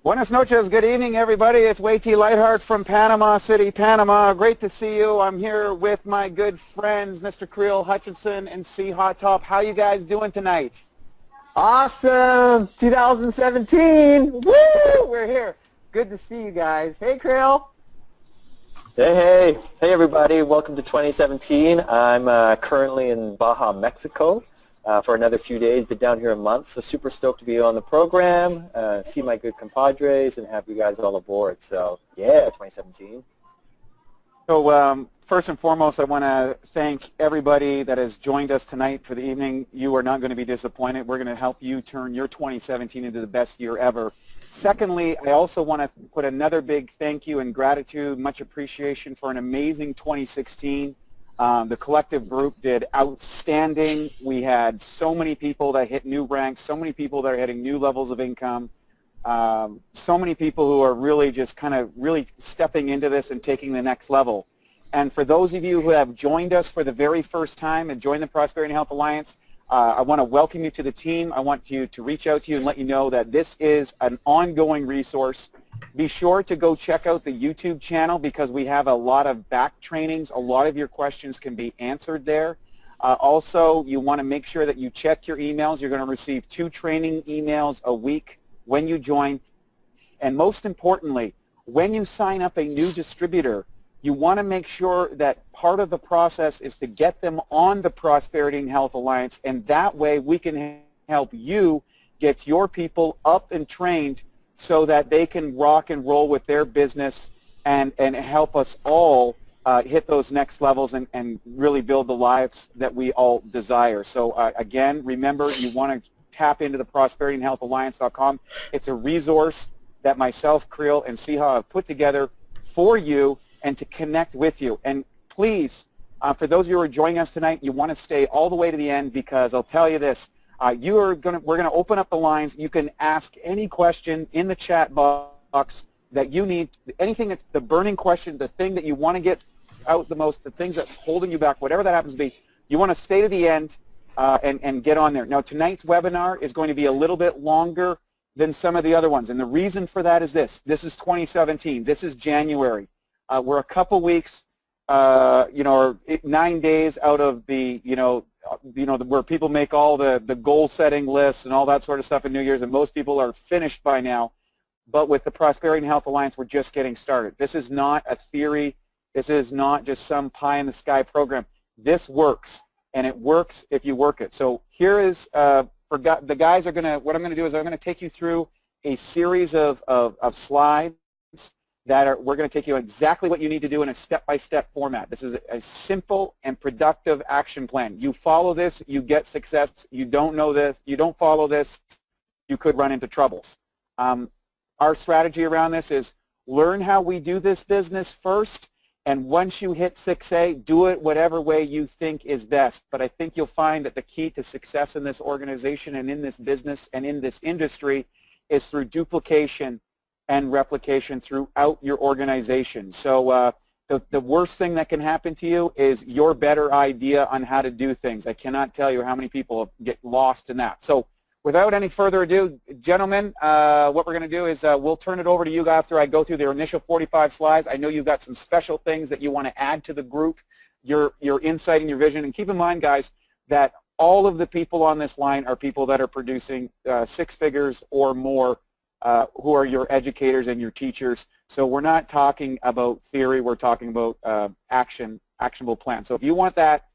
Buenas noches, good evening everybody. It's Wade T. Lightheart from Panama City, Panama. Great to see you. I'm here with my good friends, Mr. Creel Hutchinson and C. Hot Top. How you guys doing tonight? Awesome! 2017! Woo! We're here. Good to see you guys. Hey, Creel. Hey everybody. Welcome to 2017. I'm currently in Baja, Mexico for another few days. Been down here a month, so super stoked to be on the program, see my good compadres, and have you guys all aboard. So, yeah, 2017. So first and foremost, I want to thank everybody that has joined us tonight for the evening. You are not going to be disappointed. We're going to help you turn your 2017 into the best year ever. Secondly, I also want to put another big thank you and gratitude, much appreciation for an amazing 2016. The collective group did outstanding. We had so many people that hit new ranks, so many people that are hitting new levels of income, so many people who are really just kind of really stepping into this and taking the next level. And for those of you who have joined us for the very first time and joined the Prosperity and Health Alliance, I want to welcome you to the team. I want you to reach out to you and let you know that this is an ongoing resource. Be sure to go check out the YouTube channel because we have a lot of back trainings. A lot of your questions can be answered there. Also, you want to make sure that you check your emails. You're going to receive 2 training emails a week when you join. And most importantly, when you sign up a new distributor, you want to make sure that part of the process is to get them on the Prosperity and Health Alliance, and that way we can help you get your people up and trained so that they can rock and roll with their business and help us all hit those next levels and really build the lives that we all desire. So again, remember, you want to tap into the ProsperityandHealthAlliance.com. It's a resource that myself, Creel, and Siha have put together for you and to connect with you. And please, for those of you who are joining us tonight, you want to stay all the way to the end because I'll tell you this, we're going to open up the lines. You can ask any question in the chat box that you need, anything that's the burning question, the thing that you want to get out the most, the things that's holding you back, whatever that happens to be, you want to stay to the end and get on there. Now, tonight's webinar is going to be a little bit longer than some of the other ones, and the reason for that is this. This is 2017. This is January. We're a couple weeks, or 9 days out of the, where people make all the goal-setting lists and all that sort of stuff in New Year's, and most people are finished by now. But with the Prosperity and Health Alliance, we're just getting started. This is not a theory. This is not just some pie-in-the-sky program. This works, and it works if you work it. So here is, the guys are going to, what I'm going to do is I'm going to take you through a series of slides that we're going to take you exactly what you need to do in a step-by-step format. This is a simple and productive action plan. You follow this, you get success. You don't know this, you don't follow this, you could run into troubles. Our strategy around this is learn how we do this business first, and once you hit 6A, do it whatever way you think is best. But I think you'll find that the key to success in this organization and in this business and in this industry is through duplication and replication throughout your organization. So the worst thing that can happen to you is your better idea on how to do things. I cannot tell you how many people get lost in that. So without any further ado, gentlemen, what we're going to do is we'll turn it over to you after I go through the initial 45 slides. I know you've got some special things that you want to add to the group, your insight and your vision. And keep in mind, guys, that all of the people on this line are people that are producing 6 figures or more, who are your educators and your teachers. So we're not talking about theory, we're talking about actionable plans. So if you want that,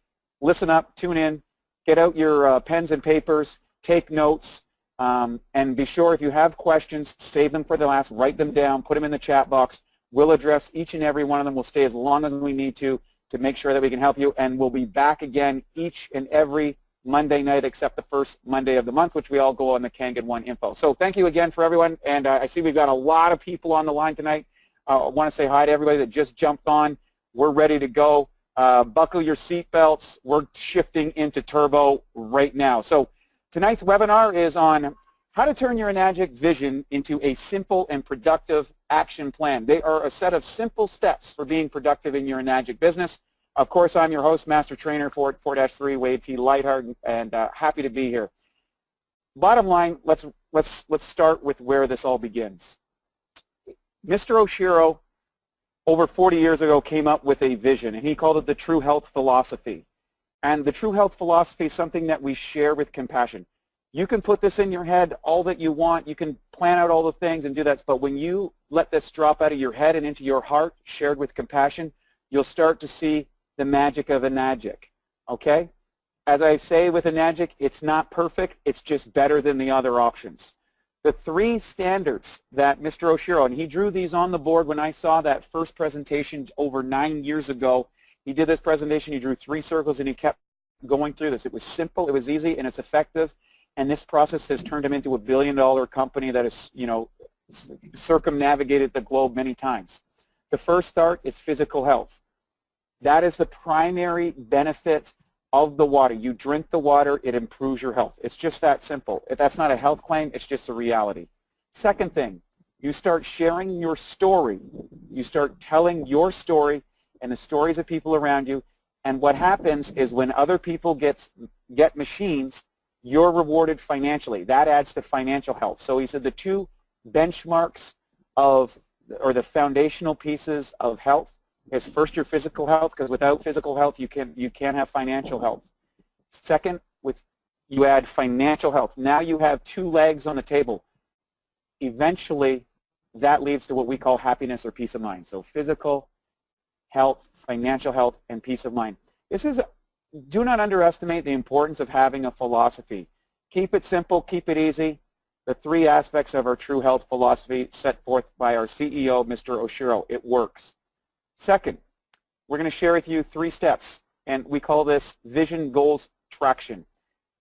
listen up, tune in, get out your pens and papers, take notes, and be sure if you have questions, save them for the last, write them down, put them in the chat box. We'll address each and every one of them. We'll stay as long as we need to make sure that we can help you, and we'll be back again each and every Monday night except the first Monday of the month, which we all go on the KANGEN 1 info. So thank you again for everyone, and I see we've got a lot of people on the line tonight. I want to say hi to everybody that just jumped on. We're ready to go. Buckle your seatbelts. We're shifting into turbo right now. So tonight's webinar is on how to turn your Enagic vision into a simple and productive action plan. They are a set of simple steps for being productive in your Enagic business. Of course, I'm your host, Master Trainer 4-3, Wade T. Lightheart, and happy to be here. Bottom line, let's start with where this all begins. Mr. Oshiro, over 40 years ago, came up with a vision, and he called it the True Health Philosophy. And the True Health Philosophy is something that we share with compassion. You can put this in your head all that you want. You can plan out all the things and do that. But when you let this drop out of your head and into your heart, shared with compassion, you'll start to see the magic of Enagic. Okay? As I say with Enagic, it's not perfect. It's just better than the other options. The three standards that Mr. Oshiro, and he drew these on the board when I saw that first presentation over 9 years ago. He did this presentation. He drew 3 circles, and he kept going through this. It was simple, it was easy, and it's effective. And this process has turned him into a billion-dollar company that has, circumnavigated the globe many times. The first start is physical health. That is the primary benefit of the water. You drink the water, it improves your health. It's just that simple. That's not a health claim, it's just a reality. Second thing, you start sharing your story. You start telling your story and the stories of people around you. And what happens is when other people get machines, you're rewarded financially. That adds to financial health. So he said the 2 benchmarks of, or the foundational pieces of health is first your physical health, because without physical health you can't have financial health. Second, you add financial health. Now you have 2 legs on the table. Eventually that leads to what we call happiness or peace of mind. So physical health, financial health, and peace of mind. Do not underestimate the importance of having a philosophy. Keep it simple, keep it easy. The 3 aspects of our True Health Philosophy set forth by our CEO, Mr. Oshiro. It works. Second, we're going to share with you 3 steps, and we call this Vision Goals Traction.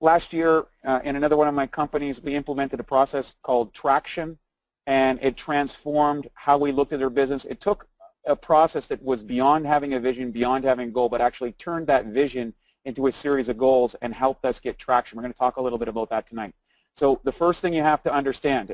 Last year, in another one of my companies, we implemented a process called Traction, and it transformed how we looked at our business. It took a process that was beyond having a vision, beyond having a goal, but actually turned that vision into a series of goals and helped us get traction. We're going to talk a little bit about that tonight. So the first thing you have to understand,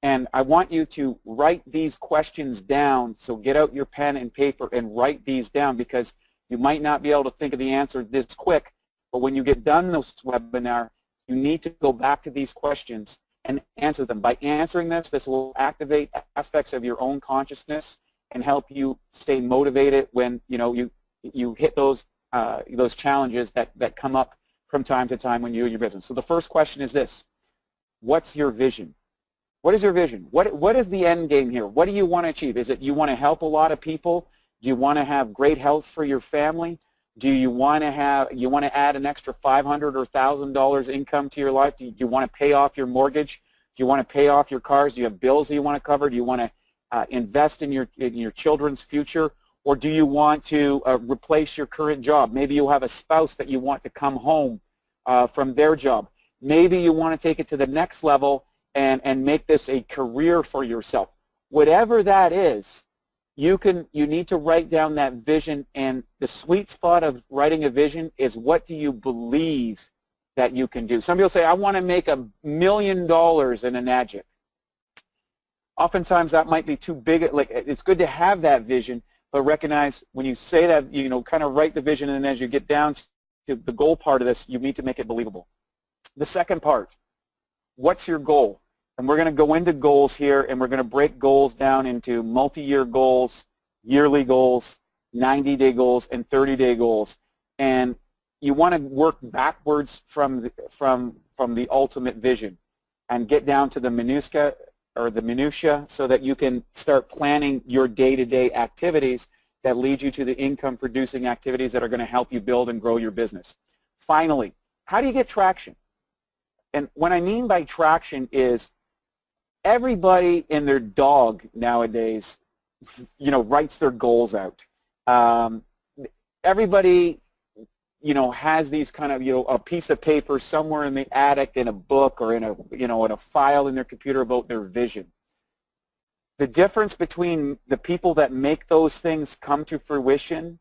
and I want you to write these questions down, so get out your pen and paper and write these down, because you might not be able to think of the answer this quick, but when you get done this webinar, you need to go back to these questions and answer them. By answering this will activate aspects of your own consciousness and help you stay motivated when you hit those challenges that come up from time to time when you're in your business. So the first question is this: what's your vision? What is your vision? What is the end game here? What do you want to achieve? Is it you want to help a lot of people? Do you want to have great health for your family? Do you want to add an extra $500 or $1,000 income to your life? Do you want to pay off your mortgage? Do you want to pay off your cars? Do you have bills that you want to cover? Do you want to invest in your children's future? Or do you want to replace your current job? Maybe you have a spouse that you want to come home from their job. Maybe you want to take it to the next level and make this a career for yourself. Whatever that is, you need to write down that vision, and the sweet spot of writing a vision is what do you believe that you can do. Some people say, I want to make $1 million in Enagic. Oftentimes that might be too big. Like, it's good to have that vision, but recognize when you say that, kind of write the vision, and as you get down to the goal part of this, you need to make it believable. The second part, what's your goal? And we're going to go into goals here, and we're going to break goals down into multi-year goals, yearly goals, 90-day goals, and 30-day goals. And you want to work backwards from the ultimate vision and get down to the minutia so that you can start planning your day-to-day activities that lead you to the income-producing activities that are going to help you build and grow your business. Finally, how do you get traction? And what I mean by traction is everybody and their dog nowadays, writes their goals out. Everybody, has these kind of, a piece of paper somewhere in the attic, in a book, or in a, in a file in their computer about their vision. The difference between the people that make those things come to fruition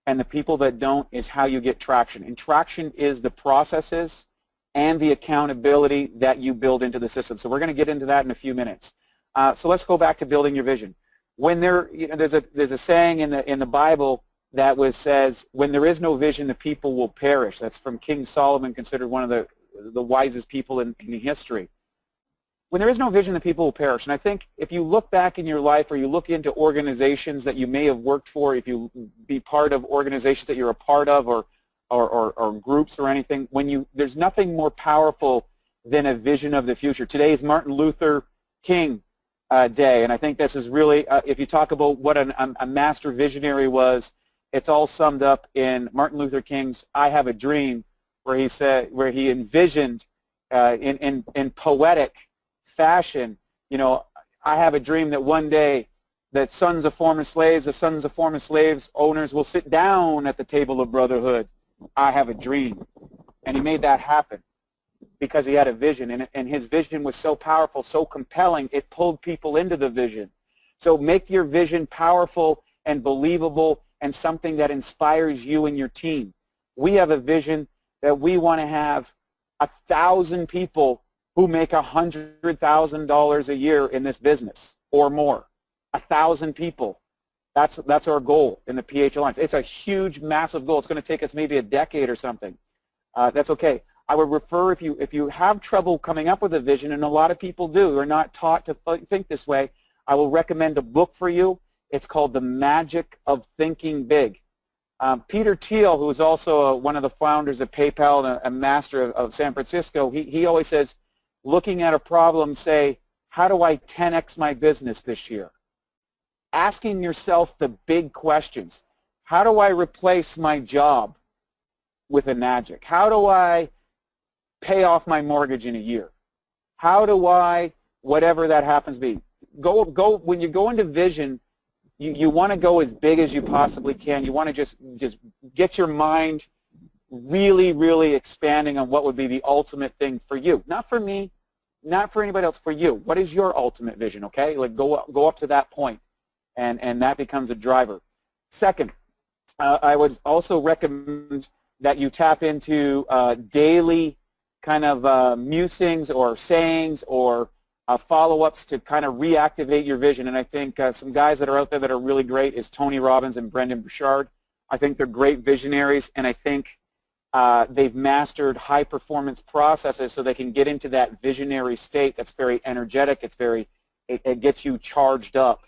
and the people that don't is how you get traction. And traction is the processes and the accountability that you build into the system. So we're going to get into that in a few minutes. So let's go back to building your vision. When there's a saying in the Bible that says, when there is no vision, the people will perish. That's from King Solomon, considered one of the wisest people in history. when there is no vision, the people will perish. And I think if you look back in your life or you look into organizations that you may have worked for, if you be part of organizations that you're a part of or groups or anything, there's nothing more powerful than a vision of the future. Today is Martin Luther King Day, and I think this is really, if you talk about what a master visionary was, it's all summed up in Martin Luther King's "I Have a Dream," where he envisioned in poetic fashion, I have a dream that one day that sons of former slaves, the sons of former slaves owners will sit down at the table of brotherhood. I have a dream. And he made that happen because he had a vision, and his vision was so powerful, so compelling, it pulled people into the vision. So make your vision powerful and believable and something that inspires you and your team. We have a vision that we want to have 1,000 people who make $100,000 a year in this business or more. 1,000 people. That's our goal in the PH Alliance. It's a huge, massive goal. It's going to take us maybe a decade or something. That's okay. I would refer, if you have trouble coming up with a vision, and a lot of people do, who are not taught to think this way, I will recommend a book for you. It's called The Magic of Thinking Big. Peter Thiel, who is also one of the founders of PayPal and a master of San Francisco, he always says, looking at a problem, say, how do I 10x my business this year? Asking yourself the big questions. How do I replace my job with Enagic? How do I pay off my mortgage in a year? How do I, whatever that happens to be, when you go into vision, you want to go as big as you possibly can. You want to just get your mind really, really expanding on what would be the ultimate thing for you. Not for me, not for anybody else, for you. What is your ultimate vision, okay? Like go up to that point, and that becomes a driver. Second, I would also recommend that you tap into daily kind of musings or sayings or follow-ups to kind of reactivate your vision. And I think some guys that are out there that are really great is Tony Robbins and Brendan Burchard. I think they're great visionaries, and I think they've mastered high-performance processes so they can get into that visionary state that's very energetic. It gets you charged up.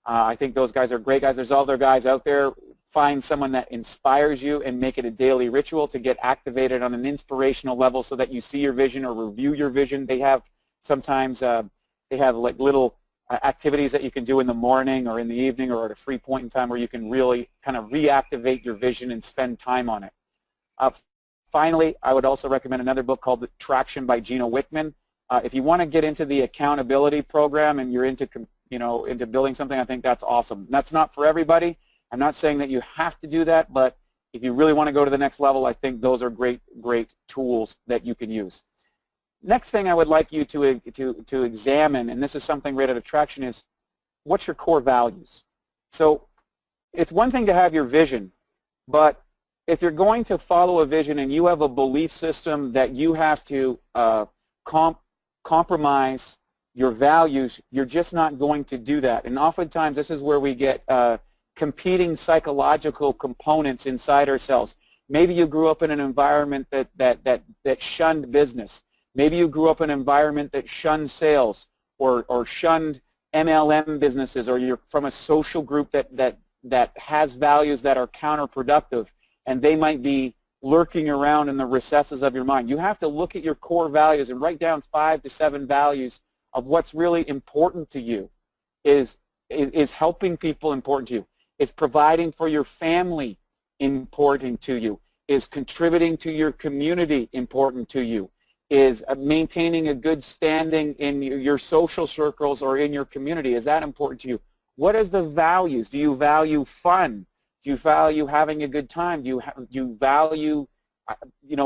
I think those guys are great guys. There's other guys out there. Find someone that inspires you and make it a daily ritual to get activated on an inspirational level so that you see your vision or review your vision. They have sometimes they have like little activities that you can do in the morning or in the evening or at a free point in time where you can really kind of reactivate your vision and spend time on it. Finally, I would also recommend another book called Traction by Gino Wickman. If you want to get into the accountability program and you're into into building something, I think that's awesome. That's not for everybody. I'm not saying that you have to do that, but if you really want to go to the next level, I think those are great tools that you can use. Next thing I would like you to examine, and this is something right at Attraction, is what's your core values. So it's one thing to have your vision, but if you're going to follow a vision and you have a belief system that you have to compromise your values, you're just not going to do that. And oftentimes this is where we get competing psychological components inside ourselves. Maybe you grew up in an environment that shunned business. Maybe you grew up in an environment that shunned sales or shunned MLM businesses, or you're from a social group that has values that are counterproductive, and they might be lurking around in the recesses of your mind. You have to look at your core values and write down 5 to 7 values of what's really important to you. Is helping people important to you? Is providing for your family important to you? Is contributing to your community important to you? Is maintaining a good standing in your social circles or in your community? Is that important to you? What is the values? Do you value fun? Do you value having a good time? Do you value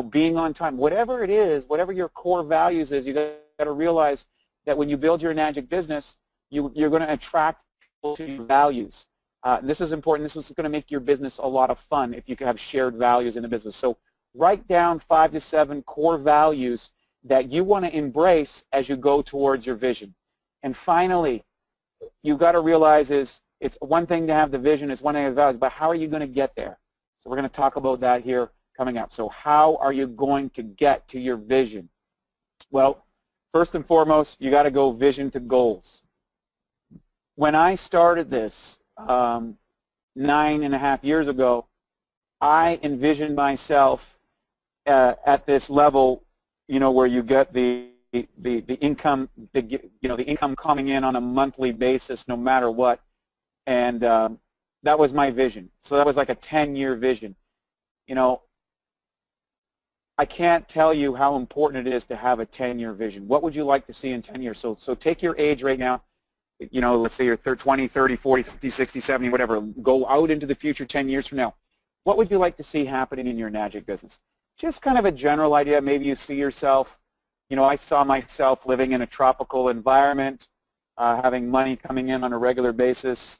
being on time? Whatever it is, whatever your core values is, you got to realize that when you build your Enagic business, you're going to attract people to your values. This is important. This is going to make your business a lot of fun if you have shared values in the business. So write down 5 to 7 core values that you want to embrace as you go towards your vision. And finally, you've got to realize it's one thing to have the vision, it's one thing to have the values, but how are you going to get there? So we're going to talk about that here coming up. So how are you going to get to your vision? Well, First and foremost, you got to go vision to goals. When I started this 9.5 years ago, I envisioned myself at this level, where you get the income, the income coming in on a monthly basis, no matter what, and that was my vision. So that was like a 10-year vision. I can't tell you how important it is to have a 10-year vision. What would you like to see in 10 years? So take your age right now. Let's say you're 20, 30, 40, 50, 60, 70, whatever. Go out into the future 10 years from now. What would you like to see happening in your Enagic business? Just kind of a general idea. Maybe you see yourself, I saw myself living in a tropical environment, having money coming in on a regular basis,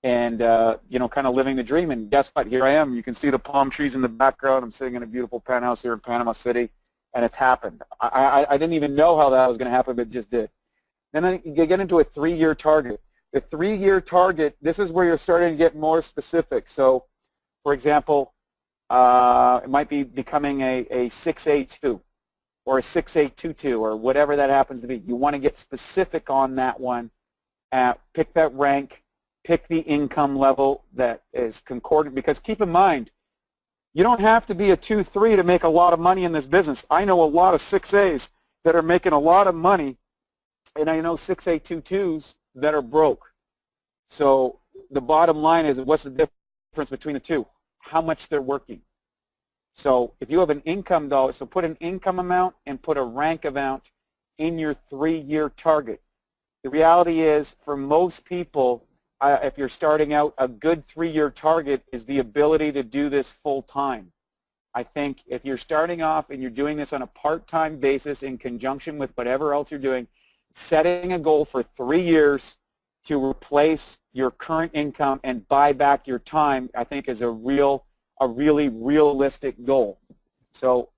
and kind of living the dream. And guess what? Here I am. You can see the palm trees in the background. I'm sitting in a beautiful penthouse here in Panama City, and it's happened. I didn't even know how that was going to happen, but it just did. Then you get into a 3-year target. The 3-year target, this is where you're starting to get more specific. So, for example, it might be becoming a 6A2 or a 6A22 or whatever that happens to be. You want to get specific on that one. Pick that rank. Pick the income level that is concordant, because keep in mind, you don't have to be a 2-3 to make a lot of money in this business. I know a lot of 6As that are making a lot of money, and I know 6A22s that are broke. So the bottom line is, what's the difference between the two? How much they're working. So if you have an income dollar, so put an income amount and put a rank amount in your 3-year target. The reality is, for most people, if you're starting out, a good 3-year target is the ability to do this full time. I think if you're starting off and you're doing this on a part-time basis in conjunction with whatever else you're doing, setting a goal for 3 years to replace your current income and buy back your time, I think is a really realistic goal. So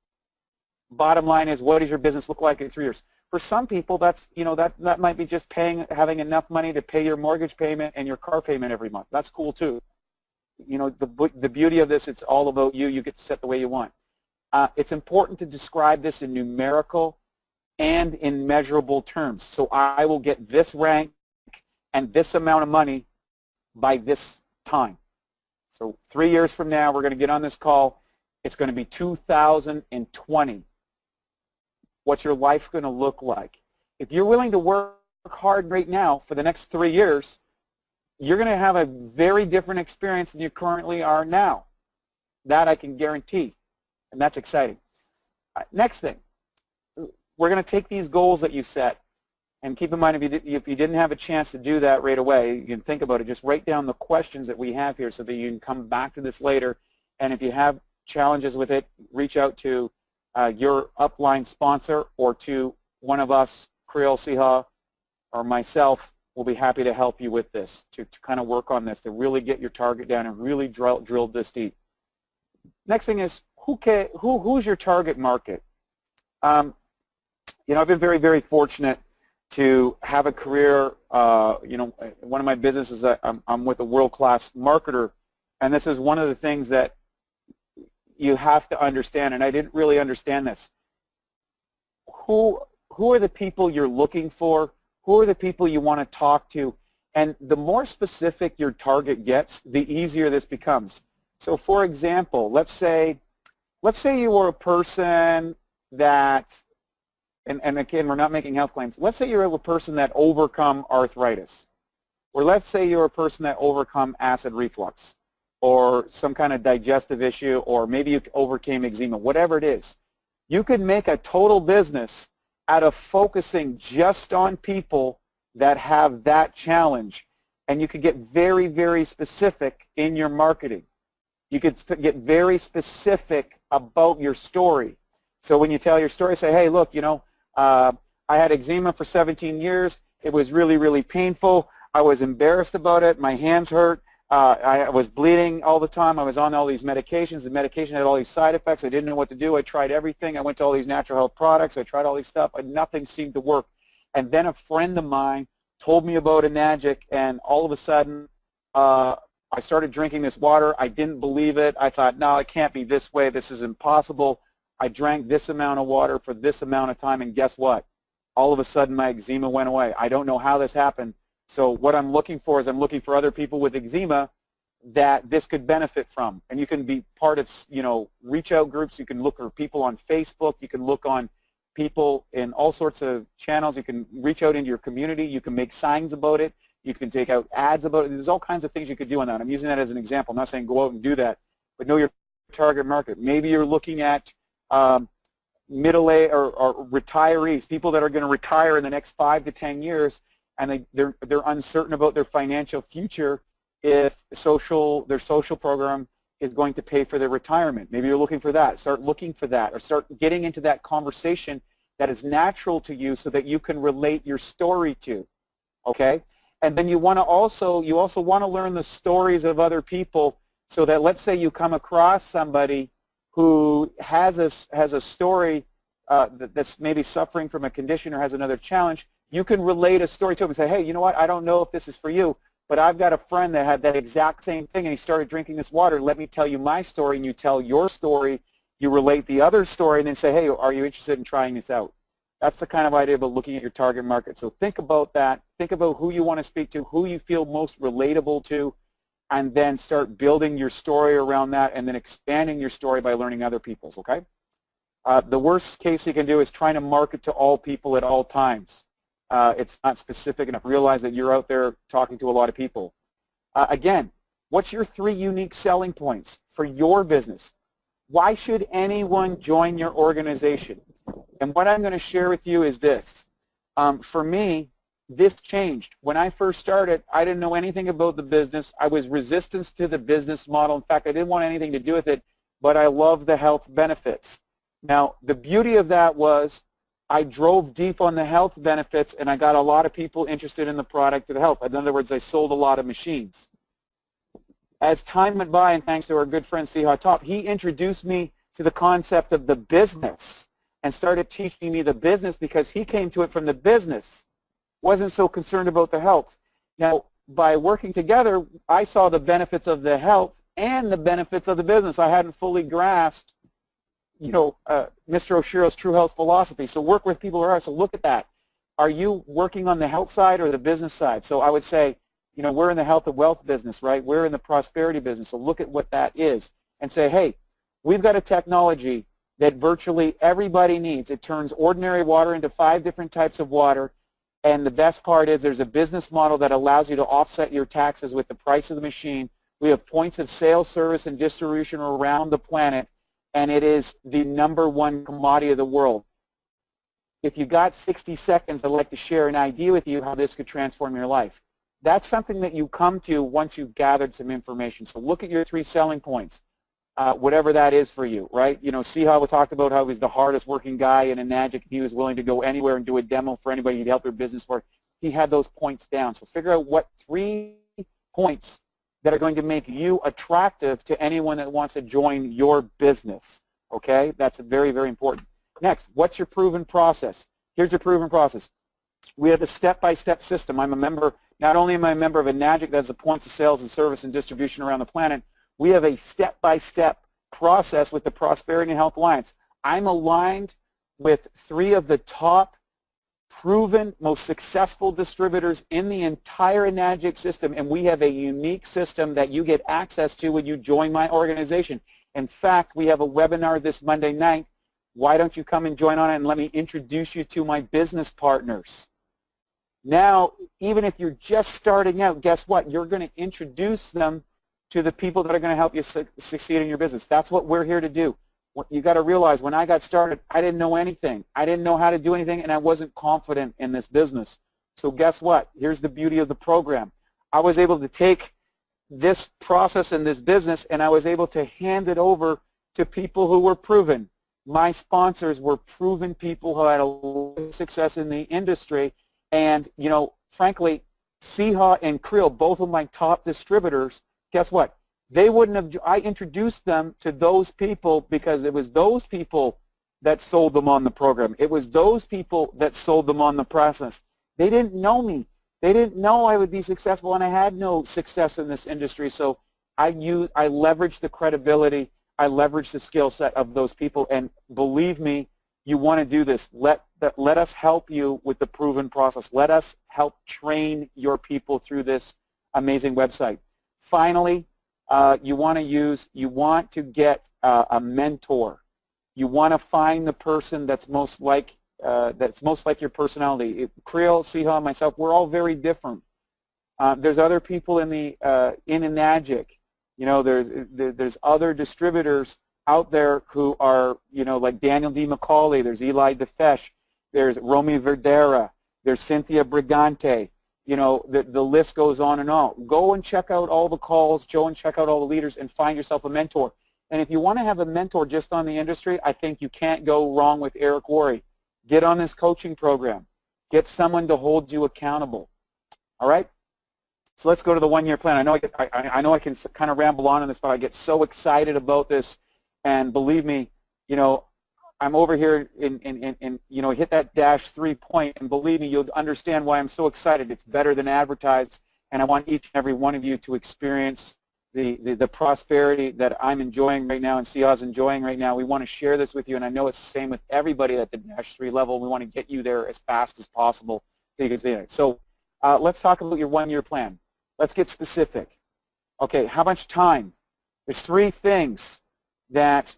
bottom line is, what does your business look like in 3 years? For some people, that's that might be just having enough money to pay your mortgage payment and your car payment every month. That's cool too. The beauty of this, it's all about you. You get to set the way you want. It's important to describe this in numerical and in measurable terms. So I will get this rank and this amount of money by this time. So 3 years from now, we're going to get on this call. It's going to be 2020. What's your life going to look like? If you're willing to work hard right now for the next 3 years, you're going to have a very different experience than you currently are now. That I can guarantee, and that's exciting. Next thing, we're going to take these goals that you set, and keep in mind, if you didn't have a chance to do that right away, you can think about it. Just write down the questions that we have here so that you can come back to this later, and if you have challenges with it, reach out to your upline sponsor or to one of us, Creole Siha, or myself. We'll be happy to help you with this, to kind of work on this, to really get your target down and really drill this deep. Next thing is, who's your target market? I've been very, very fortunate to have a career. One of my businesses, I'm with a world-class marketer, and this is one of the things that you have to understand, and I didn't really understand this. Who are the people you're looking for? Who are the people you want to talk to? And the more specific your target gets, the easier this becomes. So for example, let's say you were a person that, and again, we're not making health claims. Let's say you're a person that overcome arthritis. Or let's say you're a person that overcome acid reflux, or some kind of digestive issue, or maybe you overcame eczema, whatever it is. You could make a total business out of focusing just on people that have that challenge, and you could get very, very specific in your marketing. You could get very specific about your story. So when you tell your story, say, hey, look, I had eczema for 17 years. It was really, really painful. I was embarrassed about it. My hands hurt. I was bleeding all the time. I was on all these medications. The medication had all these side effects. I didn't know what to do. I tried everything. I went to all these natural health products. I tried all these stuff, and nothing seemed to work. And then a friend of mine told me about Enagic, and all of a sudden, I started drinking this water. I didn't believe it. I thought, no, it can't be this way. This is impossible. I drank this amount of water for this amount of time, and guess what? All of a sudden my eczema went away. I don't know how this happened. So what I'm looking for is I'm looking for other people with eczema that this could benefit from. And you can be part of, reach out groups. You can look for people on Facebook. You can look on people in all sorts of channels. You can reach out into your community. You can make signs about it. You can take out ads about it. There's all kinds of things you could do on that. I'm using that as an example. I'm not saying go out and do that, but know your target market. Maybe you're looking at middle-aged or retirees, people that are going to retire in the next 5 to 10 years, and they're uncertain about their financial future if their social program is going to pay for their retirement. Maybe you're looking for that. Start looking for that, or start getting into that conversation that is natural to you so that you can relate your story to, okay? And then you also want to learn the stories of other people, so that, let's say you come across somebody who has a story that's maybe suffering from a condition or has another challenge. You can relate a story to them and say, hey, you know what, I don't know if this is for you, but I've got a friend that had that exact same thing, and he started drinking this water. Let me tell you my story, and you tell your story. You relate the other story, and then say, hey, are you interested in trying this out? That's the kind of idea about looking at your target market. So think about that. Think about who you want to speak to, who you feel most relatable to, and then start building your story around that, and then expanding your story by learning other people's, okay? The worst case you can do is trying to market to all people at all times. It's not specific enough. Realize that you're out there talking to a lot of people. Again, what's your 3 unique selling points for your business? Why should anyone join your organization? And what I'm going to share with you is this. For me, this changed. When I first started, I didn't know anything about the business. I was resistant to the business model. In fact, I didn't want anything to do with it, but I loved the health benefits. Now, the beauty of that was I drove deep on the health benefits, and I got a lot of people interested in the product of health. In other words, I sold a lot of machines. As time went by, and thanks to our good friend Siha Top, he introduced me to the concept of the business and started teaching me the business, because he came to it from the business, wasn't so concerned about the health. Now, by working together, I saw the benefits of the health and the benefits of the business. I hadn't fully grasped, Mr. Oshiro's true health philosophy. So work with people who are. So look at that. Are you working on the health side or the business side? So I would say, we're in the health and wealth business, right? We're in the prosperity business. So look at what that is and say, hey, we've got a technology that virtually everybody needs. It turns ordinary water into 5 different types of water. And the best part is there's a business model that allows you to offset your taxes with the price of the machine. We have points of sale, service, and distribution around the planet, and it is the #1 commodity of the world. If you got 60 seconds, I'd like to share an idea with you how this could transform your life. That's something that you come to once you've gathered some information. So look at your 3 selling points, whatever that is for you, right? See how we talked about how he's the hardest working guy in Enagic. He was willing to go anywhere and do a demo for anybody he'd help their business for. He had those points down. So figure out what 3 points that are going to make you attractive to anyone that wants to join your business, okay? That's very, very important. Next, what's your proven process? Here's your proven process. We have a step-by-step system. I'm a member, not only am I a member of Enagic, that's the points of sales and service and distribution around the planet, we have a step-by-step process with the Prosperity and Health Alliance. I'm aligned with 3 of the top proven, most successful distributors in the entire Enagic system, and we have a unique system that you get access to when you join my organization. In fact, we have a webinar this Monday night. Why don't you come and join on it, and let me introduce you to my business partners. Now, even if you're just starting out, guess what? You're going to introduce them to the people that are going to help you succeed in your business. That's what we're here to do. You got to realize, when I got started, I didn't know anything. I didn't know how to do anything, and I wasn't confident in this business. So guess what? Here's the beauty of the program. I was able to take this process in this business, and I was able to hand it over to people who were proven. My sponsors were proven people who had a lot of success in the industry, and frankly, Siha and Creel, both of my top distributors, guess what? They wouldn't have, I introduced them to those people because it was those people that sold them on the program. It was those people that sold them on the process. They didn't know me. They didn't know I would be successful, and I had no success in this industry. So I leveraged the credibility. I leverage the skill set of those people, and believe me, you want to do this. Let us help you with the proven process. Let us help train your people through this amazing website. Finally, you want to get a mentor. You want to find the person that's most like your personality. Creel, Siha, and myself, we're all very different. There's other people in Enagic. You know, there's other distributors out there who are, you know, like Daniel D. McCauley, there's Eli DeFesh, there's Romy Verdera, there's Cynthia Brigante, you know, the list goes on and on. Go and check out all the calls, go and check out all the leaders, and find yourself a mentor. And if you want to have a mentor just on the industry, I think you can't go wrong with Eric Worre. Get on this coaching program. Get someone to hold you accountable. All right? So let's go to the one-year plan. I know I can kind of ramble on this, but I get so excited about this. And believe me, you know, I'm over here in you know, hit that -3 point, and believe me, you'll understand why I'm so excited. It's better than advertised, and I want each and every one of you to experience the prosperity that I'm enjoying right now and Siha's enjoying right now. We want to share this with you, and I know it's the same with everybody at the -3 level. We want to get you there as fast as possible. So let's talk about your one-year plan. Let's get specific. Okay, how much time? There's 3 things that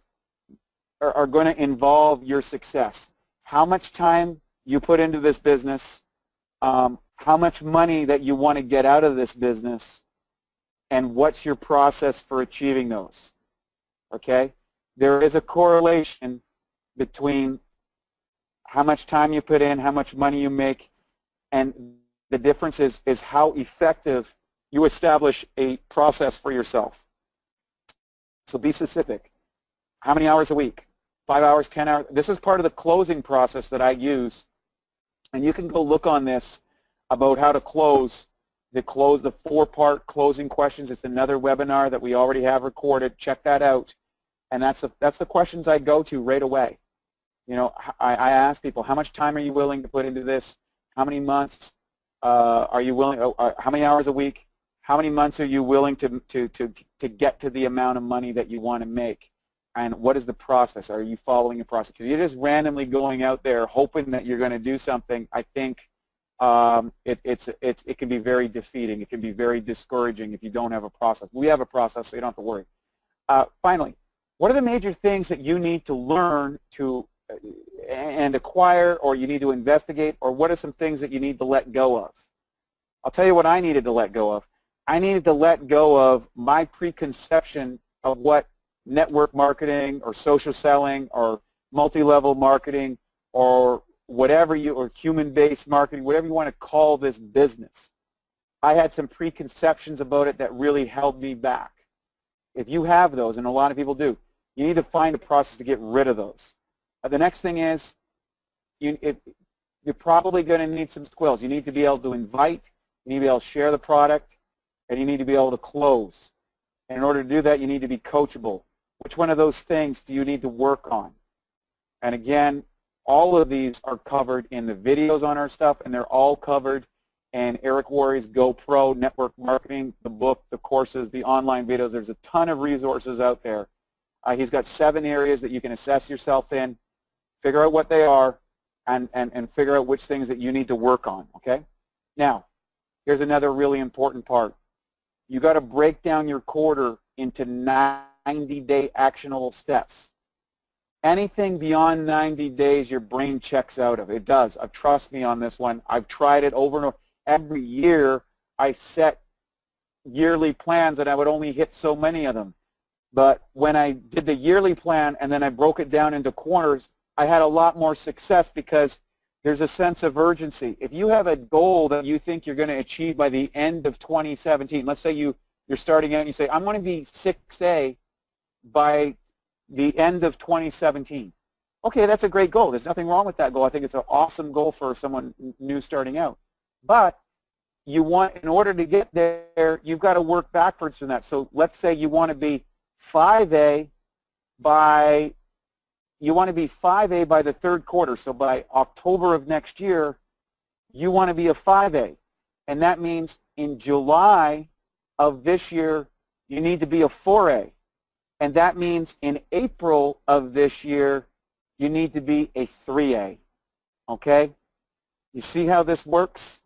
are going to involve your success. How much time you put into this business, how much money that you want to get out of this business, and what's your process for achieving those. Okay? There is a correlation between how much time you put in, how much money you make, and the difference is how effective you establish a process for yourself. So be specific. How many hours a week? 5 hours, 10 hours? This is part of the closing process that I use. And you can go look on this about how to close the 4-part closing questions. It's another webinar that we already have recorded. Check that out. And that's the questions I go to right away. You know, I ask people, how much time are you willing to put into this? How many months are you willing? How many hours a week? How many months are you willing to get to the amount of money that you want to make? And what is the process? Are you following a process? Because you're just randomly going out there hoping that you're going to do something. I think it can be very defeating. It can be very discouraging if you don't have a process. We have a process, so you don't have to worry. Finally, what are the major things that you need to learn and acquire, or you need to investigate, or what are some things that you need to let go of? I'll tell you what I needed to let go of. I needed to let go of my preconception of what network marketing or social selling or multi-level marketing or whatever or human-based marketing, whatever you want to call this business. I had some preconceptions about it that really held me back. If you have those, and a lot of people do, you need to find a process to get rid of those. The next thing is you're probably going to need some skills. You need to be able to invite, you need to be able to share the product, and you need to be able to close. And in order to do that, you need to be coachable. Which one of those things do you need to work on? And again, all of these are covered in the videos on our stuff, and they're all covered in Eric Worre's GoPro Network Marketing, the book, the courses, the online videos. There's a ton of resources out there. He's got 7 areas that you can assess yourself in, figure out what they are, and figure out which things that you need to work on, okay? Now, here's another really important part. You got to break down your quarter into 90-day actionable steps. Anything beyond 90 days, your brain checks out of. It does. Trust me on this one. I've tried it over and over. Every year, I set yearly plans, and I would only hit so many of them. But when I did the yearly plan and then I broke it down into quarters, I had a lot more success because there's a sense of urgency. If you have a goal that you think you're going to achieve by the end of 2017, let's say you're starting out and you say, I'm going to be 6A by the end of 2017. Okay, that's a great goal. There's nothing wrong with that goal. I think it's an awesome goal for someone new starting out. But in order to get there, you've got to work backwards from that. So let's say you want to be 5A by the 3rd quarter. So by October of next year, you want to be a 5A. And that means in July of this year, you need to be a 4A. And that means in April of this year, you need to be a 3A, okay? You see how this works?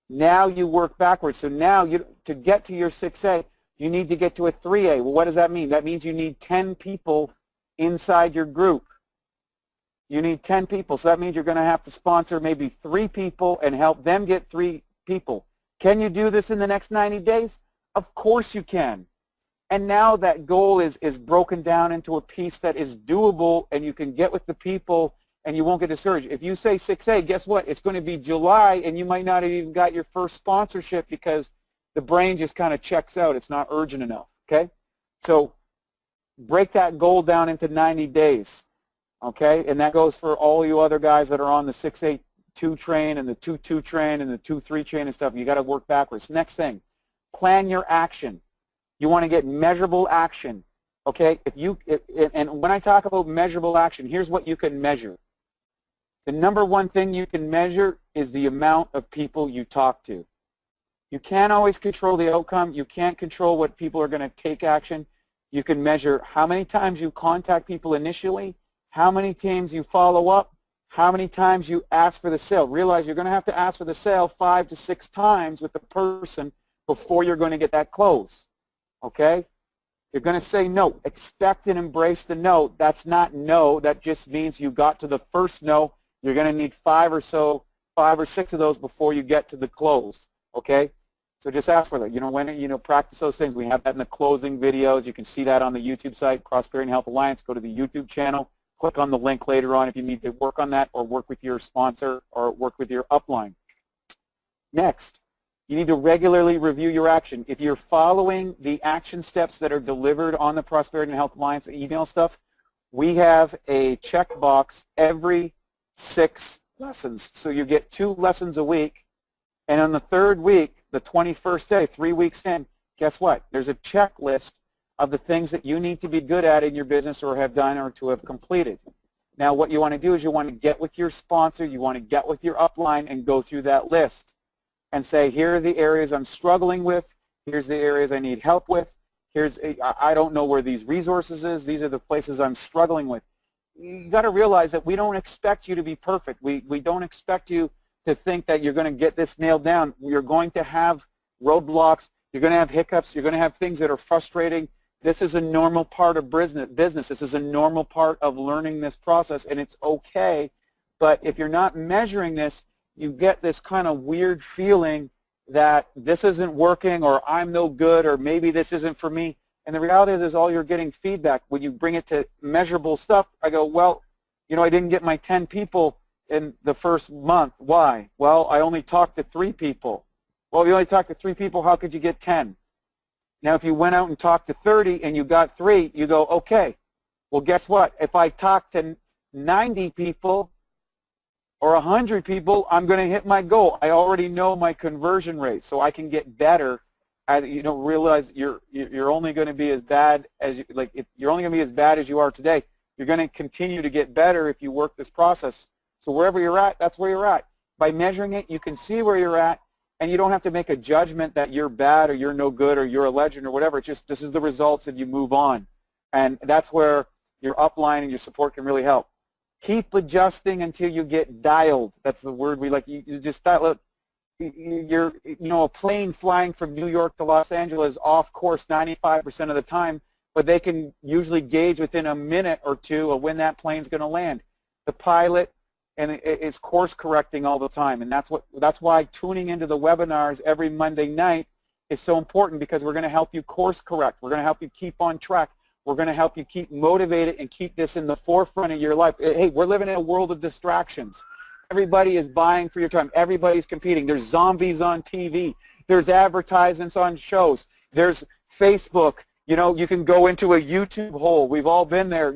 Now you work backwards. So now to get to your 6A, you need to get to a 3A. Well, what does that mean? That means you need 10 people inside your group. You need 10 people. So that means you're going to have to sponsor maybe 3 people and help them get 3 people. Can you do this in the next 90 days? Of course you can. And now that goal is broken down into a piece that is doable, and you can get with the people and you won't get discouraged. If you say 6A, guess what? It's going to be July and you might not have even got your first sponsorship because the brain just kind of checks out. It's not urgent enough, okay? So break that goal down into 90 days, okay? And that goes for all you other guys that are on the 6A2 train and the 2-2 train and the 2-3 train and stuff. You got to work backwards. Next thing, plan your action. You want to get measurable action, okay? And when I talk about measurable action, here's what you can measure. The number one thing you can measure is the amount of people you talk to. You can't always control the outcome. You can't control what people are going to take action. You can measure how many times you contact people initially, how many times you follow up, how many times you ask for the sale. Realize you're going to have to ask for the sale 5 to 6 times with the person before you're going to get that close, okay? You're going to say no. Expect and embrace the no. That's not no. That just means you got to the first no. You're going to need 5 or 6 of those before you get to the close, okay? So just ask for that. Practice those things. We have that in the closing videos. You can see that on the YouTube site, Prosperity and Health Alliance. Go to the YouTube channel. Click on the link later on if you need to work on that or work with your sponsor or work with your upline. Next, you need to regularly review your action. If you're following the action steps that are delivered on the Prosperity and Health Alliance email stuff, we have a checkbox every 6 lessons. So you get 2 lessons a week, and on the 3rd week, the 21st day, 3 weeks in, guess what? There's a checklist of the things that you need to be good at in your business or have done or to have completed. Now what you want to do is you want to get with your sponsor, you want to get with your upline and go through that list and say, here are the areas I'm struggling with, here's the areas I need help with, I don't know where these resources is, these are the places I'm struggling with. You got to realize that we don't expect you to be perfect. We don't expect you to think that you're going to get this nailed down. You're going to have roadblocks, you're going to have hiccups, you're going to have things that are frustrating. This is a normal part of business. This is a normal part of learning this process, and it's okay. But if you're not measuring this, you get this kind of weird feeling that this isn't working or I'm no good or maybe this isn't for me. And the reality is all you're getting feedback. When you bring it to measurable stuff, I go, well, I didn't get my 10 people in the first month. Why? Well, I only talked to 3 people. Well, if you only talked to 3 people, how could you get 10? Now, if you went out and talked to 30 and you got 3, you go, okay, well, guess what? If I talk to 90 people or 100 people, I'm going to hit my goal. I already know my conversion rate, so I can get better. Realize you're only going to be as bad as you're only going to be as bad as you are today. You're going to continue to get better if you work this process. So wherever you're at, that's where you're at. By measuring it, you can see where you're at, and you don't have to make a judgment that you're bad or you're no good or you're a legend or whatever. It's just this is the results and you move on. And that's where your upline and your support can really help. Keep adjusting until you get dialed. That's the word we like. You just dial. You're, a plane flying from New York to Los Angeles off course 95% of the time, but they can usually gauge within a minute or 2 of when that plane's going to land. The pilot is course correcting all the time, and that's why tuning into the webinars every Monday night is so important, because we're going to help you course correct. We're going to help you keep on track. We're going to help you keep motivated and keep this in the forefront of your life. Hey, we're living in a world of distractions. Everybody is buying for your time. Everybody's competing. There's zombies on TV. There's advertisements on shows. There's Facebook. You can go into a YouTube hole. We've all been there.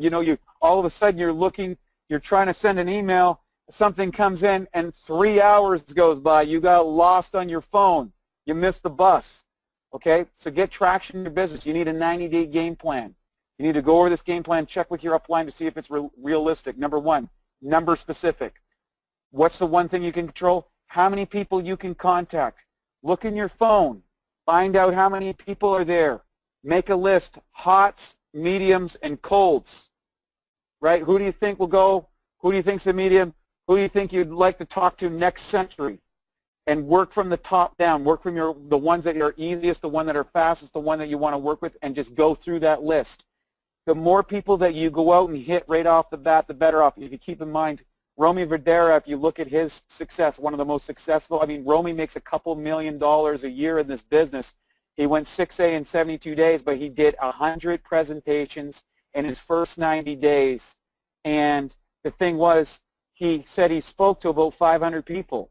All of a sudden you're trying to send an email, something comes in, and 3 hours goes by. You got lost on your phone. You missed the bus. Okay? So get traction in your business. You need a 90-day game plan. You need to go over this game plan, check with your upline to see if it's realistic. Number 1, number specific. What's the one thing you can control? How many people you can contact. Look in your phone. Find out how many people are there. Make a list, hots mediums, and colds, right? Who do you think will go? Who do you think's a medium? Who do you think you'd like to talk to next century? And work from the top down. Work from the ones that are easiest, the one that are fastest, the one that you want to work with, and just go through that list. The more people that you go out and hit right off the bat, the better off. If you keep in mind, Romy Verdera, if you look at his success, one of the most successful, I mean, Romy makes a couple $1 million a year in this business. He went 6A in 72 days, but he did 100 presentations in his first 90 days. And the thing was, he said he spoke to about 500 people.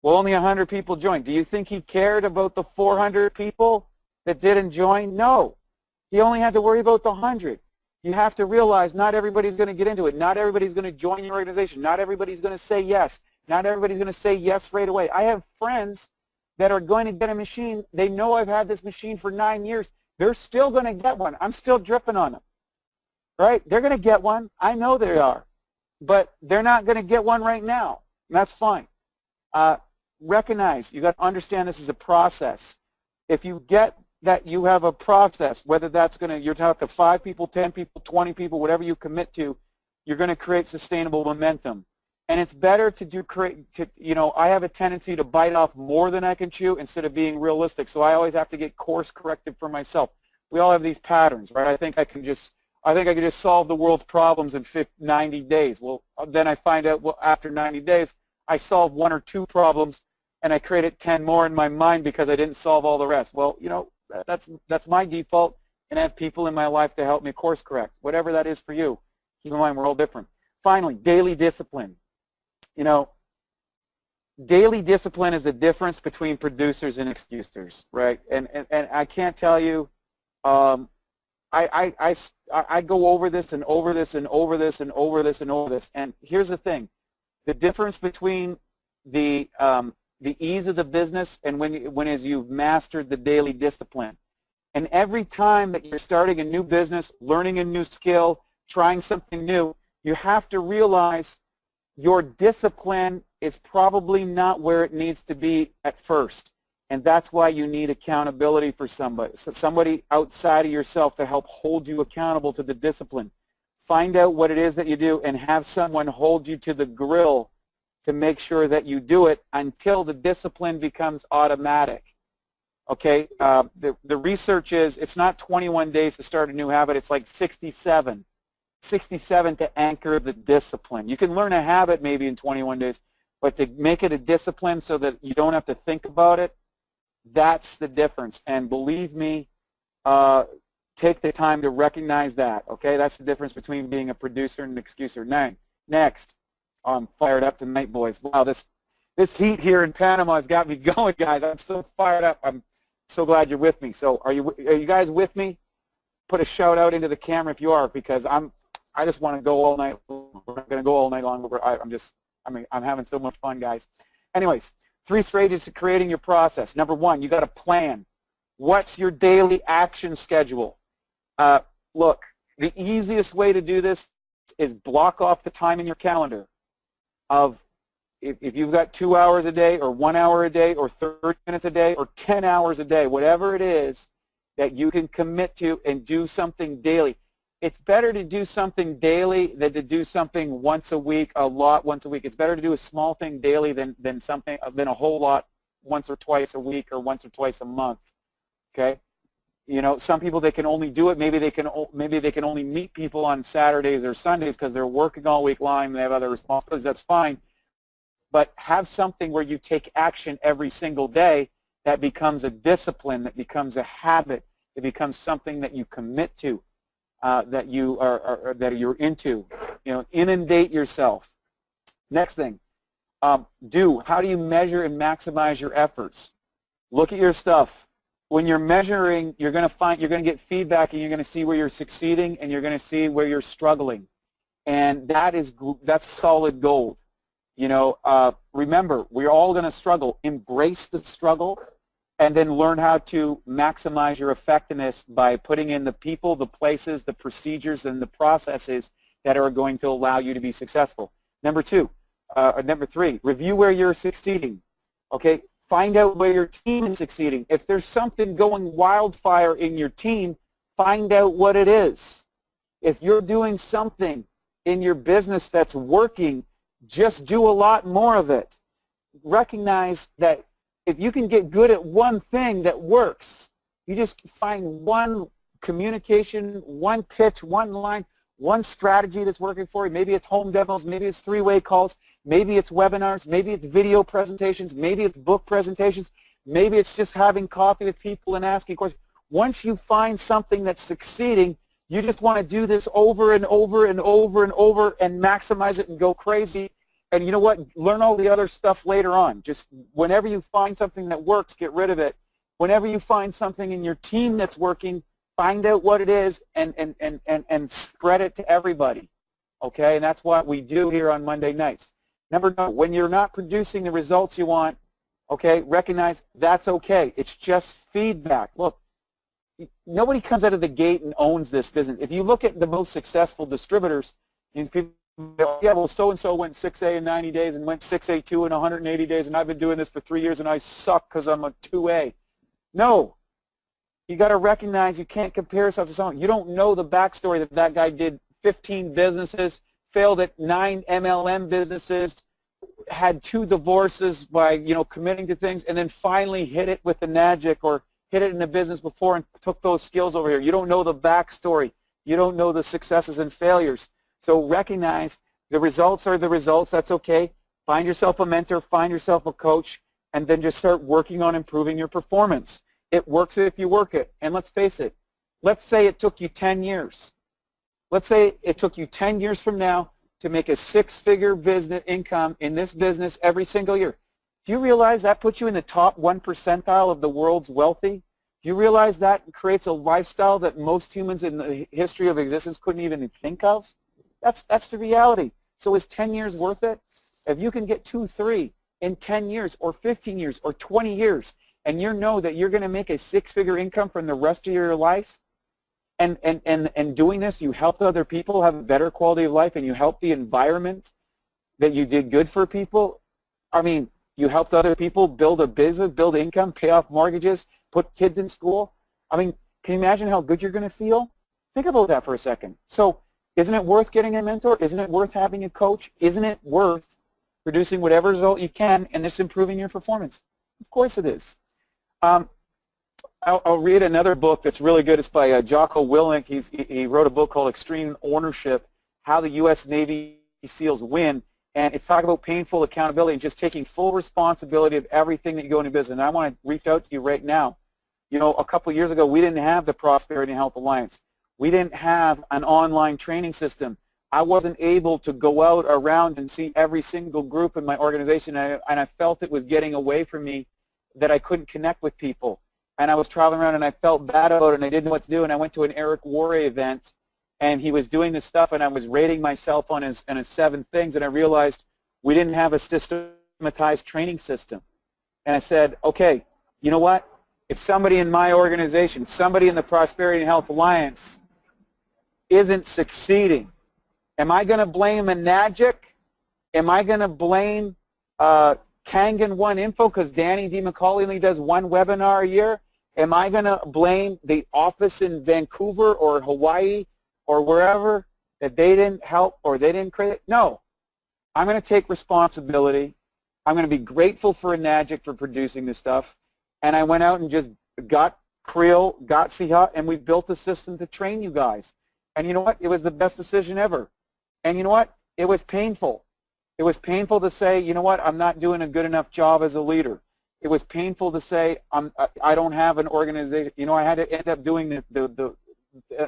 Well, only 100 people joined. Do you think he cared about the 400 people that didn't join? No. He only had to worry about the 100. You have to realize not everybody's going to get into it. Not everybody's going to join your organization. Not everybody's going to say yes. Not everybody's going to say yes right away. I have friends that are going to get a machine. They know I've had this machine for 9 years. They're still going to get one. I'm still dripping on them. Right? They're going to get one. I know they are. But they're not going to get one right now. And that's fine. Recognize, you got to understand this is a process. If you get that you have a process, whether that's going to, you're talking to 5 people, 10 people, 20 people, whatever you commit to, you're going to create sustainable momentum. And it's better to you know, I have a tendency to bite off more than I can chew instead of being realistic. So I always have to get course corrected for myself. We all have these patterns, right? I think I can just solve the world's problems in 90 days. Well, then I find out, well, after 90 days, I solved 1 or 2 problems, and I created 10 more in my mind because I didn't solve all the rest. Well, you know, that's my default, and I have people in my life to help me course correct. Whatever that is for you, keep in mind we're all different. Finally, daily discipline. You know, daily discipline is the difference between producers and excusers, right? And I can't tell you, I go over this and over this and over this and over this and over this. And here's the thing: the difference between the ease of the business and when as you've mastered the daily discipline. And every time that you're starting a new business, learning a new skill, trying something new, you have to realize your discipline is probably not where it needs to be at first. And that's why you need accountability for somebody. So somebody outside of yourself to help hold you accountable to the discipline. Find out what it is that you do and have someone hold you to the grill to make sure that you do it until the discipline becomes automatic. Okay, the research is it's not 21 days to start a new habit, it's like 67 to anchor the discipline. You can learn a habit maybe in 21 days, but to make it a discipline so that you don't have to think about it, that's the difference. And believe me, take the time to recognize that, okay? That's the difference between being a producer and an excuser. Next. I'm fired up tonight, boys. Wow, this heat here in Panama has got me going, guys. I'm so fired up. I'm so glad you're with me. So are you guys with me? Put a shout out into the camera if you are, because I just want to go all night. We're going to go all night long. I'm having so much fun, guys. Anyways, 3 stages to creating your process. Number 1, you got a plan. What's your daily action schedule? Look, the easiest way to do this is block off the time in your calendar of if you've got 2 hours a day or 1 hour a day or 30 minutes a day or 10 hours a day, whatever it is that you can commit to and do something daily. It's better to do something daily than to do something once a week, a lot once a week. It's better to do a small thing daily than a whole lot once or twice a week or once or twice a month. Okay? You know, some people, they can only do it. Maybe they can only meet people on Saturdays or Sundays because they're working all week long and they have other responsibilities. That's fine. But have something where you take action every single day that becomes a discipline, that becomes a habit, it becomes something that you commit to, that you're into. You know, inundate yourself. Next thing, how do you measure and maximize your efforts? Look at your stuff. When you're measuring, you're going to get feedback, and you're going to see where you're succeeding, and you're going to see where you're struggling, and that's solid gold. You know, remember, we're all going to struggle. Embrace the struggle, and then learn how to maximize your effectiveness by putting in the people, the places, the procedures, and the processes that are going to allow you to be successful. Number 3, review where you're succeeding. Okay. Find out where your team is succeeding. If there's something going wildfire in your team, find out what it is. If you're doing something in your business that's working, just do a lot more of it. Recognize that if you can get good at one thing that works, you just find one communication, one pitch, one line, one strategy that's working for you. Maybe it's home demos, maybe it's three-way calls, maybe it's webinars, maybe it's video presentations, maybe it's book presentations, maybe it's just having coffee with people and asking questions. Once you find something that's succeeding, you just want to do this over and over and over and over and maximize it and go crazy. And you know what? Learn all the other stuff later on. Just whenever you find something that works, get rid of it. Whenever you find something in your team that's working, find out what it is and spread it to everybody. Okay? And that's what we do here on Monday nights. Number 9, when you're not producing the results you want, okay, recognize that's okay. It's just feedback. Look, nobody comes out of the gate and owns this business. If you look at the most successful distributors, these people, yeah, well, so-and-so went 6A in 90 days and went 6A2 in 180 days, and I've been doing this for 3 years, and I suck because I'm a 2A. No. You got to recognize you can't compare yourself to someone. You don't know the backstory that that guy did 15 businesses, failed at 9 MLM businesses, had 2 divorces by, you know, committing to things, and then finally hit it with Enagic or hit it in a business before and took those skills over here. You don't know the backstory. You don't know the successes and failures. So recognize the results are the results. That's okay. Find yourself a mentor. Find yourself a coach. And then just start working on improving your performance. It works if you work it. And let's face it. Let's say it took you 10 years. Let's say it took you 10 years from now to make a 6-figure business income in this business every single year. Do you realize that puts you in the top 1 percentile of the world's wealthy? Do you realize that creates a lifestyle that most humans in the history of existence couldn't even think of? That's the reality. So is 10 years worth it? If you can get 2, 3 in 10 years or 15 years or 20 years and you know that you're going to make a 6-figure income from the rest of your life, and doing this, you helped other people have a better quality of life and you helped the environment, that you did good for people. I mean, you helped other people build a business, build income, pay off mortgages, put kids in school. I mean, can you imagine how good you're going to feel? Think about that for a second. So isn't it worth getting a mentor? Isn't it worth having a coach? Isn't it worth producing whatever result you can and this improving your performance? Of course it is. I'll read another book that's really good. It's by Jocko Willink. He wrote a book called Extreme Ownership, How the U.S. Navy SEALs Win. And it's talking about painful accountability and just taking full responsibility of everything that you go into business. And I want to reach out to you right now. You know, a couple years ago, we didn't have the Prosperity and Health Alliance. We didn't have an online training system. I wasn't able to go out around and see every single group in my organization, and I felt it was getting away from me, that I couldn't connect with people. And I was traveling around, and I felt bad about it, and I didn't know what to do. And I went to an Eric Worre event, and he was doing this stuff, and I was rating myself on his 7 things, and I realized we didn't have a systematized training system. And I said, okay, you know what? If somebody in my organization, somebody in the Prosperity and Health Alliance isn't succeeding, am I going to blame Enagic? Am I going to blame KANGEN One Info because Danny D. McCauley only does 1 webinar a year? Am I going to blame the office in Vancouver or Hawaii or wherever that they didn't help or they didn't create? No. I'm going to take responsibility. I'm going to be grateful for Enagic for producing this stuff. And I went out and just got Creel, got Siha, and we built a system to train you guys. And you know what? It was the best decision ever. And you know what? It was painful. It was painful to say, you know what? I'm not doing a good enough job as a leader. It was painful to say, I don't have an organization. You know, I had to end up doing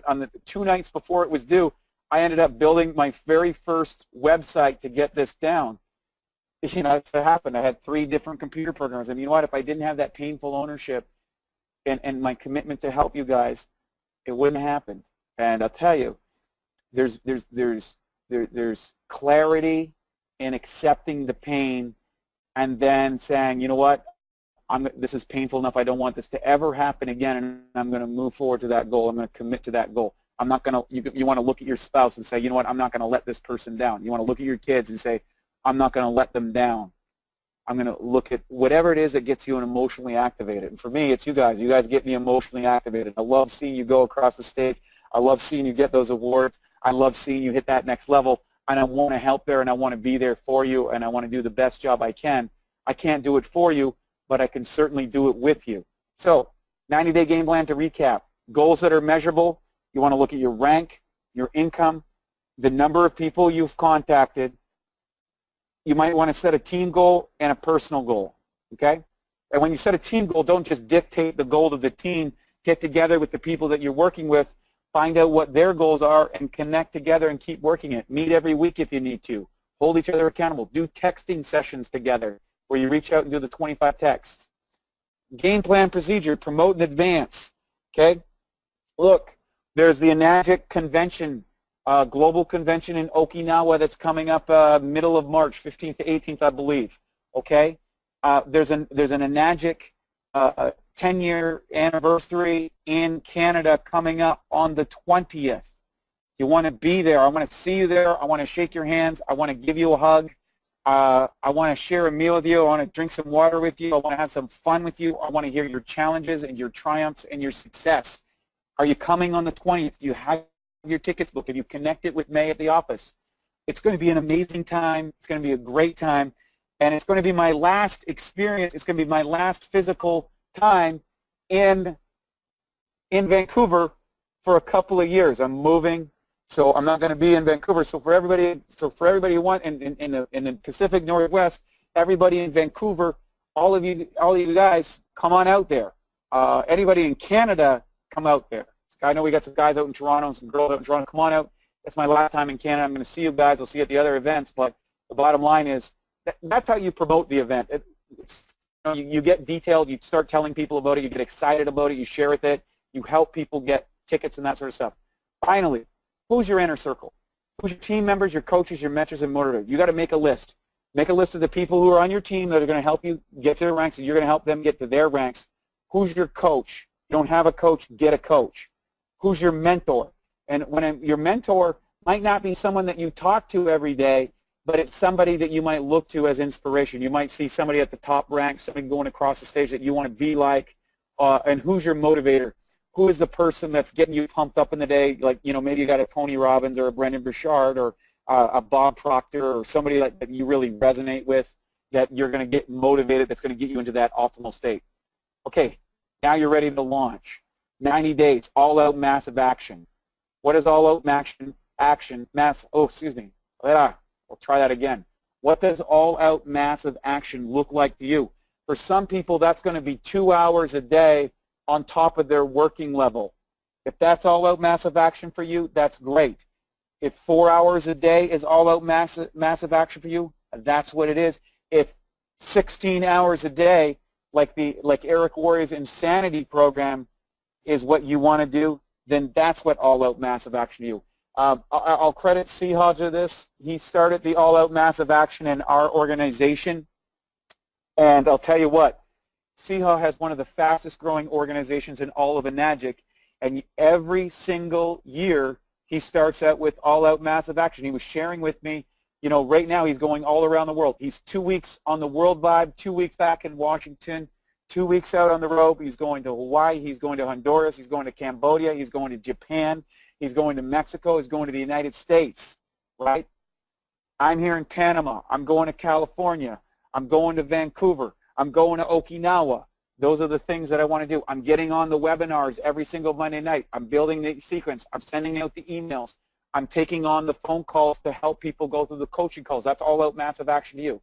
on the 2 nights before it was due, I ended up building my very first website to get this down. You know, it happened. I had 3 different computer programs. And you know what? If I didn't have that painful ownership and my commitment to help you guys, it wouldn't happen. And I'll tell you, there's clarity in accepting the pain and then saying, you know what? This is painful enough. I don't want this to ever happen again, and I'm going to move forward to that goal. I'm going to commit to that goal. I'm not going to. You want to look at your spouse and say, you know what? I'm not going to let this person down. You want to look at your kids and say, I'm not going to let them down. I'm going to look at whatever it is that gets you emotionally activated. And for me, it's you guys. You guys get me emotionally activated. I love seeing you go across the stage. I love seeing you get those awards. I love seeing you hit that next level. And I want to help there, and I want to be there for you, and I want to do the best job I can. I can't do it for you, but I can certainly do it with you. So 90-day game plan to recap. Goals that are measurable. You want to look at your rank, your income, the number of people you've contacted. You might want to set a team goal and a personal goal, okay? And when you set a team goal, don't just dictate the goal of the team. Get together with the people that you're working with, find out what their goals are, and connect together and keep working it. Meet every week if you need to. Hold each other accountable. Do texting sessions together where you reach out and do the 25 texts. Game plan procedure, promote in advance, okay? Look, there's the Enagic convention, global convention in Okinawa that's coming up middle of March, 15th to 18th, I believe, okay? There's an Enagic 10-year anniversary in Canada coming up on the 20th. You want to be there. I want to see you there. I want to shake your hands. I want to give you a hug. I want to share a meal with you. I want to drink some water with you. I want to have some fun with you. I want to hear your challenges and your triumphs and your success. Are you coming on the 20th? Do you have your tickets booked? Have you connected with May at the office? It's going to be an amazing time. It's going to be a great time. And it's going to be my last experience. It's going to be my last physical time in Vancouver for a couple of years. I'm moving, so I'm not going to be in Vancouver. So for everybody who want in the Pacific Northwest, everybody in Vancouver, all of you guys, come on out there. Anybody in Canada, come out there. I know we got some guys out in Toronto and some girls out in Toronto. Come on out. It's my last time in Canada. I'm going to see you guys. I'll see you at the other events. But the bottom line is that's how you promote the event. You get detailed, you start telling people about it, you get excited about it, you share with it, you help people get tickets and that sort of stuff. Finally, who's your inner circle? Who's your team members, your coaches, your mentors, and motivators? You got to make a list. Make a list of the people who are on your team that are going to help you get to their ranks, and you're going to help them get to their ranks. Who's your coach? You don't have a coach, get a coach. Who's your mentor? And your mentor might not be someone that you talk to every day, but it's somebody that you might look to as inspiration. You might see somebody at the top rank, somebody going across the stage that you want to be like. And who's your motivator? Who is the person that's getting you pumped up in the day? Like, maybe you got a Tony Robbins or a Brendan Burchard or a Bob Proctor or somebody that you really resonate with, that you're going to get motivated, that's going to get you into that optimal state. Okay, now you're ready to launch. 90 days, all-out massive action. What is all-out action? I'll try that again. What does all-out massive action look like to you? For some people, that's going to be 2 hours a day on top of their working level. If that's all-out massive action for you, that's great. If 4 hours a day is all-out massive action for you, that's what it is. If 16 hours a day, like Eric Warrior's Insanity program, is what you want to do, then that's what all-out massive action to you. I'll credit Seehaw to this. He started the all-out massive action in our organization, and I'll tell you what, Seehaw has one of the fastest growing organizations in all of Enagic, and every single year he starts out with all-out massive action. He was sharing with me, right now he's going all around the world. He's 2 weeks on the World Vibe, 2 weeks back in Washington, 2 weeks out on the road. He's going to Hawaii, he's going to Honduras, he's going to Cambodia, he's going to Japan, he's going to Mexico, he's going to the United States, right? I'm here in Panama. I'm going to California. I'm going to Vancouver. I'm going to Okinawa. Those are the things that I want to do. I'm getting on the webinars every single Monday night. I'm building the sequence. I'm sending out the emails. I'm taking on the phone calls to help people go through the coaching calls. That's all out massive action to you.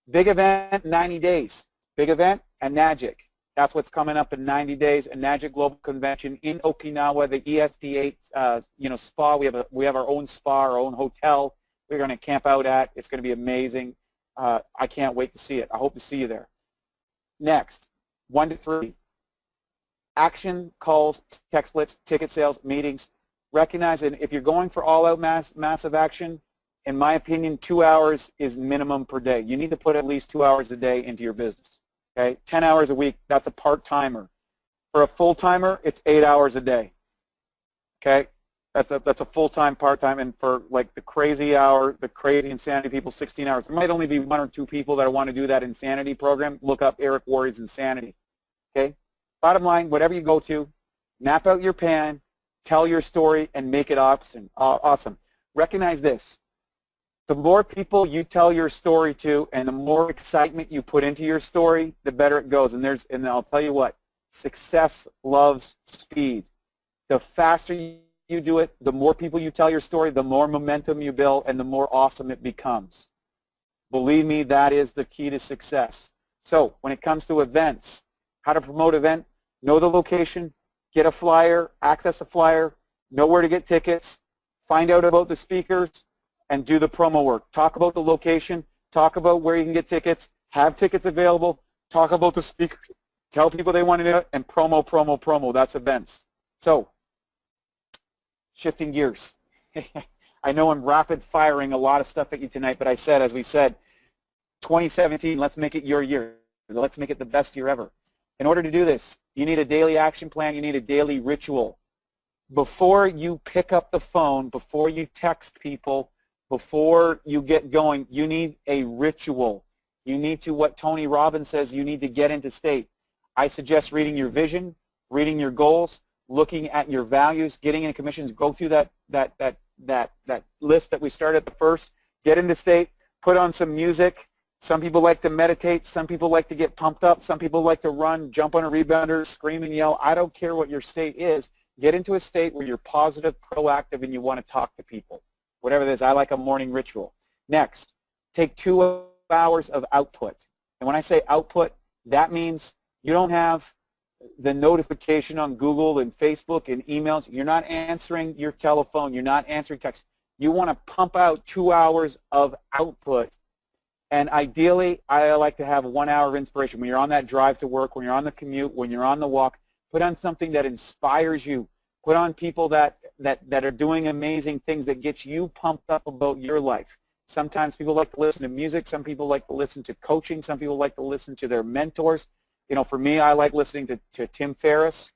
Big event, 90 days. Big event, Enagic. That's what's coming up in 90 days. Enagic Global Convention in Okinawa, the ESP8, spa. We have our own spa, our own hotel. We're going to camp out at. It's going to be amazing. I can't wait to see it. I hope to see you there. Next, 1 to 3. Action, calls, tech splits, ticket sales, meetings. Recognize that if you're going for all-out massive action, in my opinion, 2 hours is minimum per day. You need to put at least 2 hours a day into your business. Okay, 10 hours a week, that's a part-timer. For a full-timer, it's 8 hours a day. Okay, That's a full-time, part-time, and for like the crazy hour, the crazy insanity people, 16 hours. There might only be 1 or 2 people that want to do that insanity program. Look up Eric Worre's Insanity. Okay? Bottom line, whatever you go to, map out your plan, tell your story, and make it awesome. Awesome. Recognize this. The more people you tell your story to and the more excitement you put into your story, the better it goes. And I'll tell you what, success loves speed. The faster you do it, the more people you tell your story, the more momentum you build, and the more awesome it becomes. Believe me, that is the key to success. So when it comes to events, how to promote event, know the location, get a flyer, access a flyer, know where to get tickets, find out about the speakers, and do the promo work. Talk about the location, talk about where you can get tickets, have tickets available, talk about the speakers, tell people they want to do it, and promo, promo, promo. That's events. So, shifting gears. I know I'm rapid firing a lot of stuff at you tonight, but as we said, 2017, let's make it your year. Let's make it the best year ever. In order to do this, you need a daily action plan, you need a daily ritual. Before you pick up the phone, before you text people, before you get going, you need a ritual. You need to, what Tony Robbins says, you need to get into state. I suggest reading your vision, reading your goals, looking at your values, getting in commissions, go through that list that we started at the first, get into state, put on some music. Some people like to meditate, some people like to get pumped up, some people like to run, jump on a rebounder, scream and yell. I don't care what your state is. Get into a state where you're positive, proactive, and you want to talk to people. Whatever it is, I like a morning ritual. Next, take 2 hours of output. And when I say output, that means you don't have the notification on Google and Facebook and emails. You're not answering your telephone. You're not answering text. You want to pump out 2 hours of output. And ideally, I like to have 1 hour of inspiration. When you're on that drive to work, when you're on the commute, when you're on the walk, put on something that inspires you. Put on people that are doing amazing things that get you pumped up about your life. Sometimes people like to listen to music. Some people like to listen to coaching. Some people like to listen to their mentors. You know, for me, I like listening to Tim Ferriss.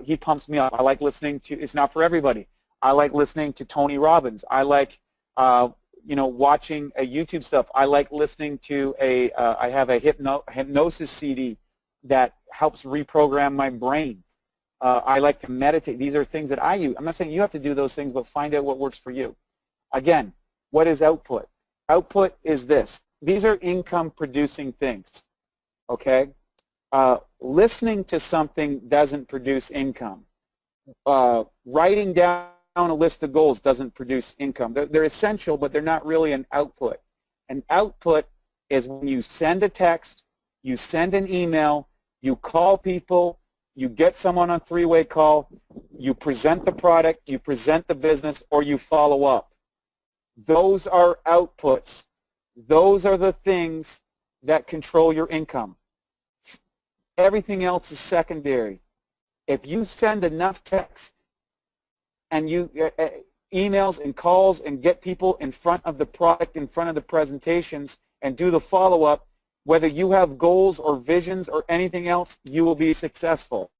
He pumps me up. I like listening to, it's not for everybody. I like listening to Tony Robbins. I like, you know, watching YouTube stuff. I like listening to I have a hypnosis CD that helps reprogram my brain. I like to meditate. These are things that I use. I'm not saying you have to do those things, but find out what works for you. Again, what is output? Output is this. These are income-producing things, okay? Listening to something doesn't produce income. Writing down a list of goals doesn't produce income. They're essential, but they're not really an output. An output is when you send a text, you send an email, you call people, you get someone on three-way call, you present the product, you present the business, or you follow up. Those are outputs. Those are the things that control your income. Everything else is secondary. If you send enough text and you emails and calls and get people in front of the product, in front of the presentations, and do the follow-up, whether you have goals or visions or anything else, you will be successful.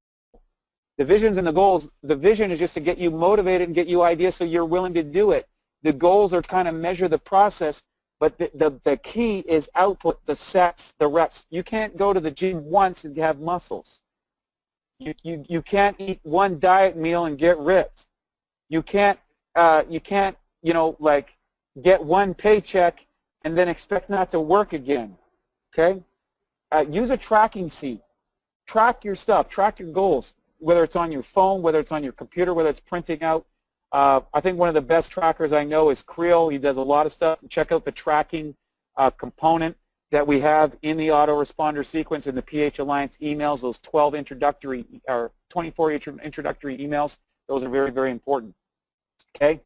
The visions and the goals, the vision is just to get you motivated and get you ideas so you're willing to do it. The goals are kind of measure the process, but the key is output, the sets, the reps. You can't go to the gym once and have muscles. You can't eat one diet meal and get ripped. You can't you know, like get one paycheck and then expect not to work again. Okay? Use a tracking sheet. Track your stuff. Track your goals, whether it's on your phone, whether it's on your computer, whether it's printing out. I think one of the best trackers I know is Creel. He does a lot of stuff. Check out the tracking component that we have in the autoresponder sequence in the PH Alliance emails, those 12 introductory or 24 introductory emails. Those are very, very important. Okay?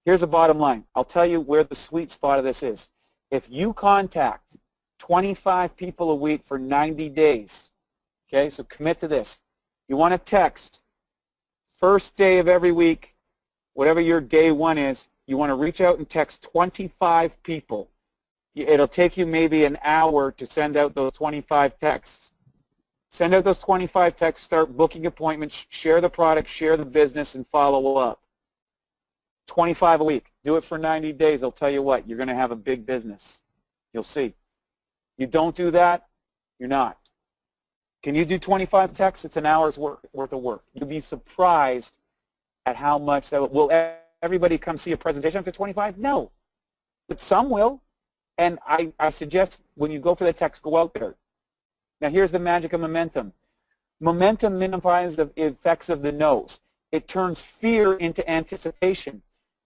Here's the bottom line. I'll tell you where the sweet spot of this is. If you contact 25 people a week for 90 days, okay, so commit to this. You want to text first day of every week, whatever your day one is, you want to reach out and text 25 people. It'll take you maybe an hour to send out those 25 texts. Send out those 25 texts, start booking appointments, share the product, share the business, and follow up. 25 a week. Do it for 90 days. I'll tell you what, you're going to have a big business. You'll see. You don't do that, you're not. Can you do 25 texts? It's an hour's worth of work. You'll be surprised at how much that will. Everybody come see a presentation after 25? No. But some will. And I suggest when you go for the text, go out there. Now here's the magic of momentum. Momentum minimises the effects of the no's. It turns fear into anticipation.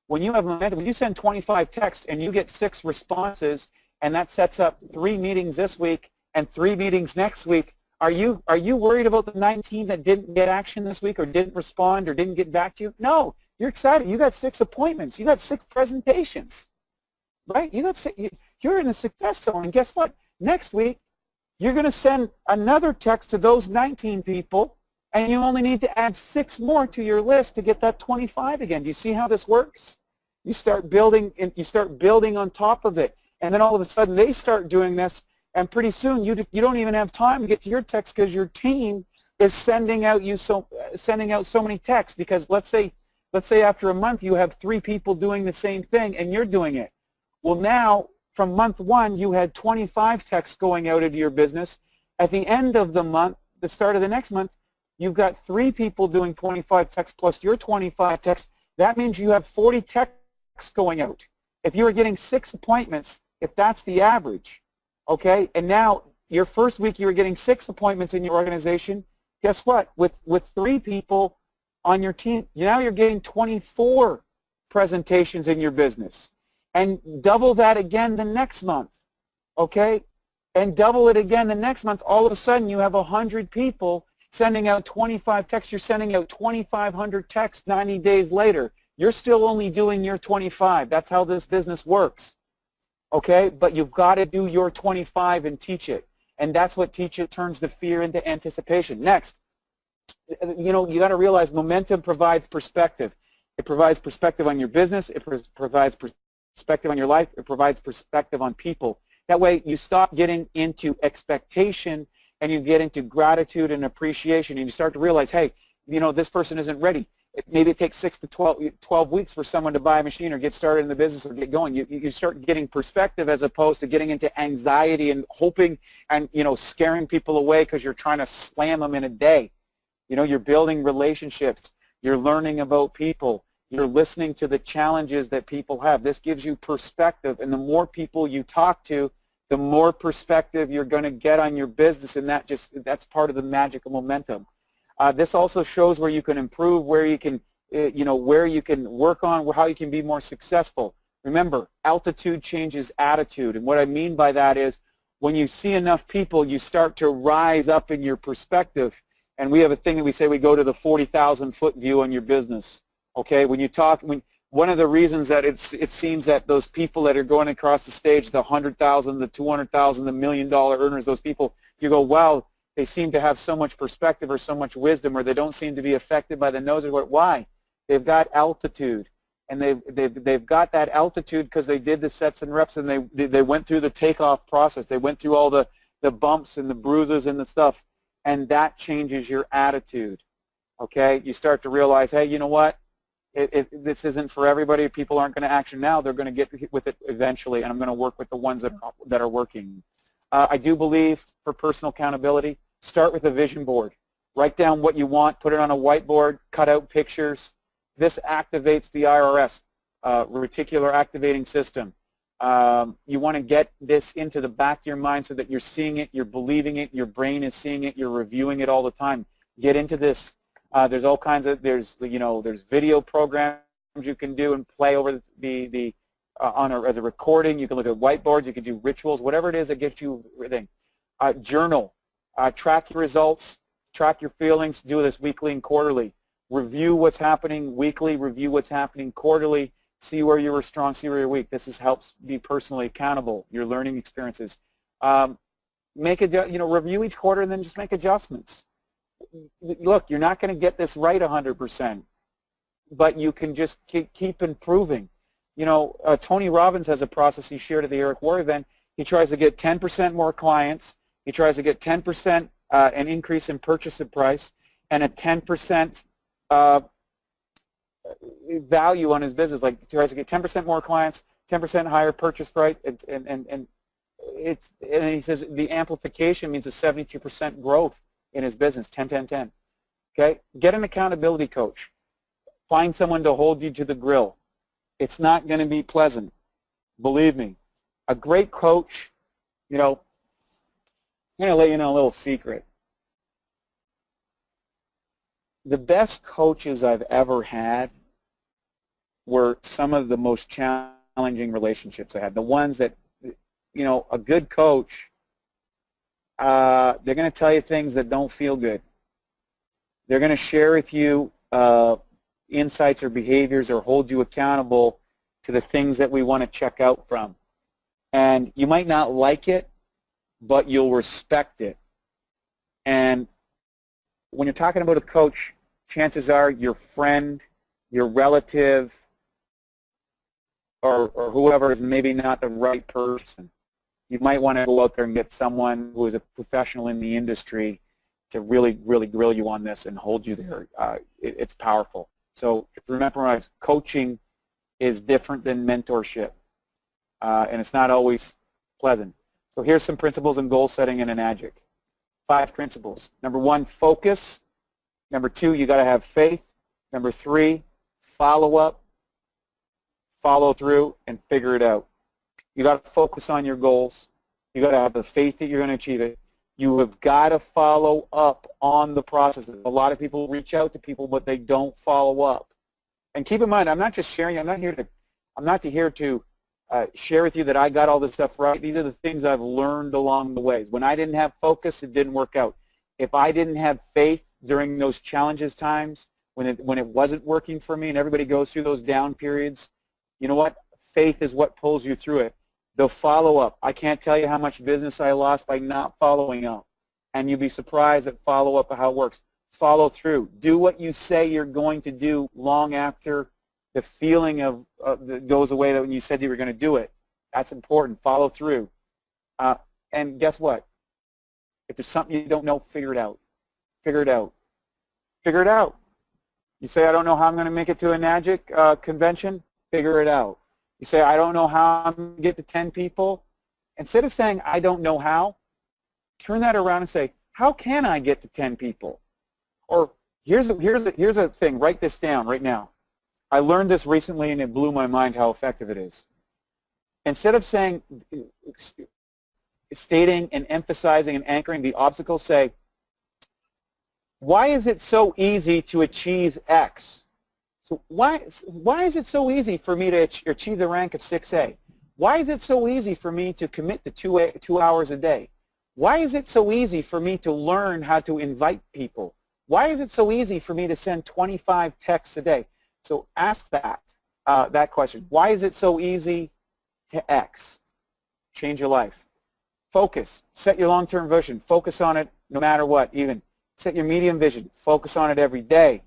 When you have momentum, when you send 25 texts and you get 6 responses, and that sets up 3 meetings this week and 3 meetings next week, are you worried about the 19 that didn't get action this week or didn't respond or didn't get back to you? No, you're excited. You got 6 appointments. You got 6 presentations, right? You're in the success zone, and guess what? Next week, you're going to send another text to those 19 people, and you only need to add 6 more to your list to get that 25 again. Do you see how this works? You start building on top of it, and then all of a sudden they start doing this, and pretty soon you don't even have time to get to your text because your team is sending out so many texts. Because let's say after a month you have 3 people doing the same thing, and you're doing it. Well, now from month 1 you had 25 texts going out into your business. At the end of the month, the start of the next month, you've got 3 people doing 25 texts plus your 25 texts. That means you have 40 texts going out. If you were getting 6 appointments, if that's the average, okay, and now your first week you were getting 6 appointments in your organization, guess what? With 3 people on your team, now you're getting 24 presentations in your business. And double that again the next month, okay? And double it again the next month. All of a sudden you have 100 people sending out 25 texts. You're sending out 2,500 texts 90 days later. You're still only doing your 25. That's how this business works, okay? But you've got to do your 25 and teach it. And that's what teach it turns the fear into anticipation. Next, you got to realize momentum provides perspective. It provides perspective on your business. It provides perspective on your life. It provides perspective on people. That way you stop getting into expectation and you get into gratitude and appreciation, and you start to realize, hey, this person isn't ready. Maybe it takes 6 to 12 weeks for someone to buy a machine or get started in the business or get going. You start getting perspective as opposed to getting into anxiety and hoping and scaring people away because you're trying to slam them in a day. You're building relationships. You're learning about people. You're listening to the challenges that people have. This gives you perspective, and the more people you talk to, the more perspective you're going to get on your business, and that's part of the magic of momentum. This also shows where you can improve, where you can, where you can work on, how you can be more successful. Remember, altitude changes attitude, and what I mean by that is when you see enough people, you start to rise up in your perspective, and we have a thing that we say we go to the 40,000-foot view on your business. Okay, one of the reasons that it seems that those people that are going across the stage, the 100,000, the 200,000, the $1 million earners, those people, you go, wow, they seem to have so much perspective or so much wisdom, or they don't seem to be affected by the nose. Why? They've got altitude, and they've got that altitude because they did the sets and reps, and they went through the takeoff process. They went through all the bumps and the bruises and the stuff, and that changes your attitude. Okay, you start to realize, hey, you know what? This isn't for everybody. People aren't going to action now. They're going to get with it eventually, and I'm going to work with the ones that are working. I do believe for personal accountability, start with a vision board. Write down what you want, put it on a whiteboard, cut out pictures. This activates the IRS, reticular activating system. You want to get this into the back of your mind so that you're seeing it, you're believing it, your brain is seeing it, you're reviewing it all the time. Get into this. There's all kinds of, there's video programs you can do and play over as a recording. You can look at whiteboards, you can do rituals, whatever it is that gets you everything. Journal, track your results, track your feelings, do this weekly and quarterly. Review what's happening weekly, review what's happening quarterly, see where you were strong, see where you're weak. This helps be personally accountable, your learning experiences. Review each quarter and then just make adjustments. Look, you're not going to get this right 100%, but you can just keep improving. Tony Robbins has a process he shared at the Eric War event. He tries to get 10% more clients. He tries to get 10% an increase in purchase price and a 10% value on his business, like tries to get 10% more clients, 10% higher purchase price, and he says the amplification means a 72% growth in his business, 10, 10, 10. Okay, get an accountability coach. Find someone to hold you to the grill. It's not going to be pleasant, believe me. A great coach, you know, I'm going to let you know a little secret. The best coaches I've ever had were some of the most challenging relationships I had. The ones that, you know, a good coach, they're going to tell you things that don't feel good. They're going to share with you insights or behaviors or hold you accountable to the things that we want to check out from. And you might not like it, but you'll respect it. And when you're talking about a coach, chances are your friend, your relative, or whoever is maybe not the right person. You might want to go out there and get someone who is a professional in the industry to really, really grill you on this and hold you there. It's powerful. So remember, coaching is different than mentorship, and it's not always pleasant. So here's some principles in goal setting in Enagic. 5 principles. Number 1, focus. Number 2, you got to have faith. Number 3, follow up, follow through, and figure it out. You got to focus on your goals. You got to have the faith that you're going to achieve it. You have got to follow up on the process. A lot of people reach out to people, but they don't follow up. And keep in mind, I'm not just sharing. I'm not here to share with you that I got all this stuff right. These are the things I've learned along the ways. When I didn't have focus, it didn't work out. If I didn't have faith during those challenges times, when it wasn't working for me, and everybody goes through those down periods, you know what? Faith is what pulls you through it. The follow-up. I can't tell you how much business I lost by not following up. And you'd be surprised at follow-up of how it works. Follow through. Do what you say you're going to do long after the feeling of that goes away that when you said you were going to do it. That's important. Follow through. And guess what? If there's something you don't know, figure it out. Figure it out. Figure it out. You say, I don't know how I'm going to make it to a Enagic convention. Figure it out. You say, I don't know how I'm going to get to 10 people. Instead of saying, I don't know how, turn that around and say, how can I get to 10 people? Or here's a thing. Write this down right now. I learned this recently, and it blew my mind how effective it is. Instead of saying, stating and emphasizing and anchoring the obstacle, say, why is it so easy to achieve X? So why is it so easy for me to achieve the rank of 6A? Why is it so easy for me to commit to 2 hours a day? Why is it so easy for me to learn how to invite people? Why is it so easy for me to send 25 texts a day? So ask that question. Why is it so easy to X? Change your life. Focus. Set your long-term vision. Focus on it no matter what, even. Set your medium vision. Focus on it every day.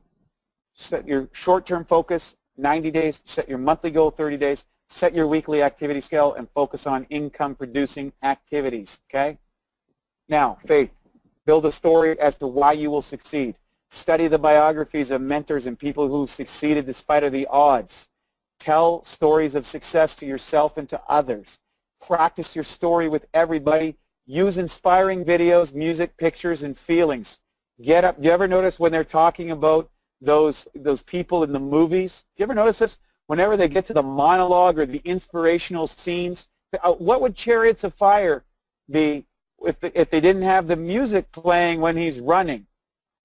Set your short-term focus, 90 days. Set your monthly goal, 30 days. Set your weekly activity scale and focus on income-producing activities, okay? Now, faith. Build a story as to why you will succeed. Study the biographies of mentors and people who succeeded despite of the odds. Tell stories of success to yourself and to others. Practice your story with everybody. Use inspiring videos, music, pictures, and feelings. Get up. Do you ever notice when they're talking about those people in the movies? Do you ever notice this? Whenever they get to the monologue or the inspirational scenes, what would Chariots of Fire be if they didn't have the music playing when he's running?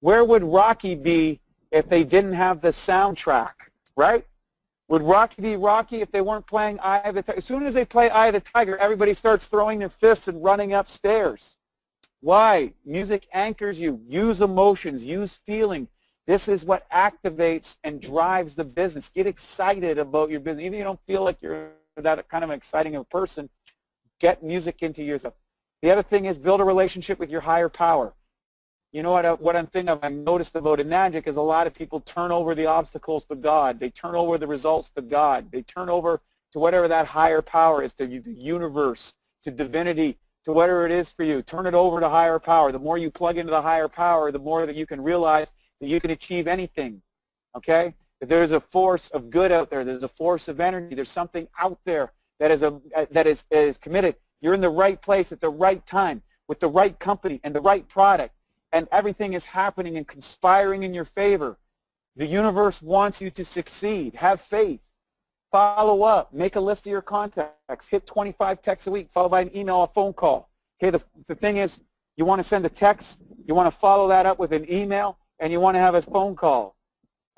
Where would Rocky be if they didn't have the soundtrack, right? Would Rocky be Rocky if they weren't playing Eye of the Tiger? As soon as they play Eye of the Tiger, everybody starts throwing their fists and running upstairs. Why? Music anchors you. Use emotions. Use feeling. This is what activates and drives the business. Get excited about your business. Even if you don't feel like you're that kind of exciting of a person, get music into yourself. The other thing is build a relationship with your higher power. You know what I'm thinking of, I've noticed about Enagic is a lot of people turn over the obstacles to God. They turn over the results to God. They turn over to whatever that higher power is, to the universe, to divinity, to whatever it is for you. Turn it over to higher power. The more you plug into the higher power, the more that you can realize that you can achieve anything. Okay? There's a force of good out there. There's a force of energy. There's something out there that is committed. You're in the right place at the right time with the right company and the right product, and everything is happening and conspiring in your favor. The universe wants you to succeed. Have faith. Follow up. Make a list of your contacts. Hit 25 texts a week, followed by an email or phone call. Okay, the thing is, you want to send a text, you want to follow that up with an email, and you want to have a phone call.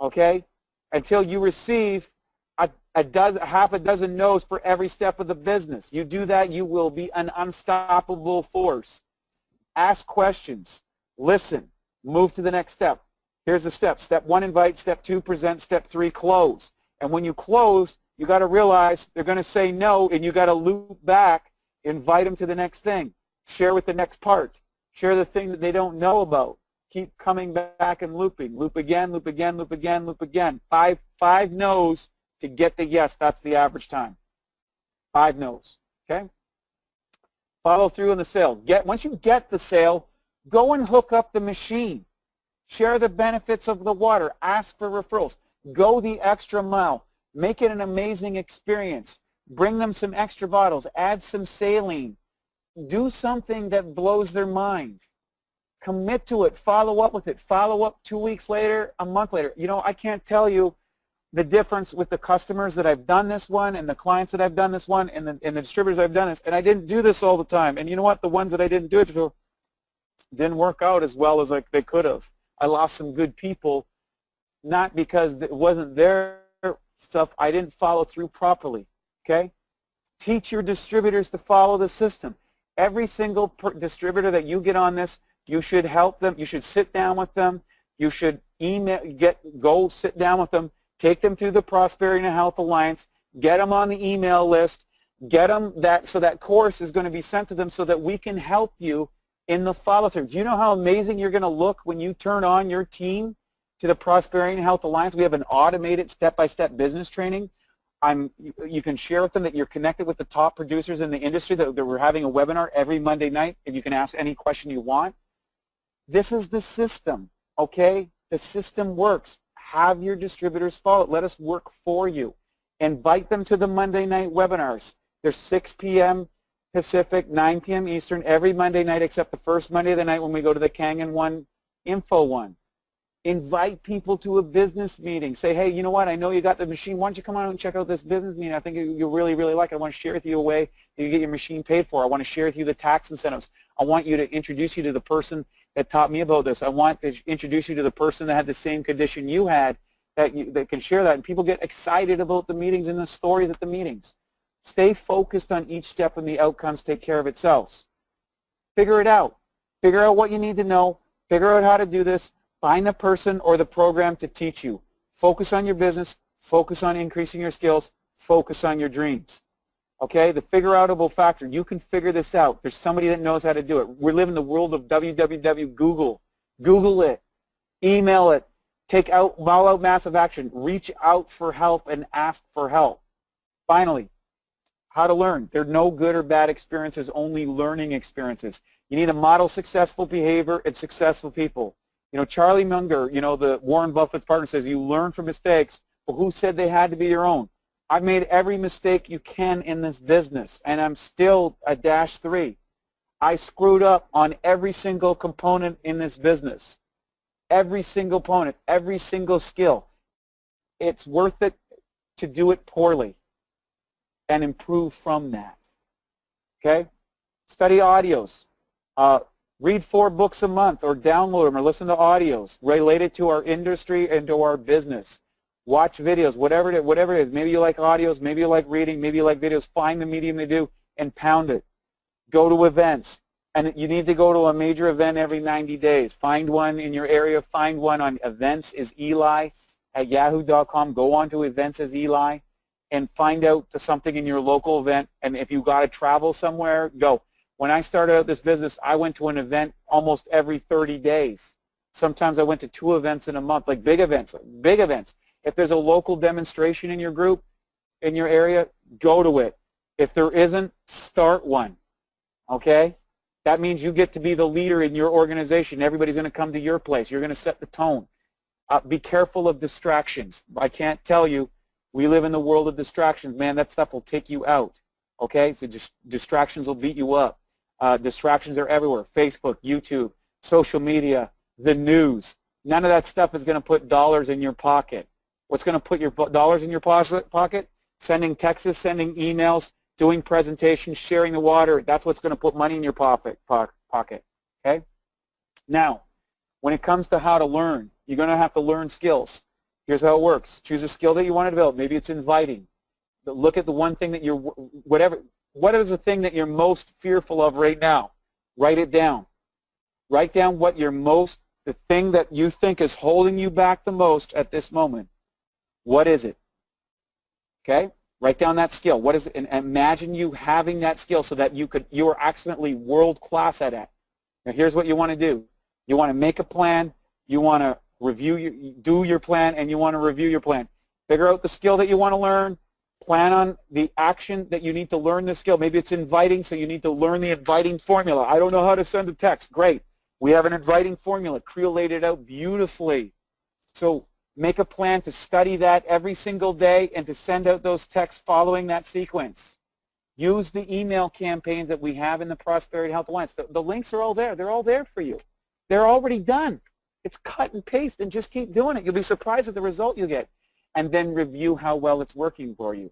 Okay? Until you receive half a dozen no's for every step of the business. You do that, you will be an unstoppable force. Ask questions. Listen. Move to the next step. Here's the steps. Step 1, invite. Step 2, present. Step 3, close. And when you close, you got to realize they're going to say no, and you got to loop back, invite them to the next thing. Share with the next part. Share the thing that they don't know about. Keep coming back and looping. Loop again, loop again, loop again, loop again. Five no's to get the yes. That's the average time. 5 no's. Okay? Follow through on the sale. Once you get the sale, go and hook up the machine. Share the benefits of the water. Ask for referrals. Go the extra mile. Make it an amazing experience. Bring them some extra bottles. Add some saline. Do something that blows their mind. Commit to it. Follow up with it. Follow up 2 weeks later, a month later. You know, I can't tell you the difference with the customers that I've done this one and the clients that I've done this one and the distributors I've done this. And I didn't do this all the time. And you know what? The ones that I didn't do it for didn't work out as well as they could have. I lost some good people, not because it wasn't their stuff. I didn't follow through properly. Okay? Teach your distributors to follow the system. Every single distributor that you get on this, you should help them. You should sit down with them. You should go sit down with them. Take them through the Prosperity and Health Alliance. Get them on the email list. Get them so that course is going to be sent to them so that we can help you in the follow-through. Do you know how amazing you're going to look when you turn on your team to the Prosperity and Health Alliance? We have an automated step-by-step business training. You can share with them that you're connected with the top producers in the industry, that we're having a webinar every Monday night, and you can ask any question you want. This is the system, okay? The system works. Have your distributors follow it. Let us work for you. Invite them to the Monday night webinars. They're 6 p.m. Pacific, 9 p.m. Eastern, every Monday night except the first Monday of the night when we go to the KANGEN one, Info one. Invite people to a business meeting. Say, hey, you know what? I know you got the machine. Why don't you come on and check out this business meeting? I think you really, really like it. I want to share with you a way that you get your machine paid for. I want to share with you the tax incentives. I want you to introduce you to the person that taught me about this. I want to introduce you to the person that had the same condition you had that can share that. And people get excited about the meetings and the stories at the meetings. Stay focused on each step and the outcomes take care of itself. Figure it out. Figure out what you need to know. Figure out how to do this. Find the person or the program to teach you. Focus on your business. Focus on increasing your skills. Focus on your dreams. Okay? The figure-outable factor. You can figure this out. There's somebody that knows how to do it. We live in the world of www. Google. Google it. Email it. Roll out massive action. Reach out for help and ask for help. Finally, how to learn. There are no good or bad experiences, only learning experiences. You need to model successful behavior and successful people. You know, Charlie Munger, you know, the Warren Buffett's partner, says you learn from mistakes, but who said they had to be your own? I've made every mistake you can in this business, and I'm still a -3. I screwed up on every single component in this business. Every single component, every single skill. It's worth it to do it poorly and improve from that. Okay? Study audios. Read 4 books a month or download them or listen to audios related to our industry and to our business. Watch videos, whatever it is. Maybe you like audios, maybe you like reading, maybe you like videos. Find the medium to do and pound it. Go to events. And you need to go to a major event every 90 days. Find one in your area. Find one on eventsiseli@yahoo.com. Go on to Events as Eli and find out something in your local event. And if you got to travel somewhere, go. When I started out this business, I went to an event almost every 30 days. Sometimes I went to 2 events in a month, like big events, big events. If there's a local demonstration in your group, in your area, go to it. If there isn't, start one, okay? That means you get to be the leader in your organization. Everybody's going to come to your place. You're going to set the tone. Be careful of distractions. I can't tell you, we live in the world of distractions. Man, that stuff will take you out. Okay, so just distractions will beat you up. Distractions are everywhere. Facebook, YouTube, social media, the news. None of that stuff is going to put dollars in your pocket. What's going to put your dollars in your pocket? Sending texts, sending emails, doing presentations, sharing the water. That's what's going to put money in your pocket. Okay? Now, when it comes to how to learn, you're going to have to learn skills. Here's how it works. Choose a skill that you want to develop. Maybe it's inviting. But look at the one thing that you're, what is the thing that you're most fearful of right now? Write it down. Write down what you're most, the thing that you think is holding you back the most at this moment. What is it? Okay? Write down that skill. What is it? And imagine you having that skill so that you are accidentally world class at it. Now here's what you want to do. You want to make a plan. You want to do your plan, and you want to review your plan. Figure out the skill that you want to learn. Plan on the action that you need to learn the skill. Maybe it's inviting, so you need to learn the inviting formula. I don't know how to send a text. Great. We have an inviting formula. Creel laid it out beautifully. So make a plan to study that every single day and to send out those texts following that sequence. Use the email campaigns that we have in the Prosperity Health Alliance. The links are all there. They're all there for you. They're already done. It's cut and paste, and just keep doing it. You'll be surprised at the result you get. And then review how well it's working for you.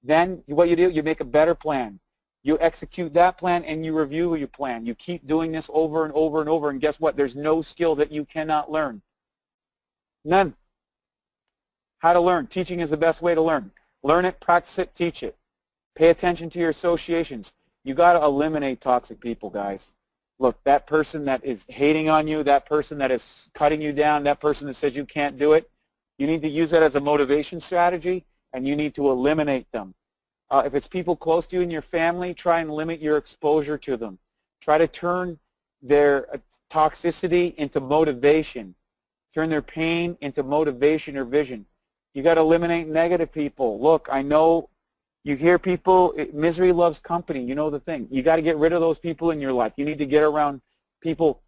Then what you do, you make a better plan. You execute that plan, and you review your plan. You keep doing this over and over and over, and guess what? There's no skill that you cannot learn. None. How to learn. Teaching is the best way to learn. Learn it, practice it, teach it. Pay attention to your associations. You got to eliminate toxic people, guys. Look, that person that is hating on you, that person that is cutting you down, that person that says you can't do it, you need to use that as a motivation strategy, and you need to eliminate them. If it's people close to you in your family, try and limit your exposure to them. Try to turn their toxicity into motivation. Turn their pain into motivation or vision. You got to eliminate negative people. Look, I know you hear people, misery loves company. You know the thing. You got to get rid of those people in your life. You need to get around people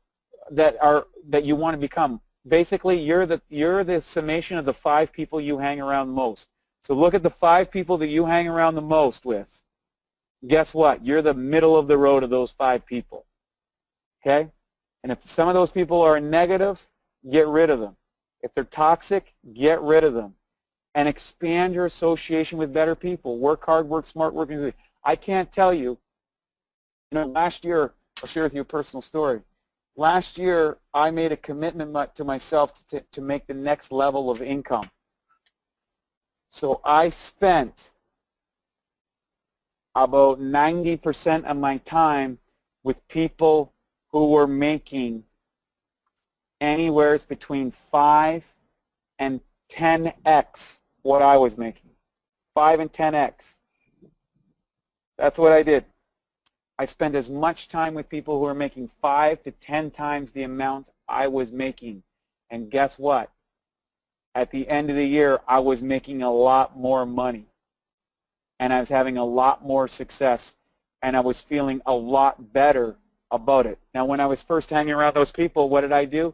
that you want to become. Basically, you're the summation of the 5 people you hang around most. So look at the 5 people that you hang around the most with. Guess what? You're the middle of the road of those 5 people. Okay? And if some of those people are negative, get rid of them. If they're toxic, get rid of them. And expand your association with better people. Work hard, work smart, work. I can't tell you, last year, I'll share with you a personal story. Last year, I made a commitment to myself to make the next level of income. So I spent about 90% of my time with people who were making anywhere between 5 and 10x what I was making. 5 and 10x. That's what I did. I spent as much time with people who were making 5 to 10 times the amount I was making. And guess what? At the end of the year, I was making a lot more money. And I was having a lot more success. And I was feeling a lot better about it. Now, when I was first hanging around those people, what did I do?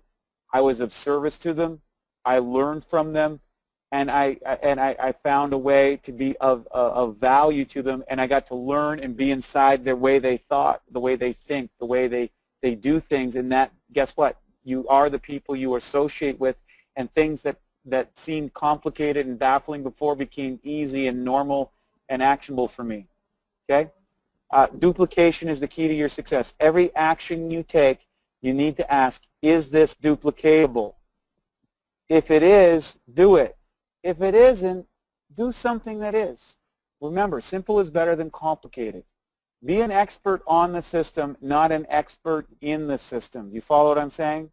I was of service to them. I learned from them. And I found a way to be of value to them, and I got to learn and be inside the way they thought, the way they think, the way they do things, and that, guess what? You are the people you associate with, and things that seemed complicated and baffling before became easy and normal and actionable for me, okay? Duplication is the key to your success. Every action you take, you need to ask, is this duplicatable? If it is, do it. If it isn't, do something that is. Remember, simple is better than complicated. Be an expert on the system, not an expert in the system. You follow what I'm saying?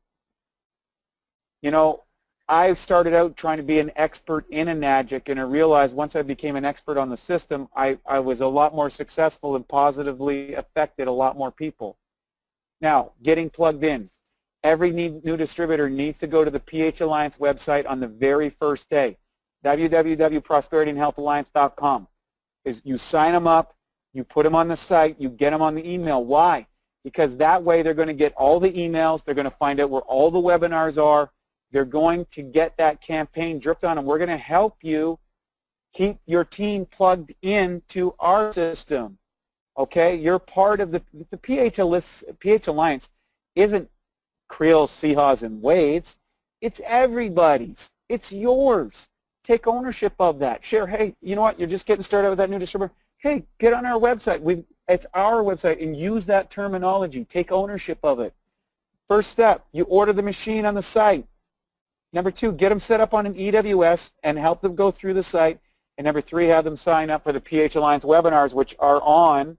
I started out trying to be an expert in Enagic, and I realized once I became an expert on the system, I was a lot more successful and positively affected a lot more people. Now, getting plugged in. Every new distributor needs to go to the PH Alliance website on the very first day. www.prosperityandhealthalliance.com. You sign them up, you put them on the site, you get them on the email. Why? Because that way they're going to get all the emails, they're going to find out where all the webinars are, They're going to get that campaign dripped on, and we're going to help you keep your team plugged into our system. Okay, you're part of the PH Alliance. Isn't Creels, Seahawes, and Wade's. It's everybody's. It's yours. Take ownership of that. Share. Hey, you know what? You're just getting started with that new distributor. Hey, get on our website. It's our website, and use that terminology. Take ownership of it. First step, you order the machine on the site. Number 2, get them set up on an EWS and help them go through the site. And number 3, have them sign up for the PH Alliance webinars, which are on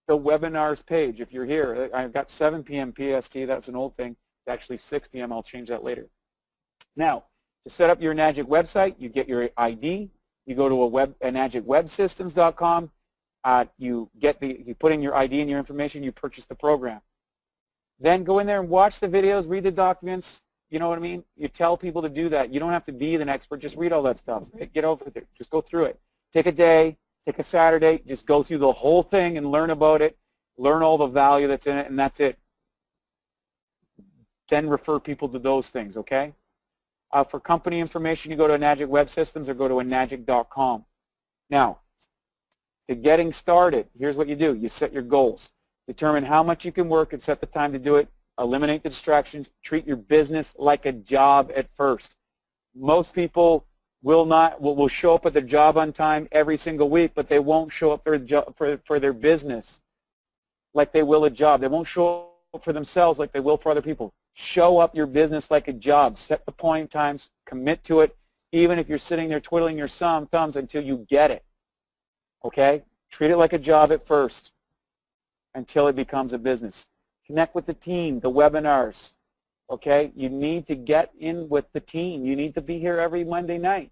the webinars page. If you're here, I've got 7 p.m. PST. That's an old thing. It's actually 6 p.m. I'll change that later. Now, to set up your Enagic website, you get your ID. You go to enagicwebsystems.com. You put in your ID and your information. You purchase the program. Then go in there and watch the videos, read the documents. You know what I mean? You tell people to do that. You don't have to be an expert. Just read all that stuff. Get over it. Just go through it. Take a day. Take a Saturday. Just go through the whole thing and learn about it. Learn all the value that's in it, and that's it. Then refer people to those things, okay? For company information, you go to Enagic Web Systems or go to enagic.com. Now, to getting started, here's what you do. You set your goals. Determine how much you can work and set the time to do it. Eliminate the distractions. Treat your business like a job at first. Most people will show up at their job on time every single week, but they won't show up for their business like they will a job. They won't show up for themselves like they will for other people. Show up your business like a job. Set the point times. Commit to it, even if you're sitting there twiddling your thumbs until you get it. Okay? Treat it like a job at first until it becomes a business. Connect with the team, the webinars. Okay? You need to get in with the team. You need to be here every Monday night.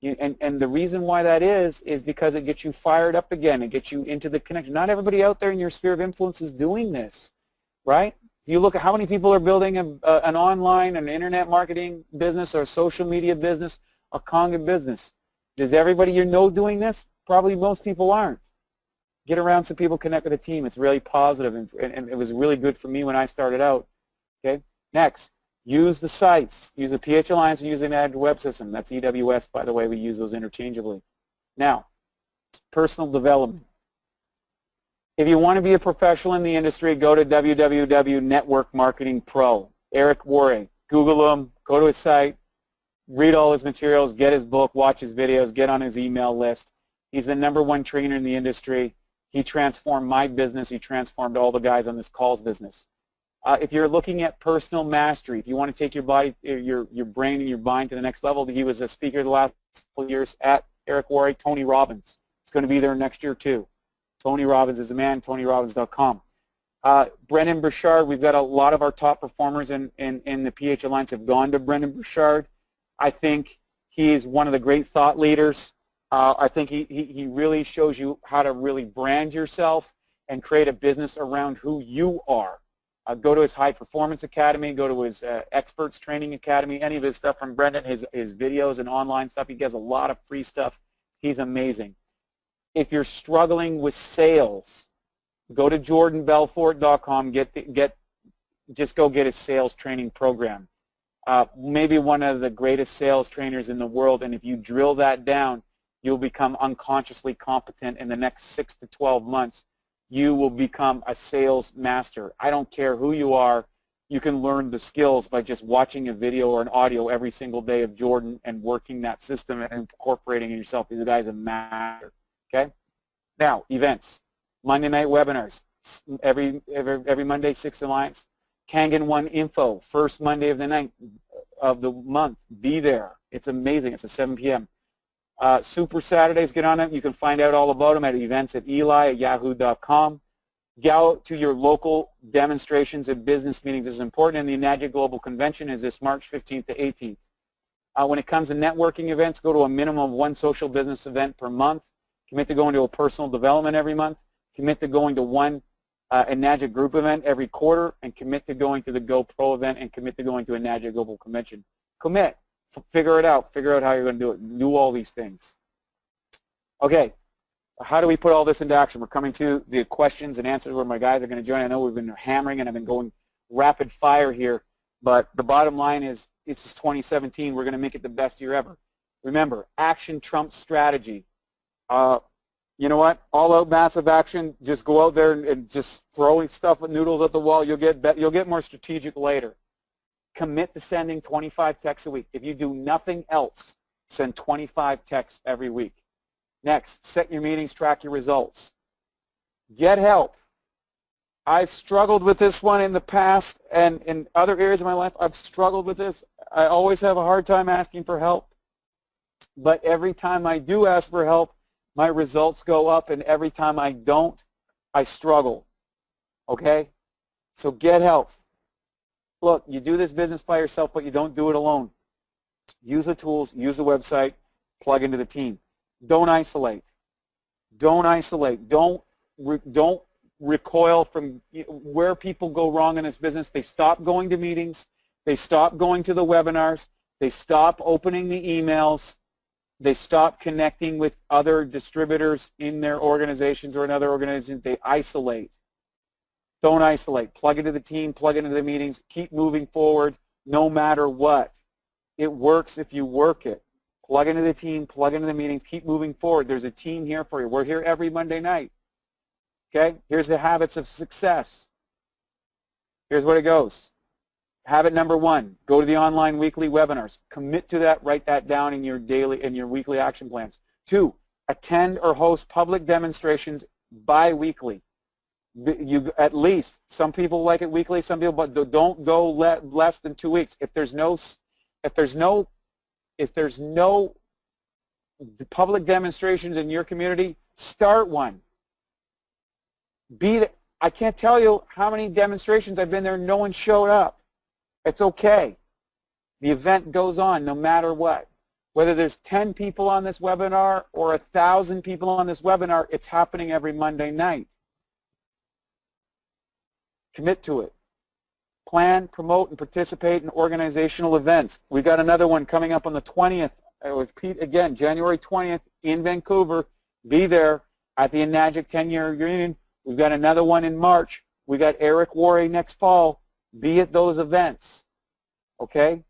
And the reason why that is because it gets you fired up again. It gets you into the connection. Not everybody out there in your sphere of influence is doing this, right? You look at how many people are building an online, an internet marketing business or a social media business, a KANGEN business. Is everybody you know doing this? Probably most people aren't. Get around some people, connect with a team. It's really positive, and it was really good for me when I started out. Okay. Next, use the sites. Use the PH Alliance and use the Enagic Web System. That's EWS, by the way. We use those interchangeably. Now, personal development. If you want to be a professional in the industry, go to www.Network Marketing Pro. Eric Worre. Google him. Go to his site. Read all his materials. Get his book. Watch his videos. Get on his email list. He's the #1 trainer in the industry. He transformed my business. He transformed all the guys on this call's business. If you're looking at personal mastery, if you want to take your body, your brain and your mind to the next level, he was a speaker the last couple of years at Eric Worre. Tony Robbins. He's going to be there next year too. Tony Robbins is a man. TonyRobbins.com. Brendan Burchard. We've got a lot of our top performers in the PH Alliance have gone to Brendan Burchard. I think he is one of the great thought leaders. I think he really shows you how to really brand yourself and create a business around who you are. Go to his High Performance Academy, go to his Experts Training Academy, any of his stuff from Brendan, his videos and online stuff. He does a lot of free stuff. He's amazing. If you're struggling with sales, go to jordanbelfort.com, just go get his sales training program. Maybe one of the greatest sales trainers in the world, and if you drill that down, you'll become unconsciously competent in the next 6 to 12 months. You will become a sales master. I don't care who you are. You can learn the skills by just watching a video or an audio every single day of Jordan and working that system and incorporating it yourself. The guy's a master. Okay? Now, events. Monday night webinars. Every Monday, 6 Alliance. KANGEN 1 info. First Monday of the month. Be there. It's amazing. It's at 7 p.m. Super Saturdays, get on them. You can find out all about them at events@eli@yahoo.com. Go to your local demonstrations and business meetings. This is important. And the Enagic Global Convention is this March 15th to 18th. When it comes to networking events, go to a minimum of 1 social business event per month. Commit to going to a personal development every month. Commit to going to 1 Enagic group event every quarter, and commit to going to the GoPro event, and commit to going to Enagic Global Convention. Commit. Figure it out. Figure out how you're going to do it. Do all these things. Okay. How do we put all this into action? We're coming to the questions and answers where my guys are going to join. I know we've been hammering and I've been going rapid fire here, but the bottom line is this is 2017. We're going to make it the best year ever. Remember, action trumps strategy. You know what? All out massive action. Just go out there and just throwing stuff with noodles at the wall. You'll get more strategic later. Commit to sending 25 texts a week. If you do nothing else, send 25 texts every week. Next, set your meetings, track your results. Get help. I've struggled with this one in the past, and in other areas of my life, I've struggled with this. I always have a hard time asking for help. But every time I do ask for help, my results go up, and every time I don't, I struggle. Okay? So get help. Look, you do this business by yourself, but you don't do it alone. Use the tools, use the website, plug into the team. Don't isolate. Don't isolate. Don't recoil from where people go wrong in this business. They stop going to meetings. They stop going to the webinars. They stop opening the emails. They stop connecting with other distributors in their organizations or in other organizations. They isolate. Don't isolate. Plug into the team, plug into the meetings. Keep moving forward no matter what. It works if you work it. Plug into the team, plug into the meetings, keep moving forward. There's a team here for you. We're here every Monday night. Okay? Here's the habits of success. Here's what it goes. Habit number 1, go to the online weekly webinars. Commit to that. Write that down in your daily and your weekly action plans. 2, attend or host public demonstrations bi-weekly. You at least, some people like it weekly, some people, but don't go less than 2 weeks. If there's no public demonstrations in your community, start one. I can't tell you how many demonstrations I've been there, no one showed up. It's okay. The event goes on no matter what. Whether there's 10 people on this webinar or 1,000 people on this webinar, it's happening every Monday night. Commit to it. Plan, promote, and participate in organizational events. We've got another one coming up on the 20th. I repeat again, January 20th in Vancouver. Be there at the Enagic 10-year reunion. We've got another one in March. We got Eric Worre next fall. Be at those events. Okay?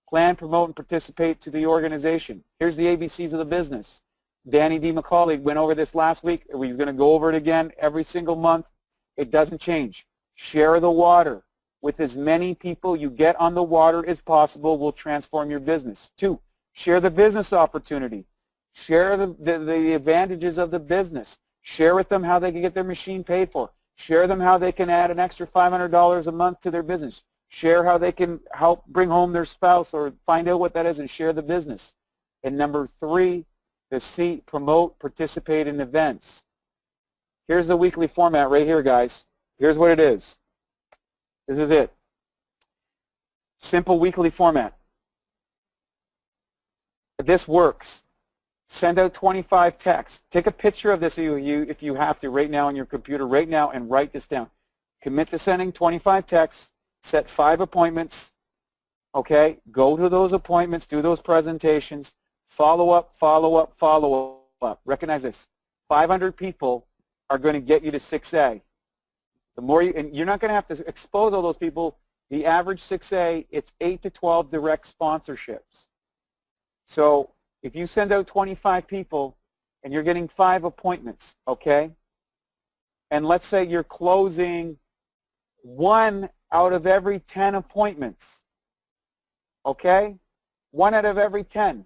Plan, promote, and participate to the organization. Here's the ABCs of the business. Danny D. McCauley went over this last week. He's going to go over it again every single month. It doesn't change. Share the water. With as many people you get on the water as possible will transform your business. 2, share the business opportunity. Share the advantages of the business. Share with them how they can get their machine paid for. Share them how they can add an extra $500 a month to their business. Share how they can help bring home their spouse or find out what that is and share the business. And number 3, the C, promote, participate in events. Here's the weekly format right here, guys. Here's what it is. This is it. Simple weekly format. This works. Send out 25 texts. Take a picture of this if you have to right now on your computer right now and write this down. Commit to sending 25 texts. Set 5 appointments. Okay? Go to those appointments. Do those presentations. Follow up, follow up, follow up. Recognize this. 500 people are going to get you to 6A. The more and you're not going to have to expose all those people. The average 6A, it's 8 to 12 direct sponsorships. So if you send out 25 people and you're getting 5 appointments, okay, and let's say you're closing 1 out of every 10 appointments, okay, 1 out of every 10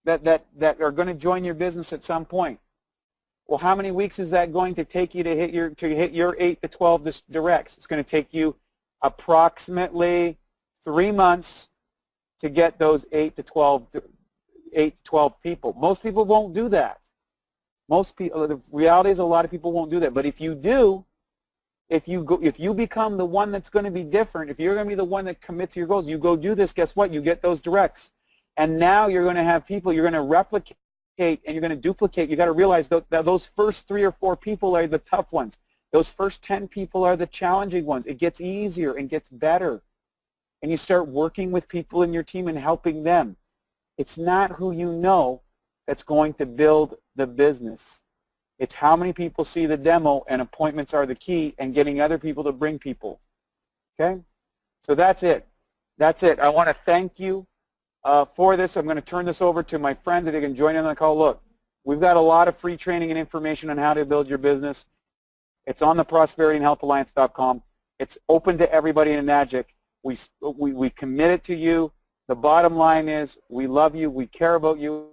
that are going to join your business at some point. Well, how many weeks is that going to take you to hit your 8 to 12 directs? It's going to take you approximately 3 months to get those 8 to 12 people. Most people won't do that. Most people, the reality is a lot of people won't do that. But if you do, if you become the one that's going to be different, if you're going to be the one that commits to your goals, you go do this, guess what? You get those directs. And now you're going to have people, you're going to replicate and you're going to duplicate. You've got to realize that those first 3 or 4 people are the tough ones. Those first 10 people are the challenging ones. It gets easier and gets better. And you start working with people in your team and helping them. It's not who you know that's going to build the business. It's how many people see the demo, and appointments are the key, and getting other people to bring people. Okay? So that's it. That's it. I want to thank you for this. I'm going to turn this over to my friends that can join in on the call. Look, we've got a lot of free training and information on how to build your business. It's on the prosperityandhealthalliance.com. It's open to everybody in Enagic. We commit it to you. The bottom line is we love you. We care about you.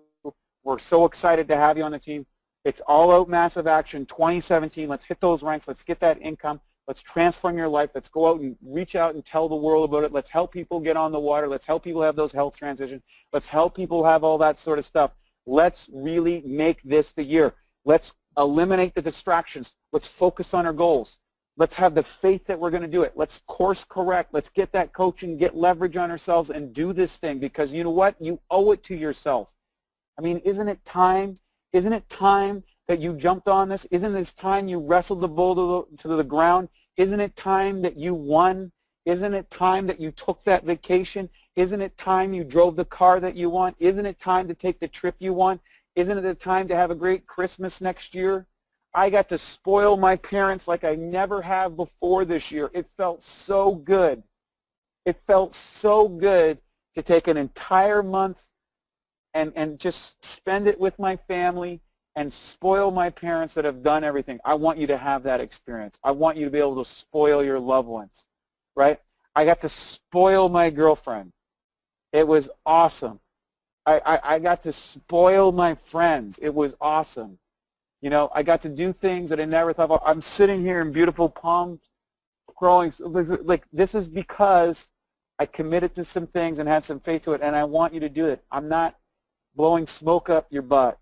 We're so excited to have you on the team. It's all out massive action 2017. Let's hit those ranks. Let's get that income. Let's transform your life. Let's go out and reach out and tell the world about it. Let's help people get on the water. Let's help people have those health transitions. Let's help people have all that sort of stuff. Let's really make this the year. Let's eliminate the distractions. Let's focus on our goals. Let's have the faith that we're going to do it. Let's course correct. Let's get that coaching, get leverage on ourselves, and do this thing, because you know what? You owe it to yourself. I mean, isn't it time? Isn't it time that you jumped on this? Isn't it time you wrestled the bull to the ground? Isn't it time that you won? Isn't it time that you took that vacation? Isn't it time you drove the car that you want? Isn't it time to take the trip you want? Isn't it the time to have a great Christmas next year? I got to spoil my parents like I never have before this year. It felt so good. It felt so good to take an entire month and just spend it with my family and spoil my parents that have done everything. I want you to have that experience. I want you to be able to spoil your loved ones, right? I got to spoil my girlfriend. It was awesome. I got to spoil my friends. It was awesome. You know, I got to do things that I never thought about. I'm sitting here in beautiful palm growing. Like, this is because I committed to some things and had some faith to it, and I want you to do it. I'm not blowing smoke up your butt.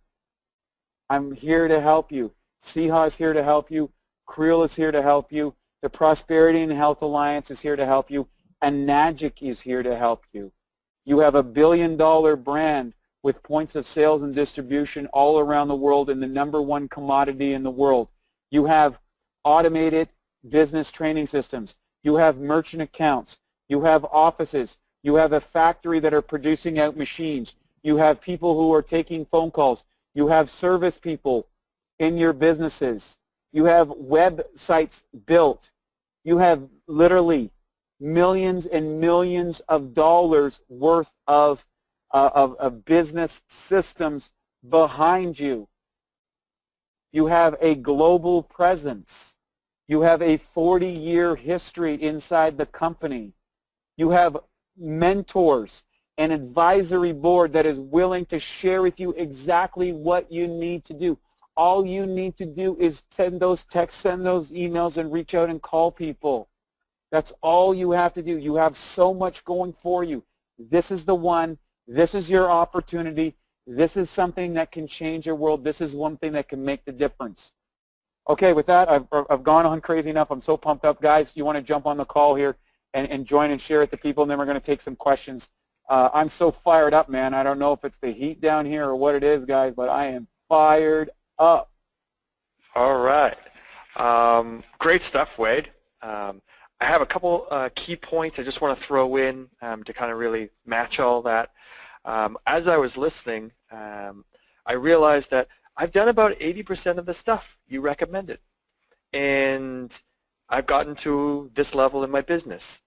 I'm here to help you. CHA is here to help you. Creel is here to help you. The Prosperity and Health Alliance is here to help you. Enagic is here to help you. You have $1 billion brand with points of sales and distribution all around the world and the #1 commodity in the world. You have automated business training systems. You have merchant accounts. You have offices. You have a factory that are producing out machines. You have people who are taking phone calls. You have service people in your businesses. You have websites built. You have literally millions and millions of dollars worth of business systems behind you. You have a global presence. You have a 40-year history inside the company. You have mentors, an advisory board that is willing to share with you exactly what you need to do. All you need to do is send those texts, send those emails, and reach out and call people. That's all you have to do. You have so much going for you. This is the one. This is your opportunity. This is something that can change your world. This is one thing that can make the difference. Okay, with that, I've gone on crazy enough. I'm so pumped up. Guys, you want to jump on the call here and join and share it to people, and then we're going to take some questions. I'm so fired up, man. I don't know if it's the heat down here or what it is, guys, but I am fired up. All right. Great stuff, Wade. I have a couple key points I just want to throw in to kind of really match all that. As I was listening, I realized that I've done about 80% of the stuff you recommended. And I've gotten to this level in my business.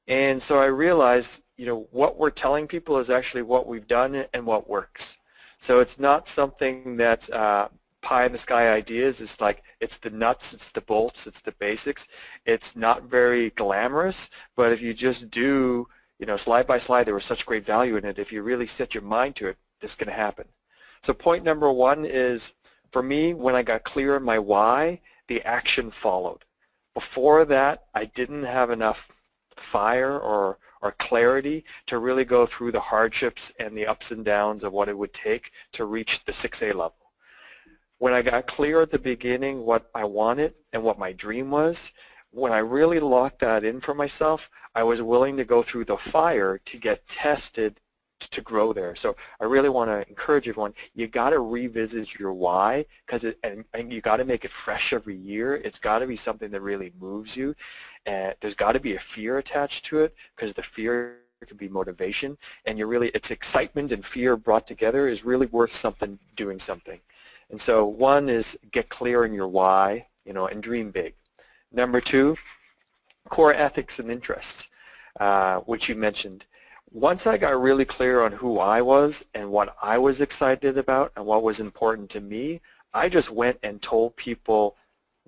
And so I realized, you know, what we're telling people is actually what we've done and what works. So it's not something that's pie in the sky ideas. It's like, it's the nuts, it's the bolts, it's the basics. It's not very glamorous, but if you just do, you know, slide by slide, there was such great value in it. If you really set your mind to it, this is going to happen. So point number one is, for me, when I got clear on my why, the action followed. Before that, I didn't have enough fire or clarity to really go through the hardships and the ups and downs of what it would take to reach the 6A level. When I got clear at the beginning what I wanted and what my dream was, when I really locked that in for myself, I was willing to go through the fire to get tested to grow there. So I really want to encourage everyone, you got to revisit your why, because and you got to make it fresh every year. It's got to be something that really moves you. And there's got to be a fear attached to it, because the fear can be motivation, and it's excitement and fear brought together is really worth something, doing something. And so one is get clear in your why, you know, and dream big. Number two, core ethics and interests. which you mentioned. Once I got really clear on who I was and what I was excited about and what was important to me, I just went and told people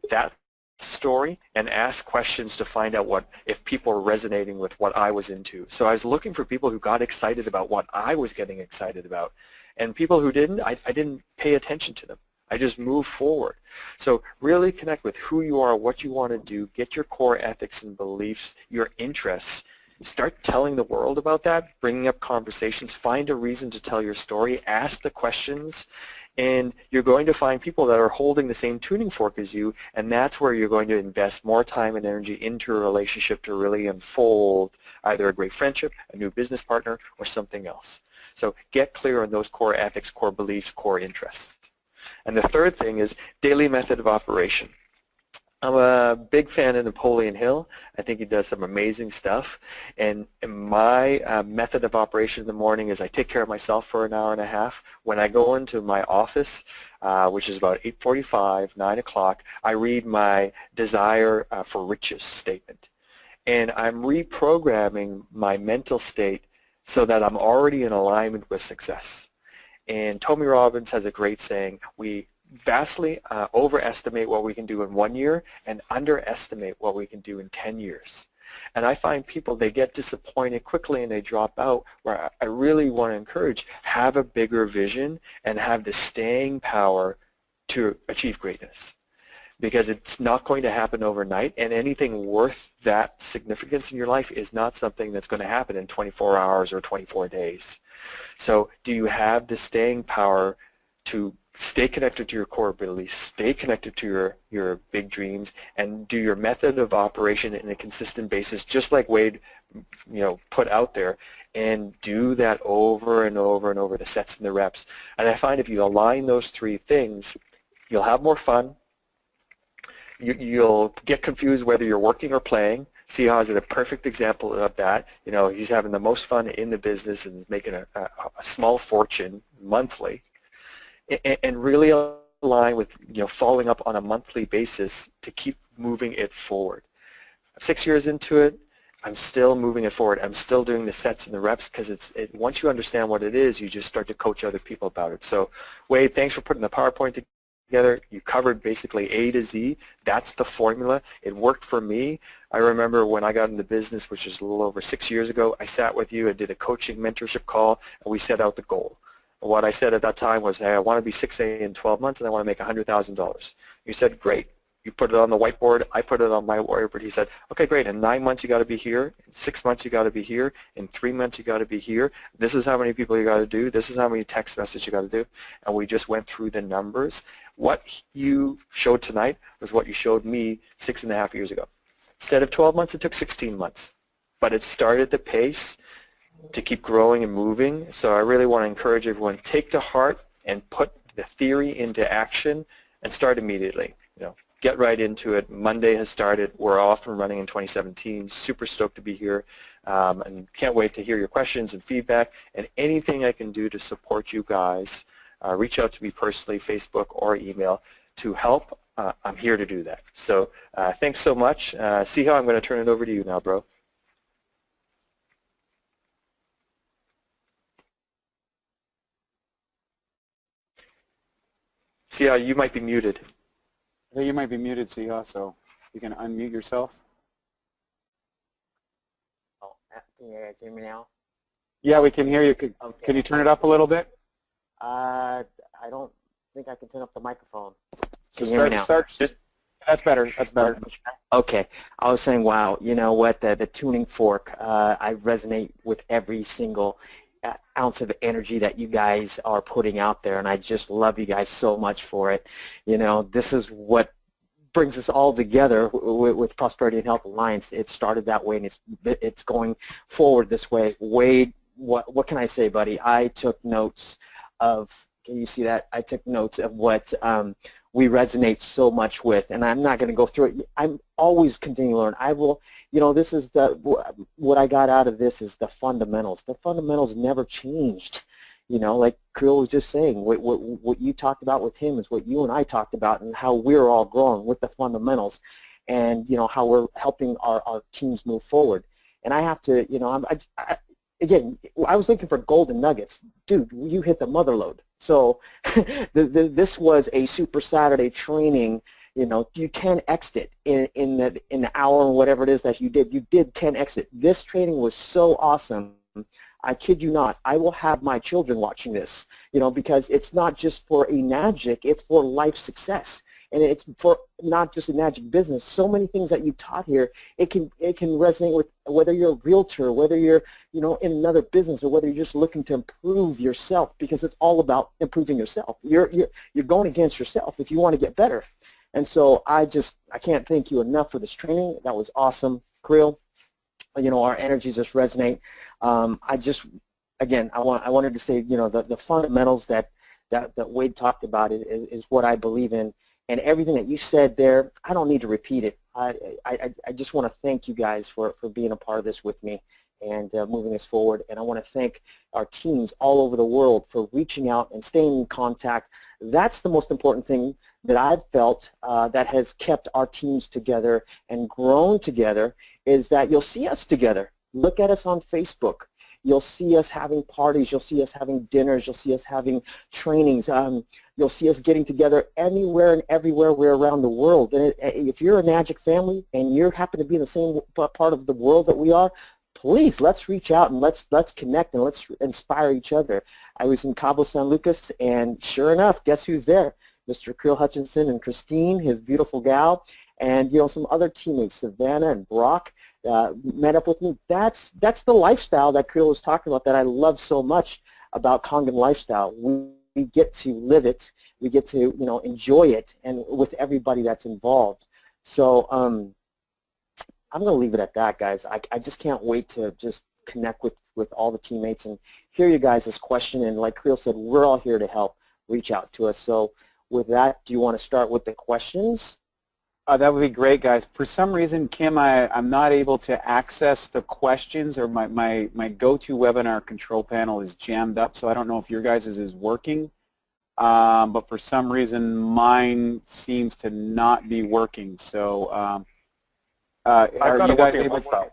that story and asked questions to find out if people were resonating with what I was into. So I was looking for people who got excited about what I was getting excited about. And people who didn't, I didn't pay attention to them. I just moved forward. So really connect with who you are, what you want to do, get your core ethics and beliefs, your interests. Start telling the world about that, bringing up conversations, find a reason to tell your story, ask the questions, and you're going to find people that are holding the same tuning fork as you, and that's where you're going to invest more time and energy into a relationship to really unfold either a great friendship, a new business partner, or something else. So get clear on those core ethics, core beliefs, core interests. And the third thing is daily method of operation. I'm a big fan of Napoleon Hill. I think he does some amazing stuff. And my method of operation in the morning is I take care of myself for an hour and a half. When I go into my office, which is about 8:45, 9 o'clock, I read my desire for riches statement. And I'm reprogramming my mental state so that I'm already in alignment with success. And Tony Robbins has a great saying, we vastly overestimate what we can do in 1 year and underestimate what we can do in 10 years. And I find people, they get disappointed quickly and they drop out, where I really want to encourage, have a bigger vision and have the staying power to achieve greatness. Because it's not going to happen overnight, and anything worth that significance in your life is not something that's going to happen in 24 hours or 24 days. So do you have the staying power to stay connected to your core beliefs, stay connected to your big dreams, and do your method of operation in a consistent basis, just like Wade, put out there, and do that over and over and over, the sets and the reps. And I find if you align those three things, you'll have more fun. You'll get confused whether you're working or playing. Siha is a perfect example of that. He's having the most fun in the business and is making a small fortune monthly. And really align with following up on a monthly basis to keep moving it forward. I'm 6 years into it. I'm still moving it forward. I'm still doing the sets and the reps because once you understand what it is, you just start to coach other people about it. So Wade, thanks for putting the PowerPoint together. You covered basically A to Z. That's the formula. It worked for me. I remember when I got into business, which was a little over 6 years ago, I sat with you and did a coaching mentorship call, and we set out the goal. What I said at that time was, hey, I want to be 6A in 12 months, and I want to make $100,000. You said, great. You put it on the whiteboard. I put it on my whiteboard. He said, okay, great. In 9 months, you got to be here. In 6 months, you got to be here. In 3 months, you got to be here. This is how many people you got to do. This is how many text messages you got to do. And we just went through the numbers. What you showed tonight was what you showed me 6.5 years ago. Instead of 12 months, it took 16 months. But it started the pace to keep growing and moving. So I really want to encourage everyone, take to heart and put the theory into action and start immediately. Get right into it. Monday has started. We're off and running in 2017. Super stoked to be here, and can't wait to hear your questions and feedback, and anything I can do to support you guys. Reach out to me personally, Facebook or email, to help. I'm here to do that. So thanks so much. Siha, I'm going to turn it over to you now, bro. Siha, you might be muted. Yeah, you might be muted, Siha, so you can unmute yourself. Oh, can you guys hear me now? Yeah, we can hear you. Can you turn it up a little bit? I don't think I can turn up the microphone. So that's better. That's better. Okay. I was saying, wow, you know what, the tuning fork, I resonate with every single ounce of energy that you guys are putting out there, and I just love you guys so much for it. This is what brings us all together with Prosperity and Health Alliance. It started that way, and it's going forward this way. Wade, what can I say, buddy? I took notes of, can you see that? I took notes of what we resonate so much with, and I'm not going to go through it. I'm always continuing to learn. I will, this is what I got out of this is the fundamentals. The fundamentals never changed. Like Krill was just saying, what you talked about with him is what you and I talked about, and how we're all growing with the fundamentals, and how we're helping our teams move forward. and I have to, again, I was looking for golden nuggets. Dude, you hit the mother load. So this was a Super Saturday training. You 10x'd it in the hour or whatever it is that you did. You did 10x it. This training was so awesome. I kid you not. I will have my children watching this, because it's not just for Enagic, it's for life success. And it's for not just Enagic business. So many things that you taught here, it can resonate with whether you're a realtor, whether you're in another business, or whether you're just looking to improve yourself, because it's all about improving yourself. You're going against yourself if you want to get better. And so I can't thank you enough for this training. That was awesome. Krill, our energies just resonate. Again, I wanted to say, the fundamentals that Wade talked about is what I believe in. And everything that you said there, I don't need to repeat it. I just want to thank you guys for being a part of this with me and moving us forward. And I want to thank our teams all over the world for reaching out and staying in contact. That's the most important thing that I've felt that has kept our teams together and grown together, is that you'll see us together. Look at us on Facebook. You'll see us having parties. You'll see us having dinners. You'll see us having trainings. You'll see us getting together anywhere and everywhere we're around the world. And if you're a Enagic family and you happen to be in the same part of the world that we are, please, let's reach out and let's connect and let's inspire each other. I was in Cabo San Lucas, and sure enough, guess who's there? Mr. Creel Hutchinson and Christine, his beautiful gal, and some other teammates, Savannah and Brock, met up with me. That's the lifestyle that Creel was talking about that I love so much about KANGEN lifestyle. We get to live it. We get to enjoy it, and with everybody that's involved. So I'm going to leave it at that, guys. I just can't wait to just connect with all the teammates and hear you guys' question. And like Creel said, we're all here to help. Reach out to us. So with that, do you want to start with the questions? That would be great, guys. For some reason, Kim, I'm not able to access the questions, or my go-to webinar control panel is jammed up, so I don't know if your guys' is working. But for some reason, mine seems to not be working. So are you guys able to?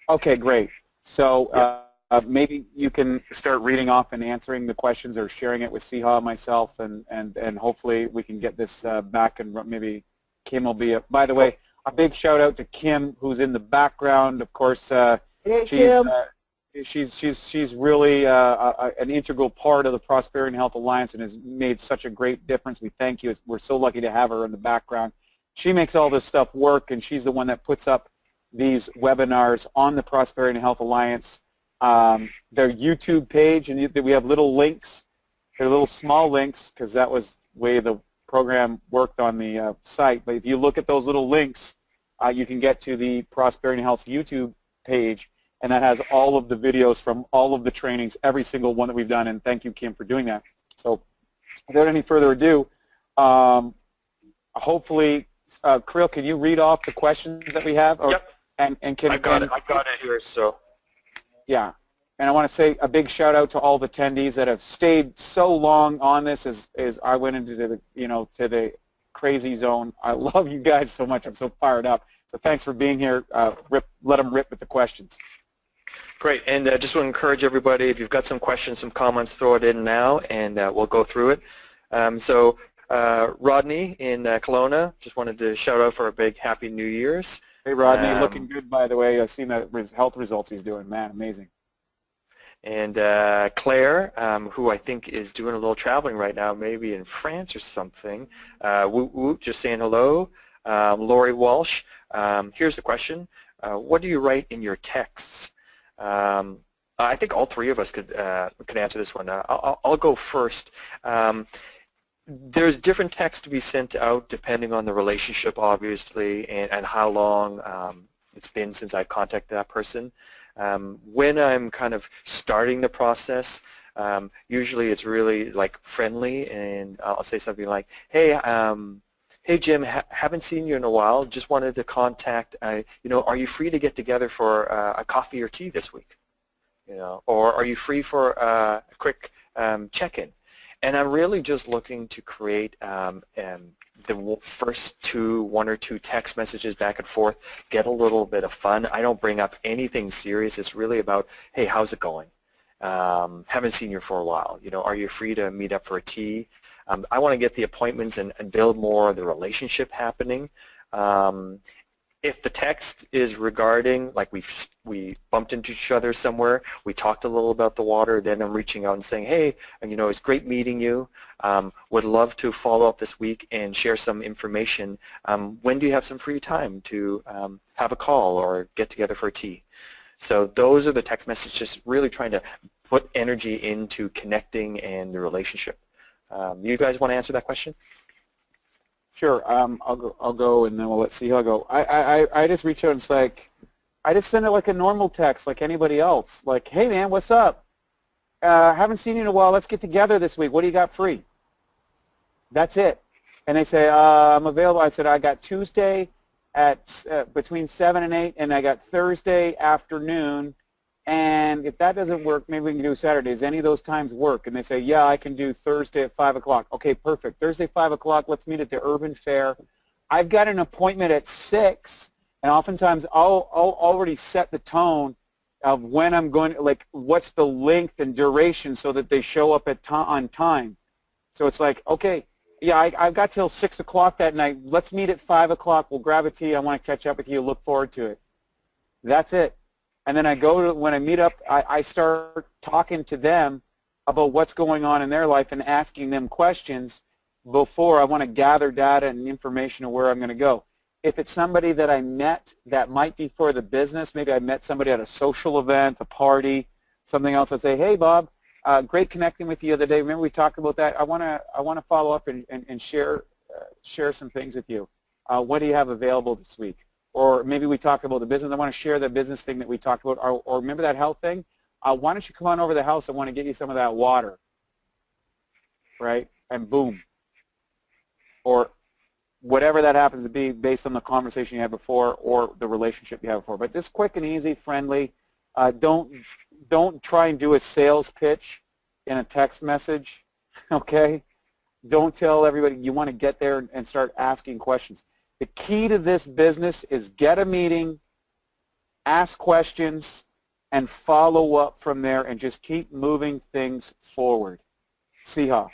Okay, great. So maybe you can start reading off and answering the questions, or sharing it with Siha, myself, and hopefully we can get this back, and maybe Kim will be by the way, a big shout out to Kim, who's in the background. Of course, she's really an integral part of the Prosperity and Health Alliance, and has made such a great difference. We thank you. We're so lucky to have her in the background. She makes all this stuff work, and she's the one that puts up these webinars on the Prosperity and Health Alliance, their YouTube page, and we have little links. They're little small links, because that was the way the program worked on the site. But if you look at those little links, you can get to the Prosperity and Health YouTube page, and that has all of the videos from all of the trainings, every single one that we've done, and thank you, Kim, for doing that. So without any further ado, hopefully, Creel, can you read off the questions that we have? Or, yep. And can, I got it here, so. Yeah. And I want to say a big shout out to all the attendees that have stayed so long on this as I went into the to the crazy zone. I love you guys so much. I'm so fired up. So thanks for being here. Let them rip with the questions. Great. And just want to encourage everybody, if you've got some questions, some comments, throw it in now, and we'll go through it. Rodney in Kelowna just wanted to shout out for a big Happy New Year's. Hey, Rodney, looking good, by the way. I've seen the health results he's doing. Man, amazing. And Claire, who I think is doing a little traveling right now, maybe in France or something. Woot woot, just saying hello. Lori Walsh, here's the question. What do you write in your texts? I think all three of us could answer this one. I'll go first. There's different text to be sent out depending on the relationship, obviously, and how long it's been since I contacted that person. When I'm kind of starting the process, usually it's really like friendly, and I'll say something like, "Hey, hey Jim, haven't seen you in a while. Just wanted to contact. Are you free to get together for a coffee or tea this week? Or are you free for a quick check-in?" And I'm really just looking to create the first one or two text messages back and forth, get a little bit of fun. I don't bring up anything serious. It's really about, hey, how's it going? Haven't seen you for a while. You know, are you free to meet up for a tea? I want to get the appointments and build more of the relationship happening. If the text is regarding, like we bumped into each other somewhere, we talked a little about the water, then I'm reaching out and saying, hey, you know, it's great meeting you. Would love to follow up this week and share some information. When do you have some free time to have a call or get together for a tea? So those are the text messages, really trying to put energy into connecting and the relationship. You guys want to answer that question? Sure. I'll go, and then we'll let's see how I go. I just reach out and it's like, I just send it like a normal text, like anybody else. Like, hey man, what's up? Haven't seen you in a while. Let's get together this week. What do you got free? That's it. And they say, I'm available. I said, I got Tuesday at between 7 and 8, and I got Thursday afternoon. And if that doesn't work, maybe we can do Saturdays. Any of those times work? And they say, yeah, I can do Thursday at 5 o'clock. Okay, perfect. Thursday, 5 o'clock, let's meet at the Urban Fair. I've got an appointment at 6, and oftentimes I'll already set the tone of when I'm going, like what's the length and duration so that they show up on time. So it's like, okay, yeah, I've got till 6 o'clock that night. Let's meet at 5 o'clock. We'll grab a tea. I want to catch up with you. Look forward to it. That's it. And then I go to, when I meet up, I start talking to them about what's going on in their life and asking them questions before I want to gather data and information of where I'm going to go. If it's somebody that I met that might be for the business, maybe I met somebody at a social event, a party, something else, I'd say, hey, Bob, great connecting with you the other day. Remember we talked about that? I want to follow up and share some things with you. What do you have available this week? Or maybe we talked about the business. I want to share the business thing that we talked about. Or remember that health thing? Why don't you come on over to the house? I want to get you some of that water. Right? And boom. Or whatever that happens to be based on the conversation you had before or the relationship you had before. But just quick and easy, friendly. Don't try and do a sales pitch in a text message. Okay? Don't tell everybody you want to get there and start asking questions. The key to this business is get a meeting, ask questions, and follow up from there and just keep moving things forward. Siha.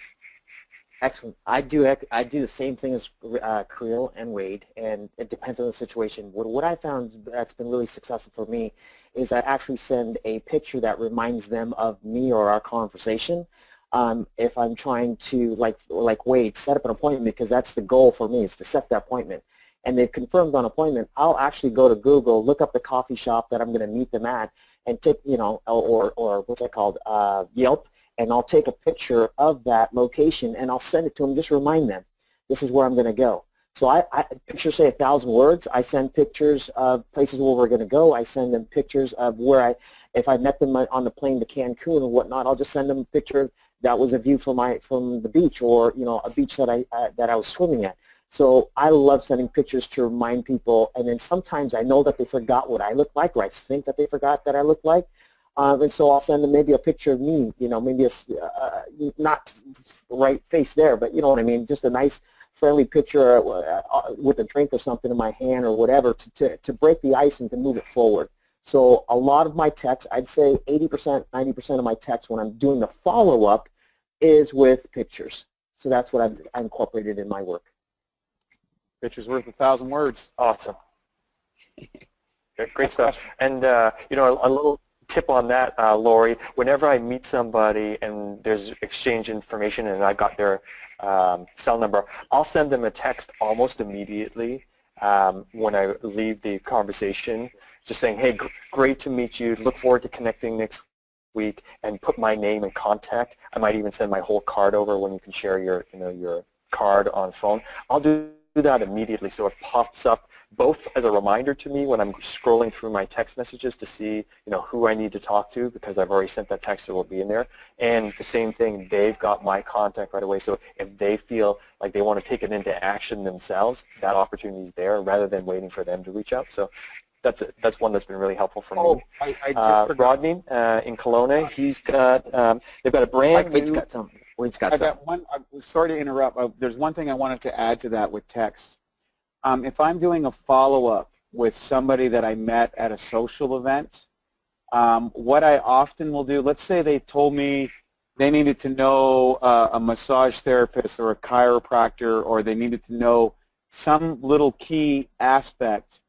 Excellent. I do the same thing as Creel and Wade, and it depends on the situation. What I found that's been really successful for me is I actually send a picture that reminds them of me or our conversation. If I'm trying to, like Wade, set up an appointment, because that's the goal for me, is to set the appointment. And they've confirmed on appointment, I'll actually go to Google, look up the coffee shop that I'm going to meet them at, and take, you know, or what's that called, Yelp, and I'll take a picture of that location and I'll send it to them, just remind them, this is where I'm going to go. So I pictures say 1,000 words. I send pictures of places where we're going to go. I send them pictures of where if I met them on the plane to Cancun or whatnot, I'll just send them a picture that was a view from the beach, or, you know, a beach that I was swimming at. So I love sending pictures to remind people, and then sometimes I know that they forgot what I look like, or I think that they forgot that I look like, and so I'll send them maybe a picture of me, you know, maybe not right face there, but you know what I mean, just a nice friendly picture with a drink or something in my hand or whatever to break the ice and to move it forward. So a lot of my texts, I'd say 80%, 90% of my texts when I'm doing the follow-up is with pictures. So that's what I've incorporated in my work. Picture's worth 1,000 words. Awesome. Great stuff. And, you know, a little tip on that, Lori, whenever I meet somebody and there's exchange information and I got their cell number, I'll send them a text almost immediately when I leave the conversation, just saying, hey, great to meet you, look forward to connecting next week, and put my name and contact. I might even send my whole card over when you can share your, you know, your card on phone. I'll do that immediately, so it pops up both as a reminder to me when I'm scrolling through my text messages to see, you know, who I need to talk to, because I've already sent that text, it will be in there. And the same thing, they've got my contact right away, so if they feel like they want to take it into action themselves, that opportunity is there rather than waiting for them to reach out. So that's one that's been really helpful for me. I just forgot. Rodney in Kelowna, he's got they've got a brand new. Got something. Wade's got I something. got one. Sorry to interrupt. There's one thing I wanted to add to that with text. If I'm doing a follow-up with somebody that I met at a social event, what I often will do, let's say they told me they needed to know a massage therapist or a chiropractor, or they needed to know some little key aspect.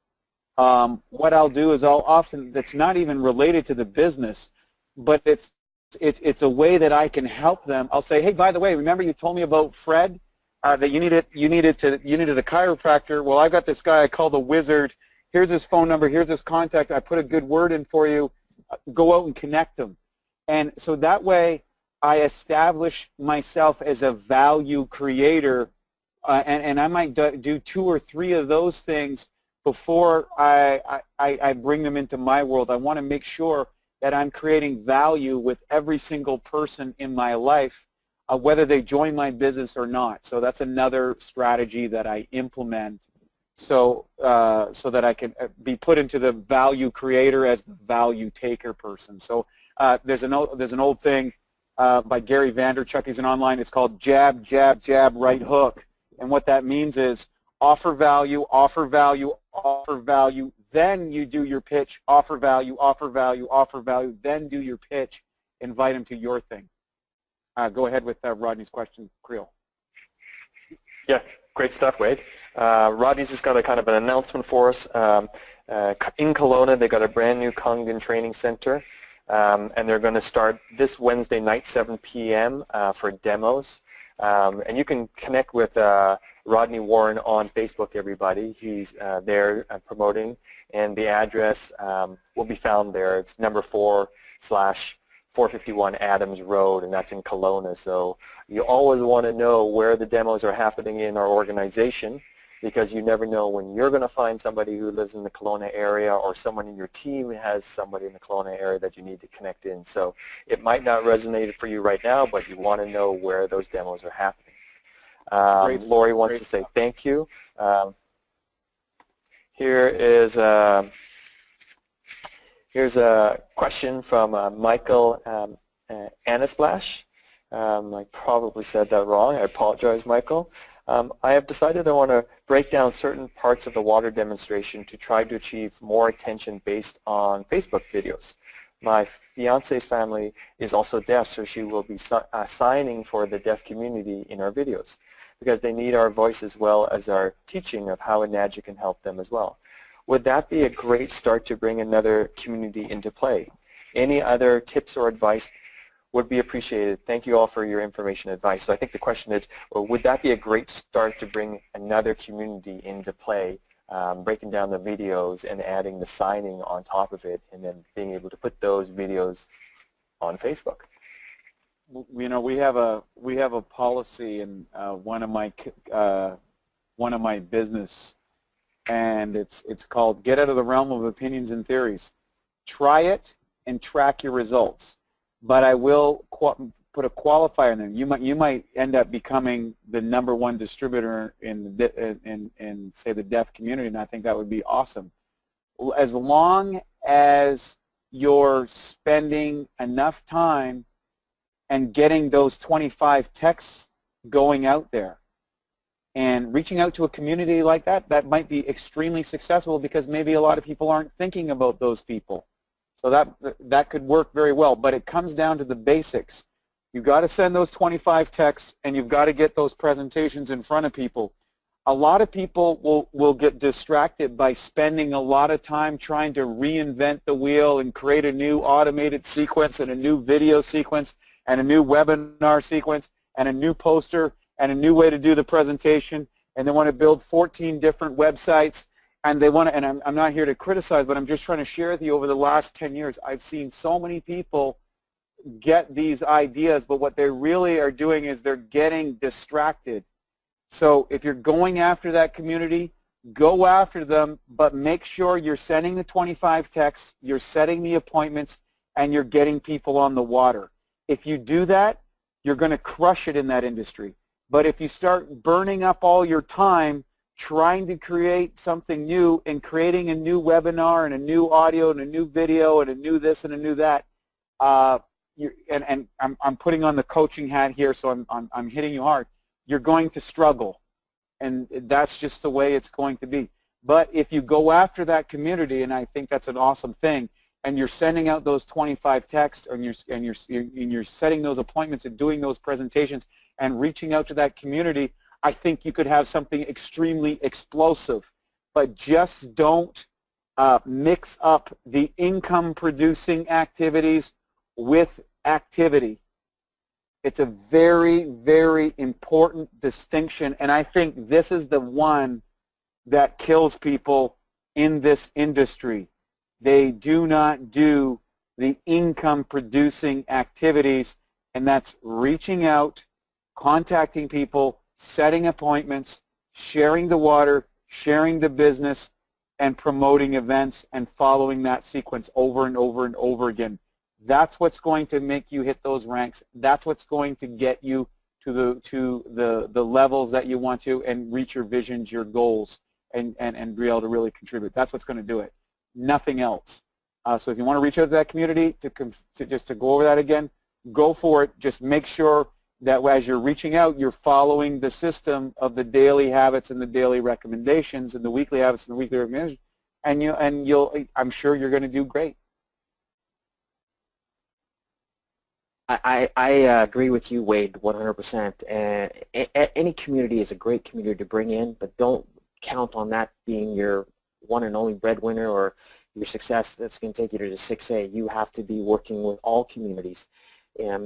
What I'll do is I'll often, that's not even related to the business, but it's a way that I can help them. I'll say, hey, by the way, remember you told me about Fred, that you needed a chiropractor. Well, I got this guy I call the Wizard. Here's his phone number. Here's his contact. I put a good word in for you. Go out and connect them. And so that way I establish myself as a value creator, and I might do 2 or 3 of those things before I bring them into my world. I want to make sure that I'm creating value with every single person in my life, whether they join my business or not. So that's another strategy that I implement, so that I can be put into the value creator as the value taker person. So there's an old thing by Gary Vaynerchuk. He's an online. It's called jab, jab, jab, right hook. And what that means is offer value, offer value, offer value, then you do your pitch, offer value, offer value, offer value, then do your pitch, invite them to your thing. Go ahead with Rodney's question, Creel. Yeah, great stuff, Wade. Rodney's just got a kind of an announcement for us. In Kelowna, they got a brand new KANGEN training center, and they're going to start this Wednesday night, 7 p.m. For demos. And you can connect with Rodney Warren on Facebook, everybody. He's there promoting, and the address will be found there. It's number 4/451 Adams Road, and that's in Kelowna. So you always want to know where the demos are happening in our organization, because you never know when you're going to find somebody who lives in the Kelowna area, or someone in your team has somebody in the Kelowna area that you need to connect in. So it might not resonate for you right now, but you want to know where those demos are happening. Lori wants to say thank you. Here's a question from Michael Anisplash. I probably said that wrong. I apologize, Michael. I have decided I want to break down certain parts of the water demonstration to try to achieve more attention based on Facebook videos. My fiance's family is also deaf, so she will be signing for the deaf community in our videos, because they need our voice as well as our teaching of how Enagic can help them as well. Would that be a great start to bring another community into play? Any other tips or advice would be appreciated. Thank you all for your information and advice. So I think the question is, well, would that be a great start to bring another community into play, breaking down the videos and adding the signing on top of it, and then being able to put those videos on Facebook? You know, we have a policy in one of my business, and it's called "Get out of the realm of opinions and theories. Try it and track your results." But I will put a qualifier in there. You might end up becoming the #1 distributor in say the deaf community, and I think that would be awesome. As long as you're spending enough time and getting those 25 texts going out there and reaching out to a community like that, that might be extremely successful, because maybe a lot of people aren't thinking about those people. So that could work very well, but it comes down to the basics. You've got to send those 25 texts, and you've got to get those presentations in front of people. A lot of people will get distracted by spending a lot of time trying to reinvent the wheel and create a new automated sequence and a new video sequence and a new webinar sequence and a new poster and a new way to do the presentation, and they want to build 14 different websites. And they want to, and I'm not here to criticize, but I'm just trying to share with you, over the last 10 years, I've seen so many people get these ideas, but what they really are doing is they're getting distracted. So if you're going after that community, go after them, but make sure you're sending the 25 texts, you're setting the appointments, and you're getting people on the water. If you do that, you're going to crush it in that industry. But if you start burning up all your time trying to create something new and creating a new webinar and a new audio and a new video and a new this and a new that, and I'm putting on the coaching hat here, so I'm hitting you hard. You're going to struggle, and that's just the way it's going to be. But if you go after that community, and I think that's an awesome thing, and you're sending out those 25 texts, and you're setting those appointments and doing those presentations and reaching out to that community, I think you could have something extremely explosive. But just don't mix up the income-producing activities with activity. It's a very, very important distinction, and I think this is the one that kills people in this industry. They do not do the income-producing activities, and that's reaching out, contacting people, setting appointments, sharing the water, sharing the business, and promoting events and following that sequence over and over and over again. That's what's going to make you hit those ranks. That's what's going to get you to the levels that you want to and reach your visions, your goals, and be able to really contribute. That's what's going to do it. Nothing else. So if you want to reach out to that community, just to go over that again, go for it. Just make sure that as you're reaching out, you're following the system of the daily habits and the daily recommendations and the weekly habits and the weekly recommendations, and I'm sure you're going to do great. I agree with you, Wade, 100%. Any community is a great community to bring in, but don't count on that being your one and only breadwinner or your success that's going to take you to the 6A. You have to be working with all communities.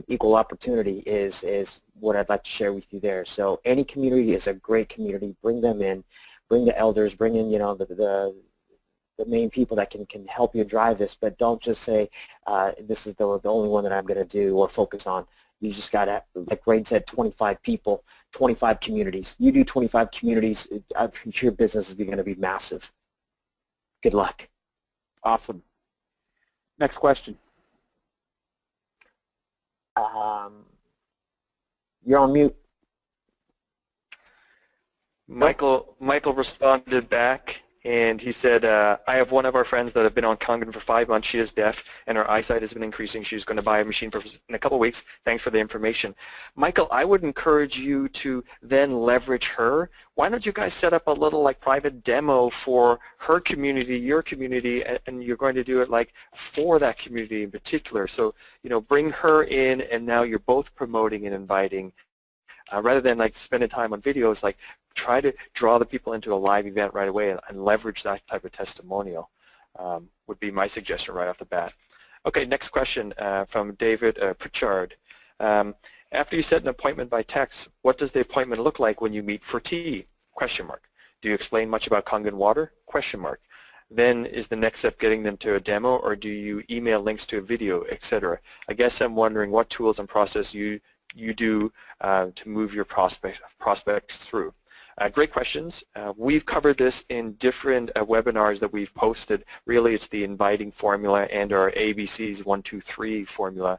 Equal opportunity is what I'd like to share with you there. So any community is a great community. Bring them in. Bring the elders. Bring in, you know, the main people that can help you drive this. But don't just say this is the only one that I'm going to do or focus on. You just got to, like Wade said, 25 people, 25 communities. You do 25 communities, your business is going to be massive. Good luck. Awesome. Next question. You're on mute. Michael responded back, and he said, I have one of our friends that have been on KANGEN for 5 months. She is deaf, and her eyesight has been increasing. She's going to buy a machine in a couple of weeks. Thanks for the information. Michael, I would encourage you to then leverage her. Why don't you guys set up a little like private demo for her community, your community, and you're going to do it like for that community in particular. So, you know, bring her in, and now you're both promoting and inviting. Rather than like spending time on videos, like try to draw the people into a live event right away and leverage that type of testimonial would be my suggestion right off the bat. Okay, next question from David Pritchard. After you set an appointment by text, what does the appointment look like when you meet for tea? Question mark. Do you explain much about KANGEN water? Question mark. Then is the next step getting them to a demo, or do you email links to a video, etc.? I guess I'm wondering what tools and process you do to move your prospects through. Great questions. We've covered this in different webinars that we've posted. Really, it's the inviting formula and our ABCs 1, 2, 3 formula.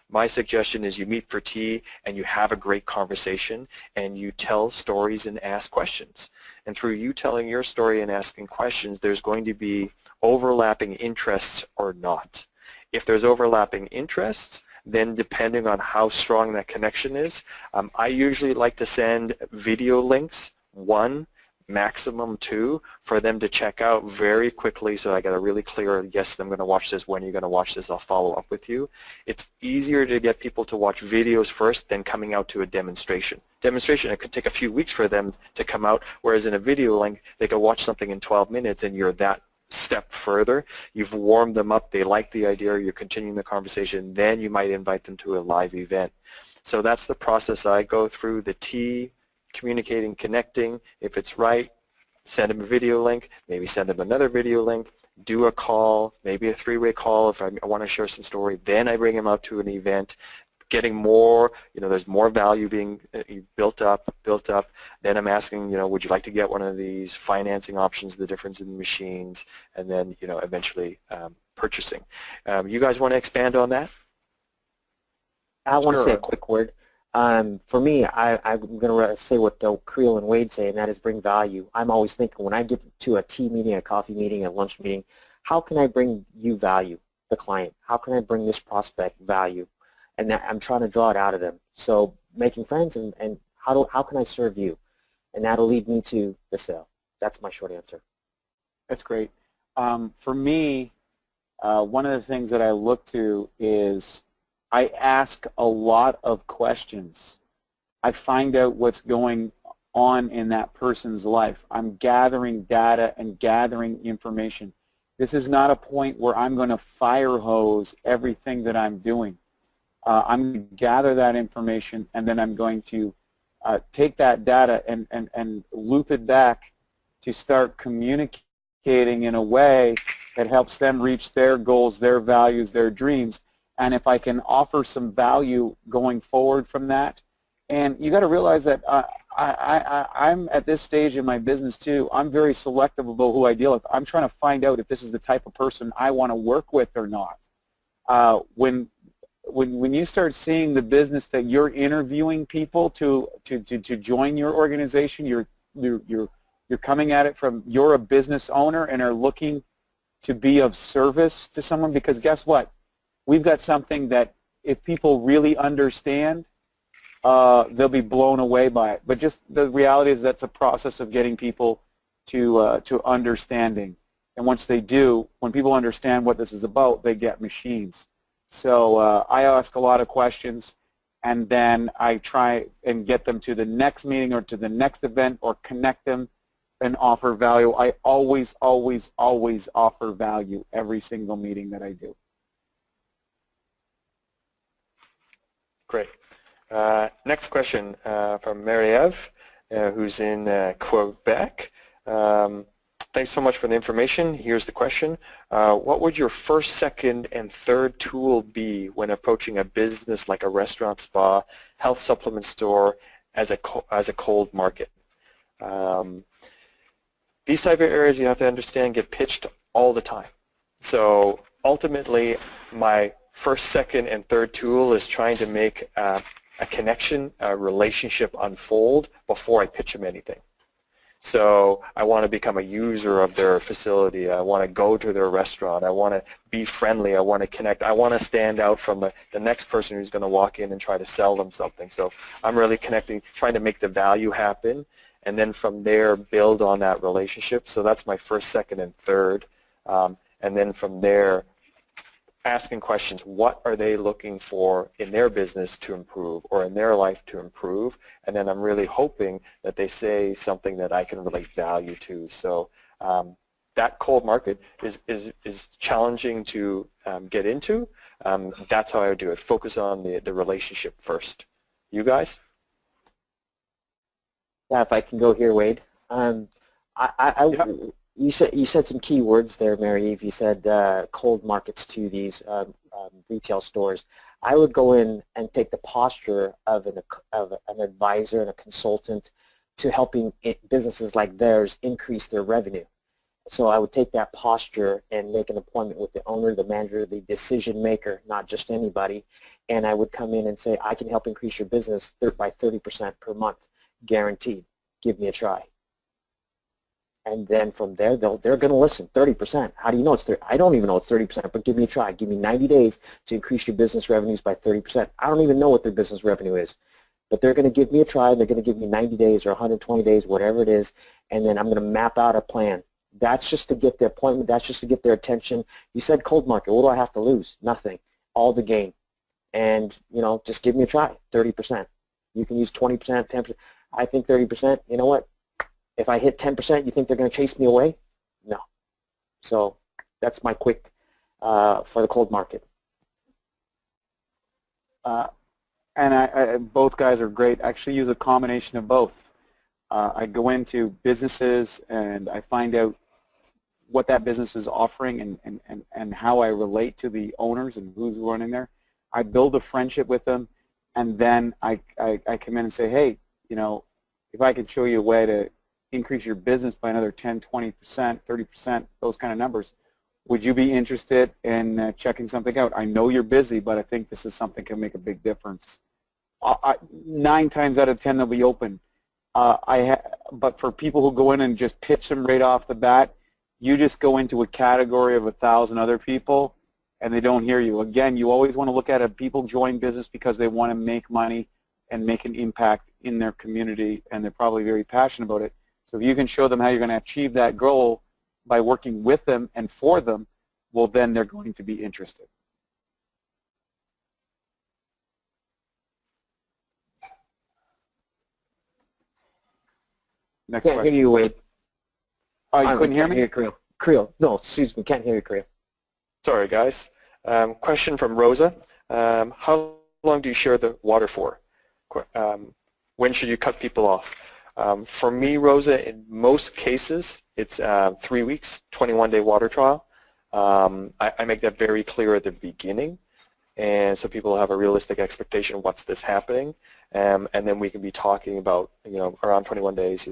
My suggestion is you meet for tea and you have a great conversation and you tell stories and ask questions. And through you telling your story and asking questions, there's going to be overlapping interests or not. If there's overlapping interests, then depending on how strong that connection is, I usually like to send video links, 1, maximum 2, for them to check out very quickly so I get a really clear, yes, I'm going to watch this, when are you going to watch this, I'll follow up with you. It's easier to get people to watch videos first than coming out to a demonstration. Demonstration, it could take a few weeks for them to come out, whereas in a video link, they can watch something in 12 minutes and you're that step further. You've warmed them up, they like the idea, you're continuing the conversation, then you might invite them to a live event. So that's the process I go through, the T, communicating, connecting. If it's right, send them a video link, maybe send them another video link, do a call, maybe a 3-way call if I want to share some story, then I bring them out to an event, getting more, you know, there's more value being built up, then I'm asking, you know, would you like to get one of these financing options, the difference in the machines, and then, you know, eventually purchasing. You guys want to expand on that? I want to say a quick word. For me, I'm going to say what Creel and Wade say, and that is bring value. I'm always thinking when I get to a tea meeting, a coffee meeting, a lunch meeting, how can I bring you value? the client? How can I bring this prospect value? And that, I'm trying to draw it out of them. So making friends and how can I serve you? And that'll lead me to the sale. That's my short answer. That's great. For me, one of the things that I look to is I ask a lot of questions. I find out what's going on in that person's life. I'm gathering data and gathering information. This is not a point where I'm going to fire hose everything that I'm doing. I'm going to gather that information, and then I'm going to take that data and loop it back to start communicating in a way that helps them reach their goals, their values, their dreams. And if I can offer some value going forward from that, and you got to realize that I'm at this stage in my business too. I'm very selective about who I deal with. I'm trying to find out if this is the type of person I want to work with or not. When you start seeing the business that you're interviewing people to join your organization, you're coming at it from, you're a business owner and are looking to be of service to someone, because guess what? We've got something that if people really understand, they'll be blown away by it. But just the reality is that's a process of getting people to understanding. And once they do, when people understand what this is about, they get machines. So I ask a lot of questions, and then I try and get them to the next meeting or to the next event or connect them and offer value. I always, always, always offer value every single meeting that I do. Great. Next question from Marie-Eve, who's in Quebec. Thanks so much for the information. Here's the question. What would your first, second, and third tool be when approaching a business like a restaurant, spa, health supplement store as a cold market? These type of areas, you have to understand, get pitched all the time. So ultimately, my first, second, and third tool is trying to make a connection, a relationship unfold before I pitch them anything. So I want to become a user of their facility. I want to go to their restaurant. I want to be friendly. I want to connect. I want to stand out from the next person who's going to walk in and try to sell them something. So I'm really connecting, trying to make the value happen, and then from there build on that relationship. So that's my first, second, and third. And then from there, asking questions, what are they looking for in their business to improve or in their life to improve? And then I'm really hoping that they say something that I can relate value to. So that cold market is challenging to get into. That's how I would do it. Focus on the relationship first. You guys? Yeah, if I can go here, Wade. Yeah. You said some key words there, Mary-Eve. You said cold markets to these retail stores. I would go in and take the posture of an advisor and a consultant to helping businesses like theirs increase their revenue. So I would take that posture and make an appointment with the owner, the manager, the decision maker, not just anybody, and I would come in and say, I can help increase your business by 30% per month, guaranteed. Give me a try. And then from there, they're going to listen. 30%. How do you know it's 30? I don't even know it's 30%, but give me a try. Give me 90 days to increase your business revenues by 30%. I don't even know what their business revenue is, but they're going to give me a try. They're going to give me 90 days or 120 days, whatever it is, and then I'm going to map out a plan. That's just to get the appointment. That's just to get their attention. You said cold market. What do I have to lose? Nothing. All the gain. And, you know, just give me a try. 30%. You can use 20%, 10%. I think 30%. You know what? If I hit 10%, you think they're going to chase me away? No. So that's my quick for the cold market. And both guys are great. I actually use a combination of both. I go into businesses and I find out what that business is offering and how I relate to the owners and who's running there. I build a friendship with them, and then I come in and say, hey, you know, if I could show you a way to increase your business by another 10, 20%, 30%, those kind of numbers, would you be interested in checking something out? I know you're busy, but I think this is something that can make a big difference. 9 times out of 10 they'll be open. But for people who go in and just pitch them right off the bat, you just go into a category of 1,000 other people, and they don't hear you. Again, you always want to look at it. People join business because they want to make money and make an impact in their community, and they're probably very passionate about it. So if you can show them how you're going to achieve that goal by working with them and for them, well, then they're going to be interested. Next Can't question. hear you, Wade. Oh, you couldn't hear me? Creel. No, excuse me. Can't hear you, Creel. Sorry, guys. Question from Rosa. How long do you share the water for? When should you cut people off? For me, Rosa, in most cases, it's 3 weeks, 21-day water trial. I make that very clear at the beginning, and so people have a realistic expectation of what's this happening, and then we can be talking about, around 21 days,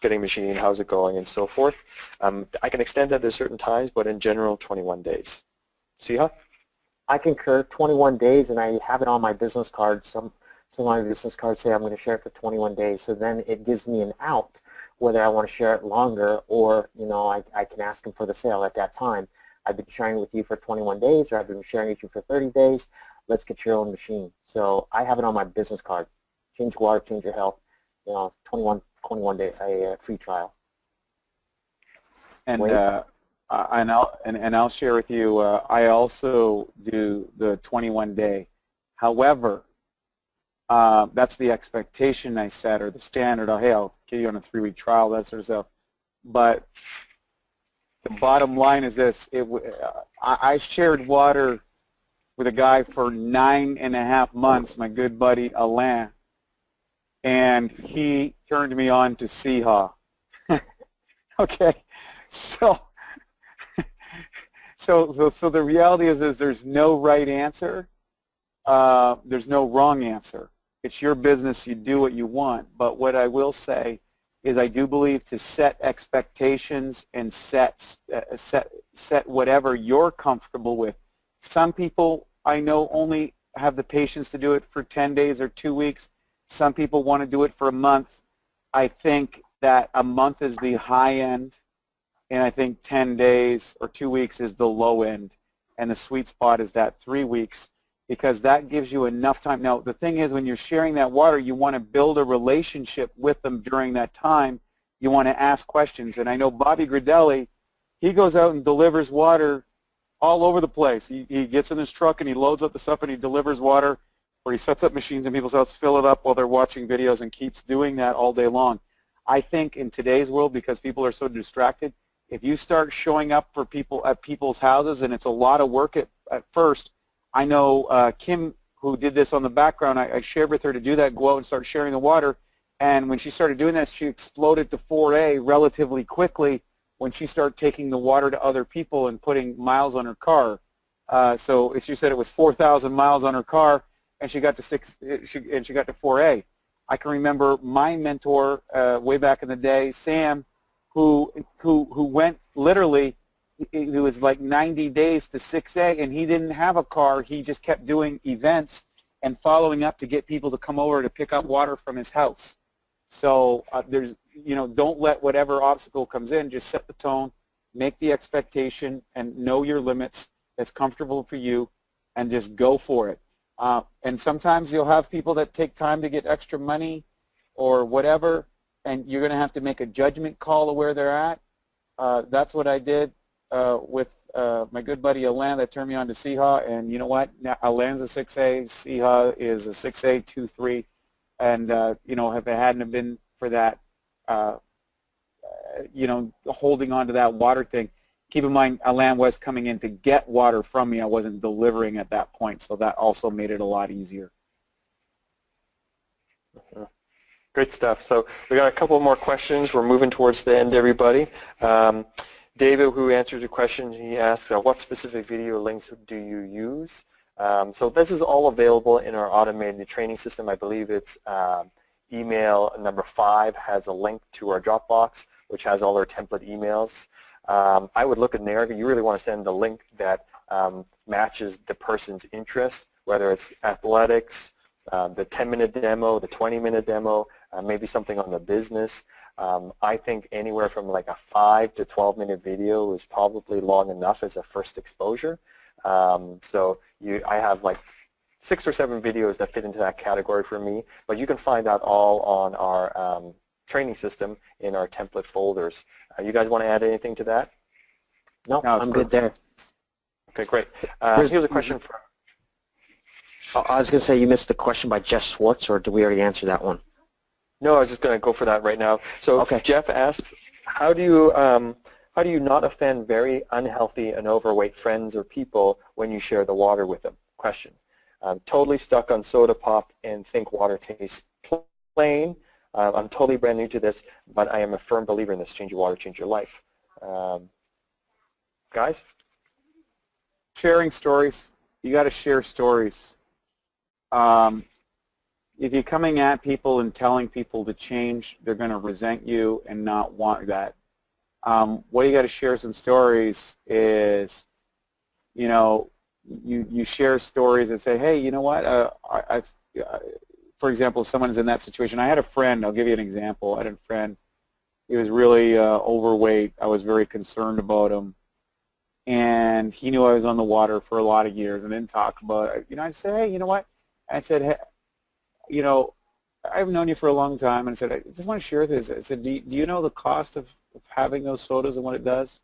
getting machine, how's it going, and so forth. I can extend that at certain times, but in general, 21 days. Siha? I concur. 21 days, and I have it on my business card. Some of my business cards say I'm going to share it for 21 days. So then it gives me an out whether I want to share it longer, or I can ask them for the sale at that time. I've been sharing with you for 21 days, or I've been sharing with you for 30 days. Let's get your own machine. So I have it on my business card. Change water, change your health. 21 day free trial. And I'll share with you. I also do the 21-day. However, that's the expectation I set, or the standard. Oh, hey, I'll get you on a 3-week trial, that sort of stuff. But the bottom line is this: I shared water with a guy for 9.5 months, my good buddy Alain, and he turned me on to Siha. Okay, so the reality is there's no right answer. There's no wrong answer. It's your business. You do what you want. But what I will say is I do believe to set expectations and set whatever you're comfortable with. Some people I know only have the patience to do it for 10 days or 2 weeks. Some people want to do it for a month. I think that a month is the high end, and I think 10 days or 2 weeks is the low end, and the sweet spot is that 3 weeks, because that gives you enough time. Now, the thing is, when you're sharing that water, you want to build a relationship with them during that time. You want to ask questions, and I know Bobby Gridelli, he goes out and delivers water all over the place. He gets in his truck and he loads up the stuff and he delivers water, or he sets up machines in people's houses, fill it up while they're watching videos, and keeps doing that all day long. I think in today's world, because people are so distracted, if you start showing up for people at people's houses, and it's a lot of work at first. I know Kim, who did this on the background, I shared with her to do that, go out and start sharing the water, and when she started doing that, she exploded to 4A relatively quickly when she started taking the water to other people and putting miles on her car. So she said it was 4,000 miles on her car, and she got to 4A. I can remember my mentor way back in the day, Sam, who went literally, it was like 90 days to 6A, and he didn't have a car. He just kept doing events and following up to get people to come over to pick up water from his house. So don't let whatever obstacle comes in. Just set the tone, make the expectation, and know your limits that's comfortable for you, and just go for it. And sometimes you'll have people that take time to get extra money or whatever, and you're going to have to make a judgment call of where they're at. That's what I did with my good buddy Alain that turned me on to Siha, and you know what? Now, Alain's a 6A, Siha is a 6A 2-3, and if it hadn't have been for that, holding on to that water thing. Keep in mind, Alain was coming in to get water from me. I wasn't delivering at that point, so that also made it a lot easier. Great stuff. So we got a couple more questions. We're moving towards the end, everybody. David, who answered the question, he asks, what specific video links do you use? So this is all available in our automated training system. I believe it's email number 5 has a link to our Dropbox, which has all our template emails. I would look in there. You really want to send the link that matches the person's interest, whether it's athletics, the 10-minute demo, the 20-minute demo, maybe something on the business. I think anywhere from like a 5 to 12-minute video is probably long enough as a first exposure. So I have like 6 or 7 videos that fit into that category for me, but you can find that all on our training system in our template folders. You guys want to add anything to that? No, I'm good there. Okay, great. Here's a question from... I was going to say you missed the question by Jeff Swartz, or did we already answer that one? No, I was just going to go for that right now. So okay. Jeff asks, how do you not offend very unhealthy and overweight friends or people when you share the water with them? Question. I'm totally stuck on soda pop and think water tastes plain. I'm totally brand new to this, but I am a firm believer in this. Change your water, change your life. Guys? Sharing stories. You got to share stories. If you're coming at people and telling people to change, they're going to resent you and not want that. What you got to share some stories is, you know, you share stories and say, hey, you know what, for example, if someone is in that situation. I had a friend, I'll give you an example. I had a friend, he was really overweight. I was very concerned about him. And he knew I was on the water for a lot of years and didn't talk about it. You know, I'd say, hey, you know what? I said, hey, you know, I've known you for a long time. And I said, I just want to share this. I said, do you know the cost of having those sodas and what it does?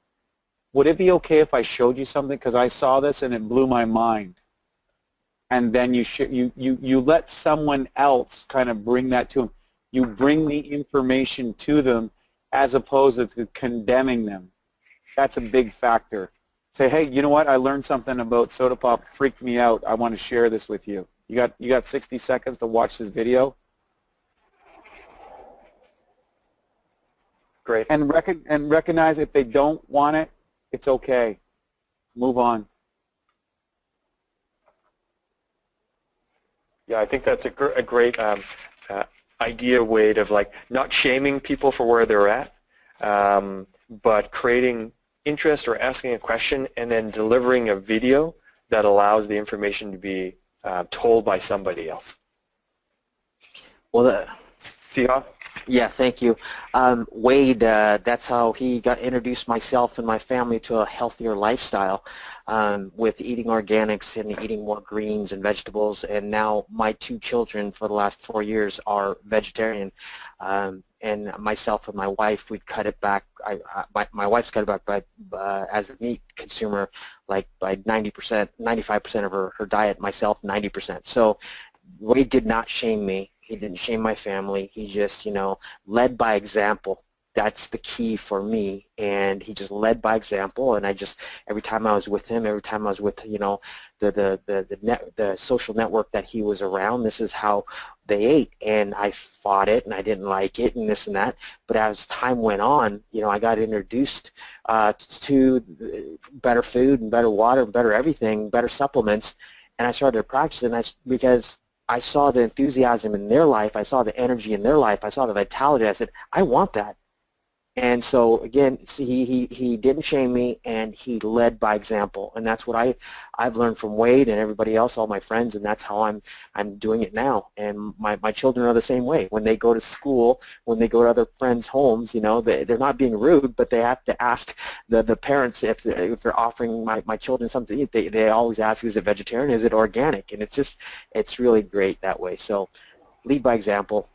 Would it be okay if I showed you something? Because I saw this and it blew my mind. And then you let someone else kind of bring that to them. You bring the information to them as opposed to condemning them. That's a big factor. Say, hey, you know what? I learned something about soda pop. Freaked me out. I want to share this with you. You got 60 seconds to watch this video. Great. And recognize if they don't want it, it's okay. Move on. Yeah, I think that's a great idea, Wade, of like not shaming people for where they're at, but creating interest or asking a question and then delivering a video that allows the information to be told by somebody else. Well, Siha? Yeah, thank you. Wade, that's how he got introduced myself and my family to a healthier lifestyle with eating organics and eating more greens and vegetables. And now my 2 children for the last 4 years are vegetarian. And myself and my wife, we'd cut it back. My wife's cut it back as a meat consumer, like by 90%, 95% of her diet. Myself, 90%. So Wade did not shame me. He didn't shame my family. He just, you know, led by example. That's the key for me. And he just led by example. And I just, every time I was with him, every time I was with, you know, the social network that he was around, this is how they ate. And I fought it, and I didn't like it, and this and that. But as time went on, you know, I got introduced to better food and better water and better everything, better supplements. And I started to practice it, because I saw the enthusiasm in their life, I saw the energy in their life, I saw the vitality. I said, I want that. And so again, see, he didn't shame me, and he led by example, and that's what I've learned from Wade and everybody else, all my friends, and that's how I'm doing it now. And my children are the same way. When they go to school, when they go to other friends' homes, you know, they're not being rude, but they have to ask the parents if they're offering my children something to eat. They always ask, is it vegetarian? Is it organic? And it's really great that way. So lead by example.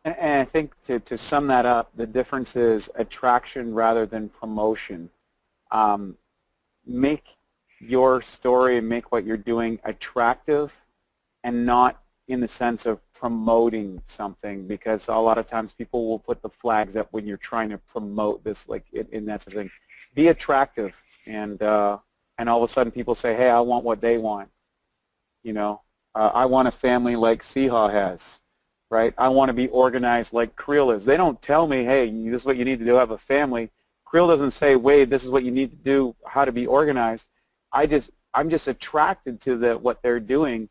And I think to sum that up, the difference is attraction rather than promotion. Make your story and make what you're doing attractive, and not in the sense of promoting something, because a lot of times people will put the flags up when you're trying to promote this, like in that sort of thing. Be attractive, and all of a sudden people say, hey, I want what they want. You know, I want a family like Siha has. Right? I want to be organized like Creel is. They don't tell me, hey, this is what you need to do, have a family. Creel doesn't say, Wade, this is what you need to do, how to be organized. I'm just attracted to what they're doing,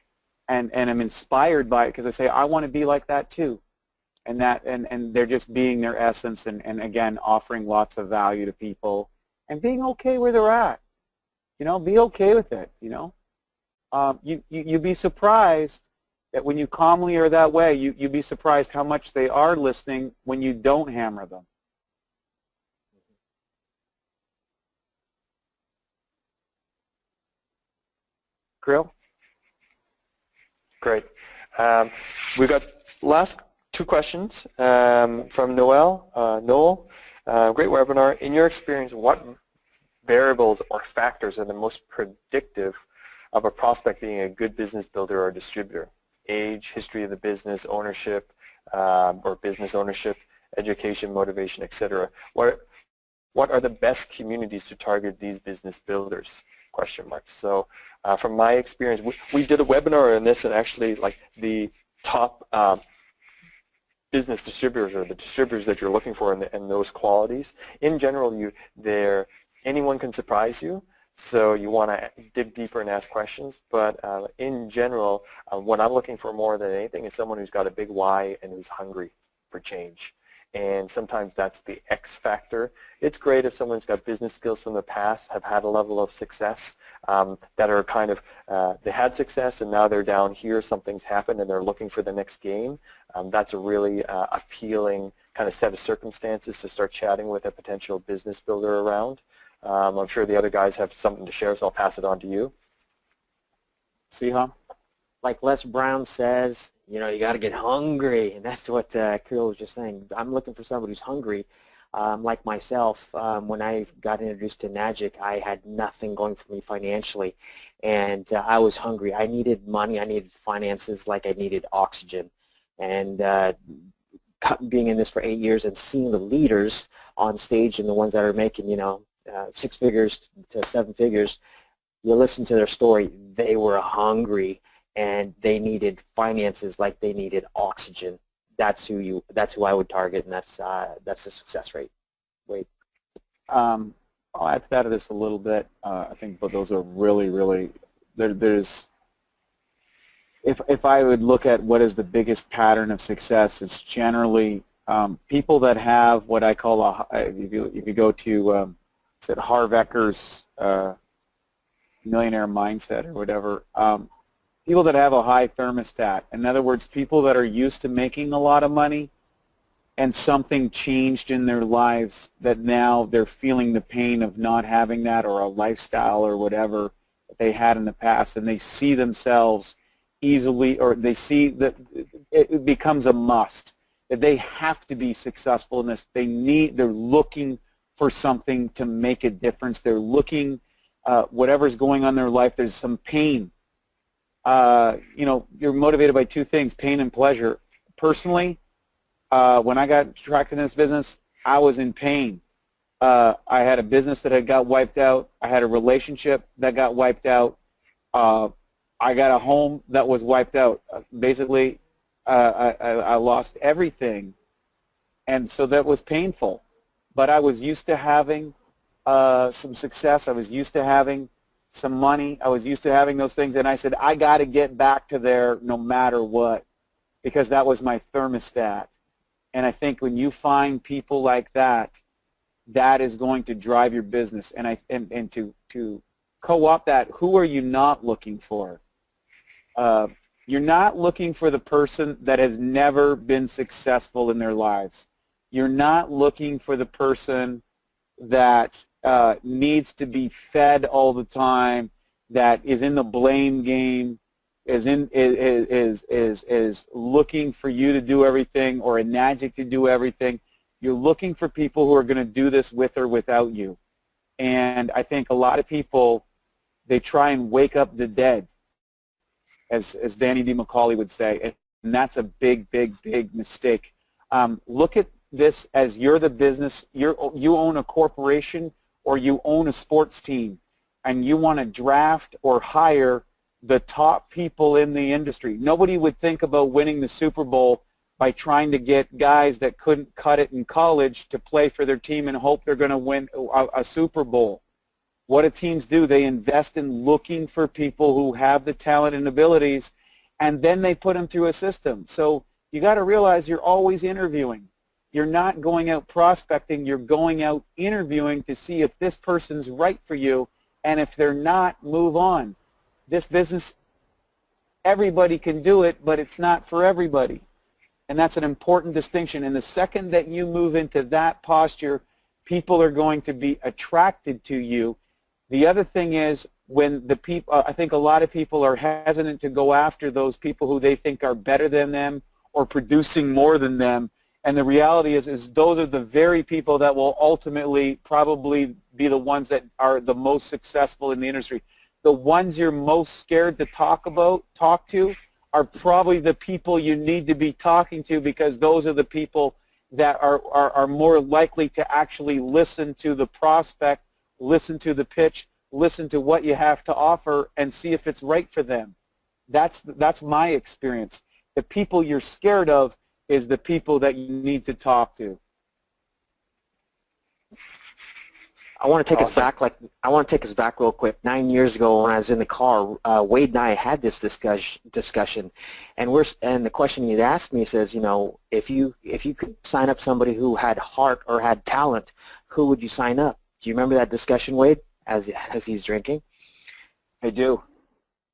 and I'm inspired by it, because I say, I want to be like that too. And they're just being their essence, and again, offering lots of value to people and being okay where they're at. You know, be okay with it, you know. You'd be surprised that when you calmly are that way, you'd be surprised how much they are listening when you don't hammer them. Krill? Great. We've got last two questions from Noel. Noel, great webinar. In your experience, what variables or factors are the most predictive of a prospect being a good business builder or distributor? Age, history of the business, ownership, or business ownership, education, motivation, etc. What are the best communities to target these business builders? Question mark. So from my experience, we did a webinar on this, and actually like the top business distributors, or the distributors that you're looking for, and those qualities. In general, anyone can surprise you, so you want to dig deeper and ask questions. But in general, what I'm looking for more than anything is someone who's got a big why and who's hungry for change. And sometimes that's the X factor. It's great if someone's got business skills from the past, have had a level of success, that are kind of, they had success and now they're down here, something's happened and they're looking for the next game. That's a really appealing kind of set of circumstances to start chatting with a potential business builder around. I'm sure the other guys have something to share, so I'll pass it on to you. Siha? Like Les Brown says, you know, you got to get hungry, and that's what Kirill was just saying. I'm looking for somebody who's hungry. Like myself, when I got introduced to Enagic, I had nothing going for me financially, and I was hungry. I needed money. I needed finances like I needed oxygen. And being in this for 8 years and seeing the leaders on stage and the ones that are making, you know, 6 figures to 7 figures, you listen to their story. They were hungry, and they needed finances like they needed oxygen. That's who I would target, and that's the success rate. Wade. I'll add to that of this a little bit. I think, but those are really there's. If I would look at what is the biggest pattern of success, it's generally people that have what I call if you go to Harv Ecker's millionaire mindset or whatever. People that have a high thermostat. In other words, people that are used to making a lot of money and something changed in their lives that now they're feeling the pain of not having that, or a lifestyle or whatever that they had in the past, and they see themselves easily, or they see that it becomes a must, that they have to be successful in this. They're looking for something to make a difference. They're looking, whatever's going on in their life, there's some pain. You know, you're motivated by two things, pain and pleasure. Personally, when I got attracted in this business, I was in pain. I had a business that had got wiped out. I had a relationship that got wiped out. I got a home that was wiped out. Basically, I lost everything, and so that was painful. But I was used to having some success. I was used to having some money. I was used to having those things, and I said, I got to get back to there no matter what, because that was my thermostat. And I think when you find people like that, that is going to drive your business. And to co-opt that, who are you not looking for? You're not looking for the person that has never been successful in their lives. You're not looking for the person that needs to be fed all the time, that is in the blame game, is looking for you to do everything, or Enagic to do everything. You're looking for people who are going to do this with or without you. And I think a lot of people, they try and wake up the dead, as Danny D. McCauley would say, and that's a big mistake. Look at this as you're the business, you own a corporation, or you own a sports team, and you want to draft or hire the top people in the industry. Nobody would think about winning the Super Bowl by trying to get guys that couldn't cut it in college to play for their team and hope they're going to win a Super Bowl. What do teams do? They invest in looking for people who have the talent and abilities, and then they put them through a system. So you got to realize you're always interviewing. You're not going out prospecting, you're going out interviewing to see if this person's right for you, and if they're not, move on. This business, everybody can do it, but it's not for everybody. And that's an important distinction. And the second that you move into that posture, people are going to be attracted to you. The other thing is, when the people, I think a lot of people are hesitant to go after those people who they think are better than them or producing more than them. And the reality is those are the very people that will ultimately probably be the ones that are the most successful in the industry. The ones you're most scared to talk to, are probably the people you need to be talking to, because those are the people that are more likely to actually listen to the prospect, listen to the pitch, listen to what you have to offer, and see if it's right for them. That's my experience. The people you're scared of is the people that you need to talk to. I want to take us back. I want to take us back real quick. 9 years ago, when I was in the car, Wade and I had this discussion, and the question he'd asked me says, you know, if you could sign up somebody who had heart or had talent, who would you sign up? Do you remember that discussion, Wade, as he's drinking? I do.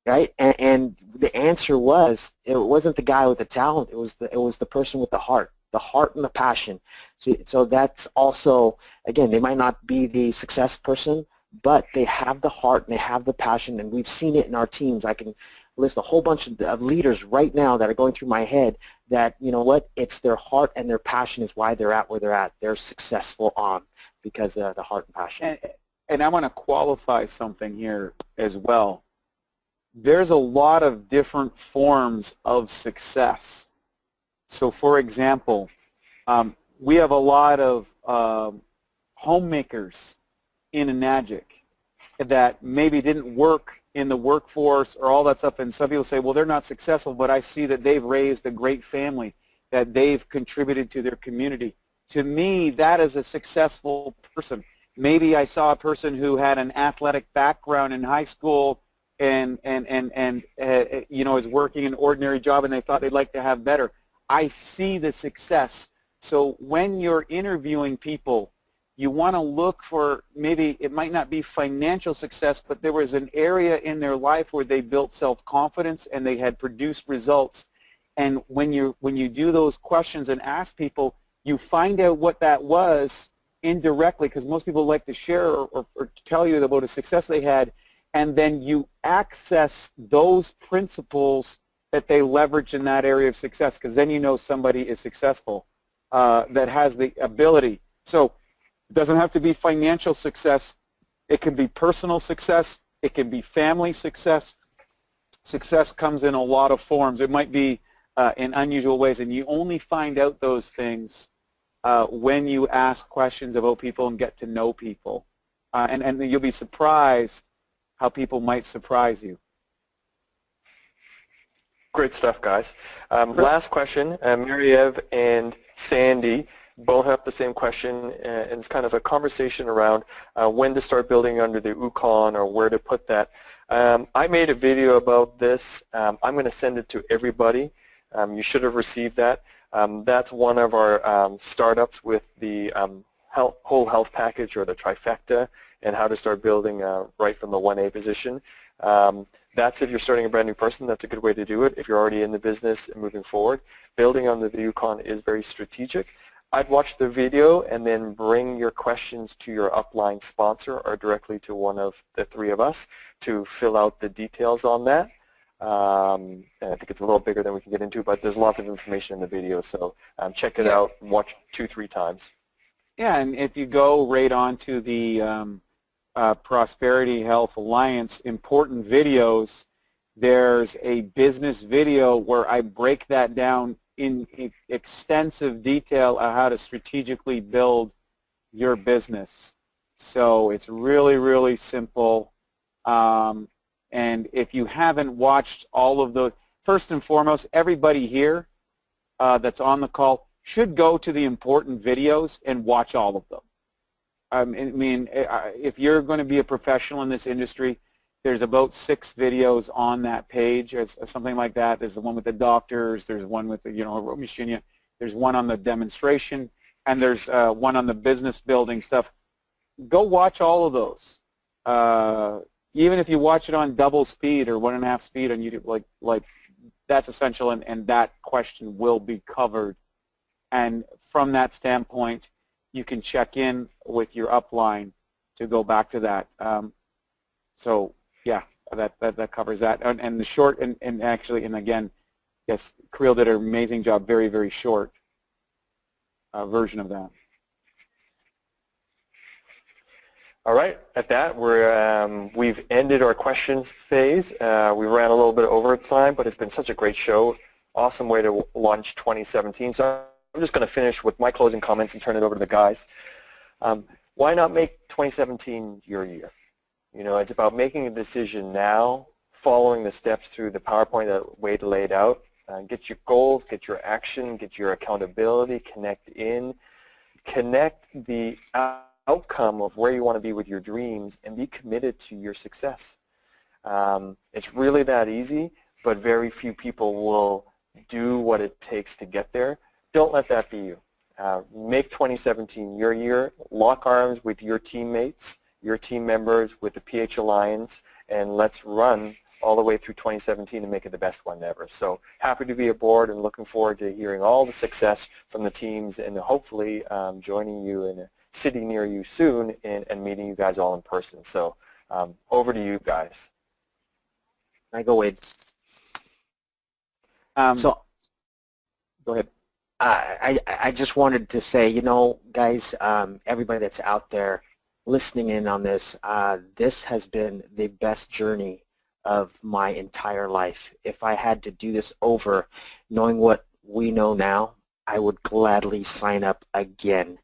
Right, and the answer was, it wasn't the guy with the talent. It was the person with the heart and the passion. So that's also, again, they might not be the success person, but they have the heart and they have the passion, and we've seen it in our teams. I can list a whole bunch of leaders right now that are going through my head that, you know what, it's their heart and their passion is why they're at where they're at. They're successful because of the heart and passion. And I want to qualify something here as well. There's a lot of different forms of success. So, for example, we have a lot of homemakers in Enagic that maybe didn't work in the workforce or all that stuff, and some people say, well, they're not successful, but I see that they've raised a great family, that they've contributed to their community. To me, that is a successful person. Maybe I saw a person who had an athletic background in high school and you know, is working an ordinary job, and they thought they'd like to have better. I see the success. So when you're interviewing people, you want to look for, maybe it might not be financial success, but there was an area in their life where they built self-confidence and they had produced results. And when you do those questions and ask people, you find out what that was indirectly, because most people like to share or tell you about a success they had, and then you access those principles that they leverage in that area of success, because then you know somebody is successful, that has the ability. So it doesn't have to be financial success. It can be personal success. It can be family success. Success comes in a lot of forms. It might be in unusual ways, and you only find out those things when you ask questions about people and get to know people. And you'll be surprised how people might surprise you. Great stuff, guys. Last question, Mary-Eve and Sandy both have the same question, and it's kind of a conversation around when to start building under the UConn or where to put that. I made a video about this. I'm going to send it to everybody. You should have received that. That's one of our startups with the whole health package, or the trifecta, and how to start building right from the 1A position. That's if you're starting a brand new person, that's a good way to do it. If you're already in the business and moving forward, building under the UConn is very strategic. I'd watch the video and then bring your questions to your upline sponsor or directly to one of the three of us to fill out the details on that. And I think it's a little bigger than we can get into, but there's lots of information in the video, so check it out, watch 2-3 times. Yeah, and if you go right on to the Prosperity Health Alliance important videos, there's a business video where I break that down in extensive detail on how to strategically build your business. So it's really, really simple. And if you haven't watched all of those, first and foremost, everybody here that's on the call should go to the important videos and watch all of them. I mean, if you're going to be a professional in this industry, there's about 6 videos on that page, or something like that. There's the one with the doctors. There's one with the, machine. There's one on the demonstration, and there's one on the business building stuff. Go watch all of those. Even if you watch it on double speed or 1.5 speed on YouTube, like that's essential, and that question will be covered. And from that standpoint, you can check in with your upline to go back to that. So Yeah, that covers that. And the short, and actually, and again, yes, Creel did an amazing job, very, very short version of that. All right, at that, we've ended our questions phase. We ran a little bit over time, but it's been such a great show. Awesome way to launch 2017. So I'm just going to finish with my closing comments and turn it over to the guys. Why not make 2017 your year? You know, it's about making a decision now, following the steps through the PowerPoint that Wade laid out. Get your goals, get your action, get your accountability, connect the outcome of where you want to be with your dreams, and be committed to your success. It's really that easy, but very few people will do what it takes to get there. Don't let that be you. Make 2017 your year. Lock arms with your teammates, your team members, with the PH Alliance, and let's run all the way through 2017 and make it the best one ever. So happy to be aboard and looking forward to hearing all the success from the teams, and hopefully joining you in a city near you soon and meeting you guys all in person. So over to you guys. I go, Wade. So go ahead. I just wanted to say, you know, guys, everybody that's out there listening in on this, this has been the best journey of my entire life. If I had to do this over, knowing what we know now, I would gladly sign up again.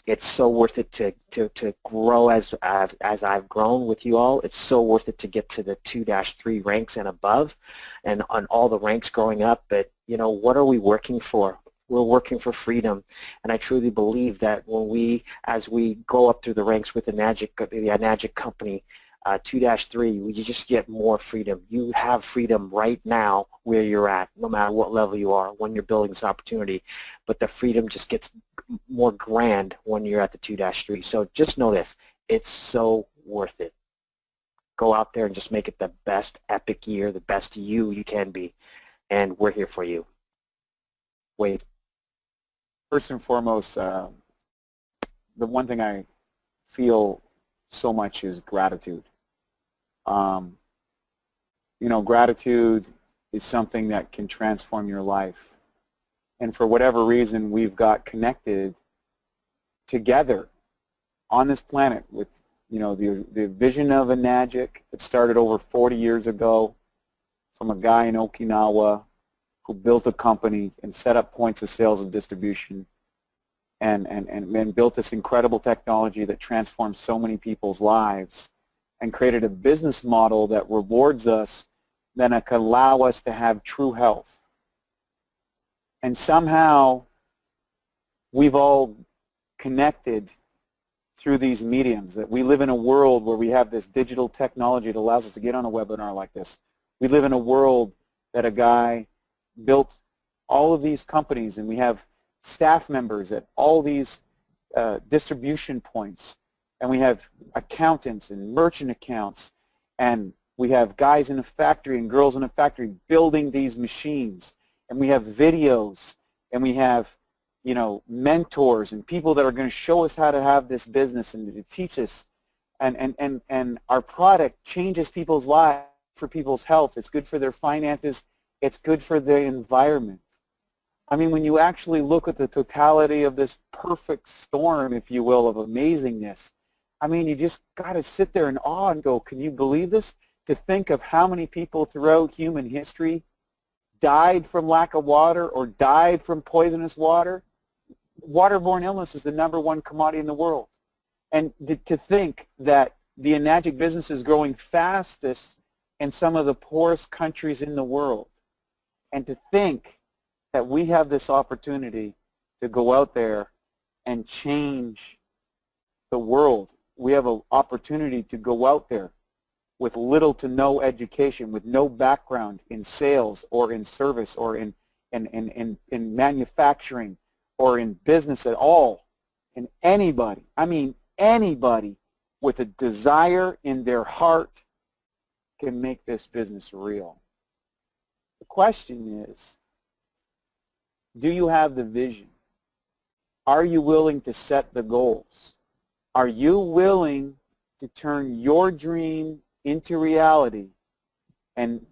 It's so worth it to grow as I've grown with you all. It's so worth it to get to the 2-3 ranks and above, and on all the ranks growing up. But you know, what are we working for? We're working for freedom, and I truly believe that as we go up through the ranks with the Enagic company, 2-3, you just get more freedom. You have freedom right now where you're at, no matter what level you are when you're building this opportunity. But the freedom just gets more grand when you're at the 2-3. So just know this, it's so worth it. Go out there and just make it the best epic year, the best you can be. And we're here for you. Wade. First and foremost, the one thing I feel so much is gratitude. You know, gratitude is something that can transform your life. And for whatever reason, we've got connected together on this planet with, you know, the vision of Enagic that started over 40 years ago from a guy in Okinawa who built a company and set up points of sales and distribution and built this incredible technology that transformed so many people's lives and created a business model that rewards us, then it can allow us to have true health. And somehow we've all connected through these mediums, that we live in a world where we have this digital technology that allows us to get on a webinar like this. We live in a world that a guy built all of these companies, and we have staff members at all these distribution points, and we have accountants and merchant accounts, and we have guys in a factory and girls in a factory building these machines, and we have videos, and we have, you know, mentors and people that are going to show us how to have this business and to teach us, and our product changes people's lives for people's health. It's good for their finances. It's good for the environment. I mean, when you actually look at the totality of this perfect storm, if you will, of amazingness, I mean, you just got to sit there in awe and go, can you believe this? To think of how many people throughout human history died from lack of water or died from poisonous water. Waterborne illness is the #1 commodity in the world. And to think that the Enagic business is growing fastest in some of the poorest countries in the world. And to think that we have this opportunity to go out there and change the world. We have an opportunity to go out there with little to no education, with no background in sales or in service or in manufacturing or in business at all. And anybody, I mean anybody with a desire in their heart can make this business real. The question is, do you have the vision? Are you willing to set the goals? Are you willing to turn your dream into reality? And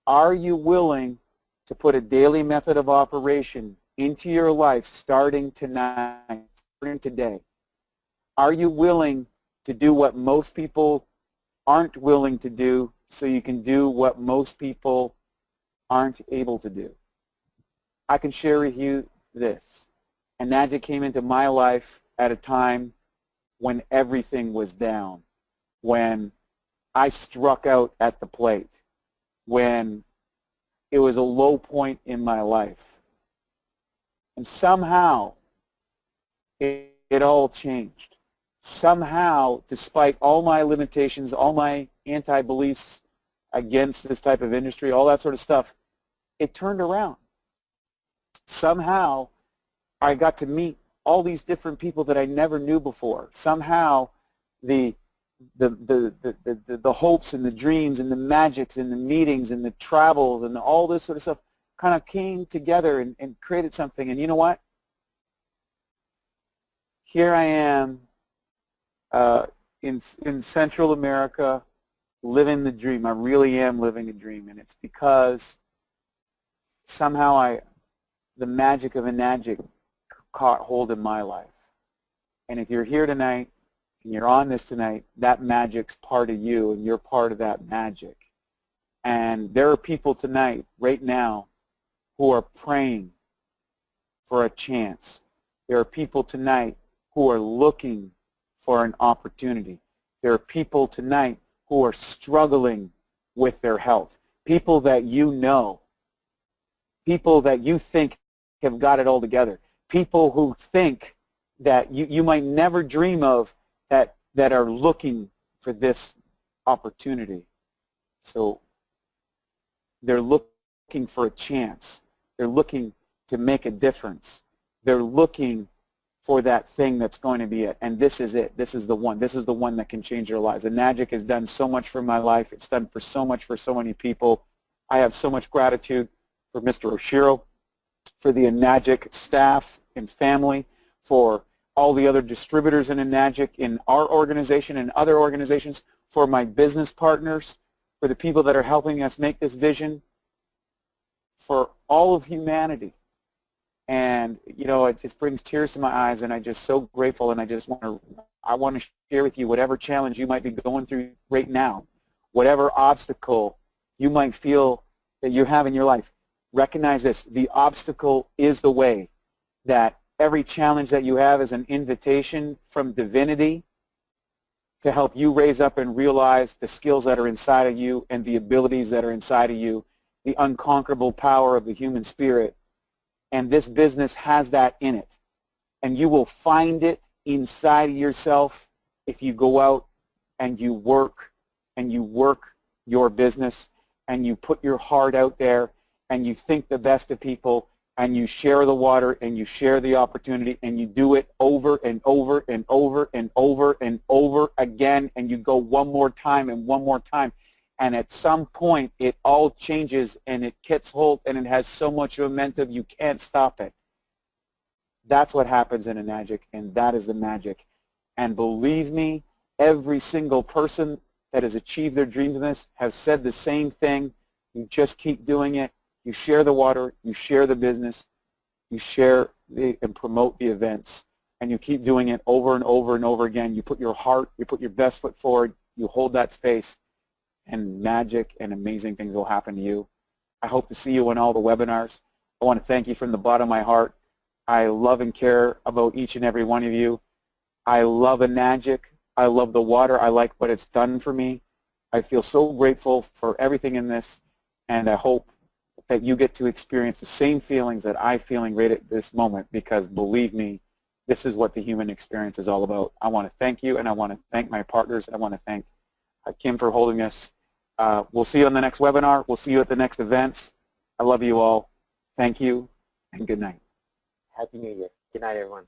are you willing to put a daily method of operation into your life starting tonight, starting today? Are you willing to do what most people aren't willing to do so you can do what most people aren't able to do? I can share with you this. Enagic came into my life at a time when everything was down, when I struck out at the plate, when it was a low point in my life. And somehow it all changed. Somehow, despite all my limitations, all my anti-beliefs against this type of industry, all that sort of stuff, it turned around. Somehow, I got to meet all these different people that I never knew before. Somehow, the hopes and the dreams and the magics and the meetings and the travels and all this sort of stuff kind of came together and created something. And you know what? Here I am in Central America living the dream. I really am living a dream, and it's because somehow the magic of Enagic caught hold in my life. And if you're here tonight and you're on this tonight, that magic's part of you, and you're part of that magic. And there are people tonight, right now, who are praying for a chance. There are people tonight who are looking for an opportunity. There are people tonight who are struggling with their health. People that you know. People that you think have got it all together. People who think that you might never dream of that are looking for this opportunity. So they're looking for a chance. They're looking to make a difference. They're looking for that thing that's going to be it. And this is it. This is the one. This is the one that can change their lives. Enagic has done so much for my life. It's done for so much for so many people. I have so much gratitude for Mr. Oshiro, for the Enagic staff and family, for all the other distributors in Enagic, in our organization and other organizations, for my business partners, for the people that are helping us make this vision, for all of humanity. And, you know, it just brings tears to my eyes, and I'm just so grateful, and I want to share with you whatever challenge you might be going through right now, whatever obstacle you might feel that you have in your life. Recognize this: the obstacle is the way. That every challenge that you have is an invitation from divinity to help you raise up and realize the skills that are inside of you and the abilities that are inside of you, the unconquerable power of the human spirit. And this business has that in it. And you will find it inside of yourself if you go out and you work your business, and you put your heart out there, and you think the best of people, and you share the water, and you share the opportunity, and you do it over and over and over and over and over again, and you go one more time and one more time. And at some point, it all changes, and it gets hold, and it has so much momentum, you can't stop it. That's what happens in Enagic, and that is the magic. And believe me, every single person that has achieved their dreams in this has said the same thing. You just keep doing it. You share the water. You share the business. You share and promote the events. And you keep doing it over and over and over again. You put your heart, you put your best foot forward. You hold that space. And magic and amazing things will happen to you. I hope to see you in all the webinars. I want to thank you from the bottom of my heart. I love and care about each and every one of you. I love Enagic. I love the water. I like what it's done for me. I feel so grateful for everything in this, and I hope that you get to experience the same feelings that I'm feeling right at this moment, because believe me, this is what the human experience is all about. I want to thank you, and I want to thank my partners. I want to thank Kim for holding us. We'll see you on the next webinar. We'll see you at the next events. I love you all. Thank you, and good night. Happy New Year. Good night, everyone.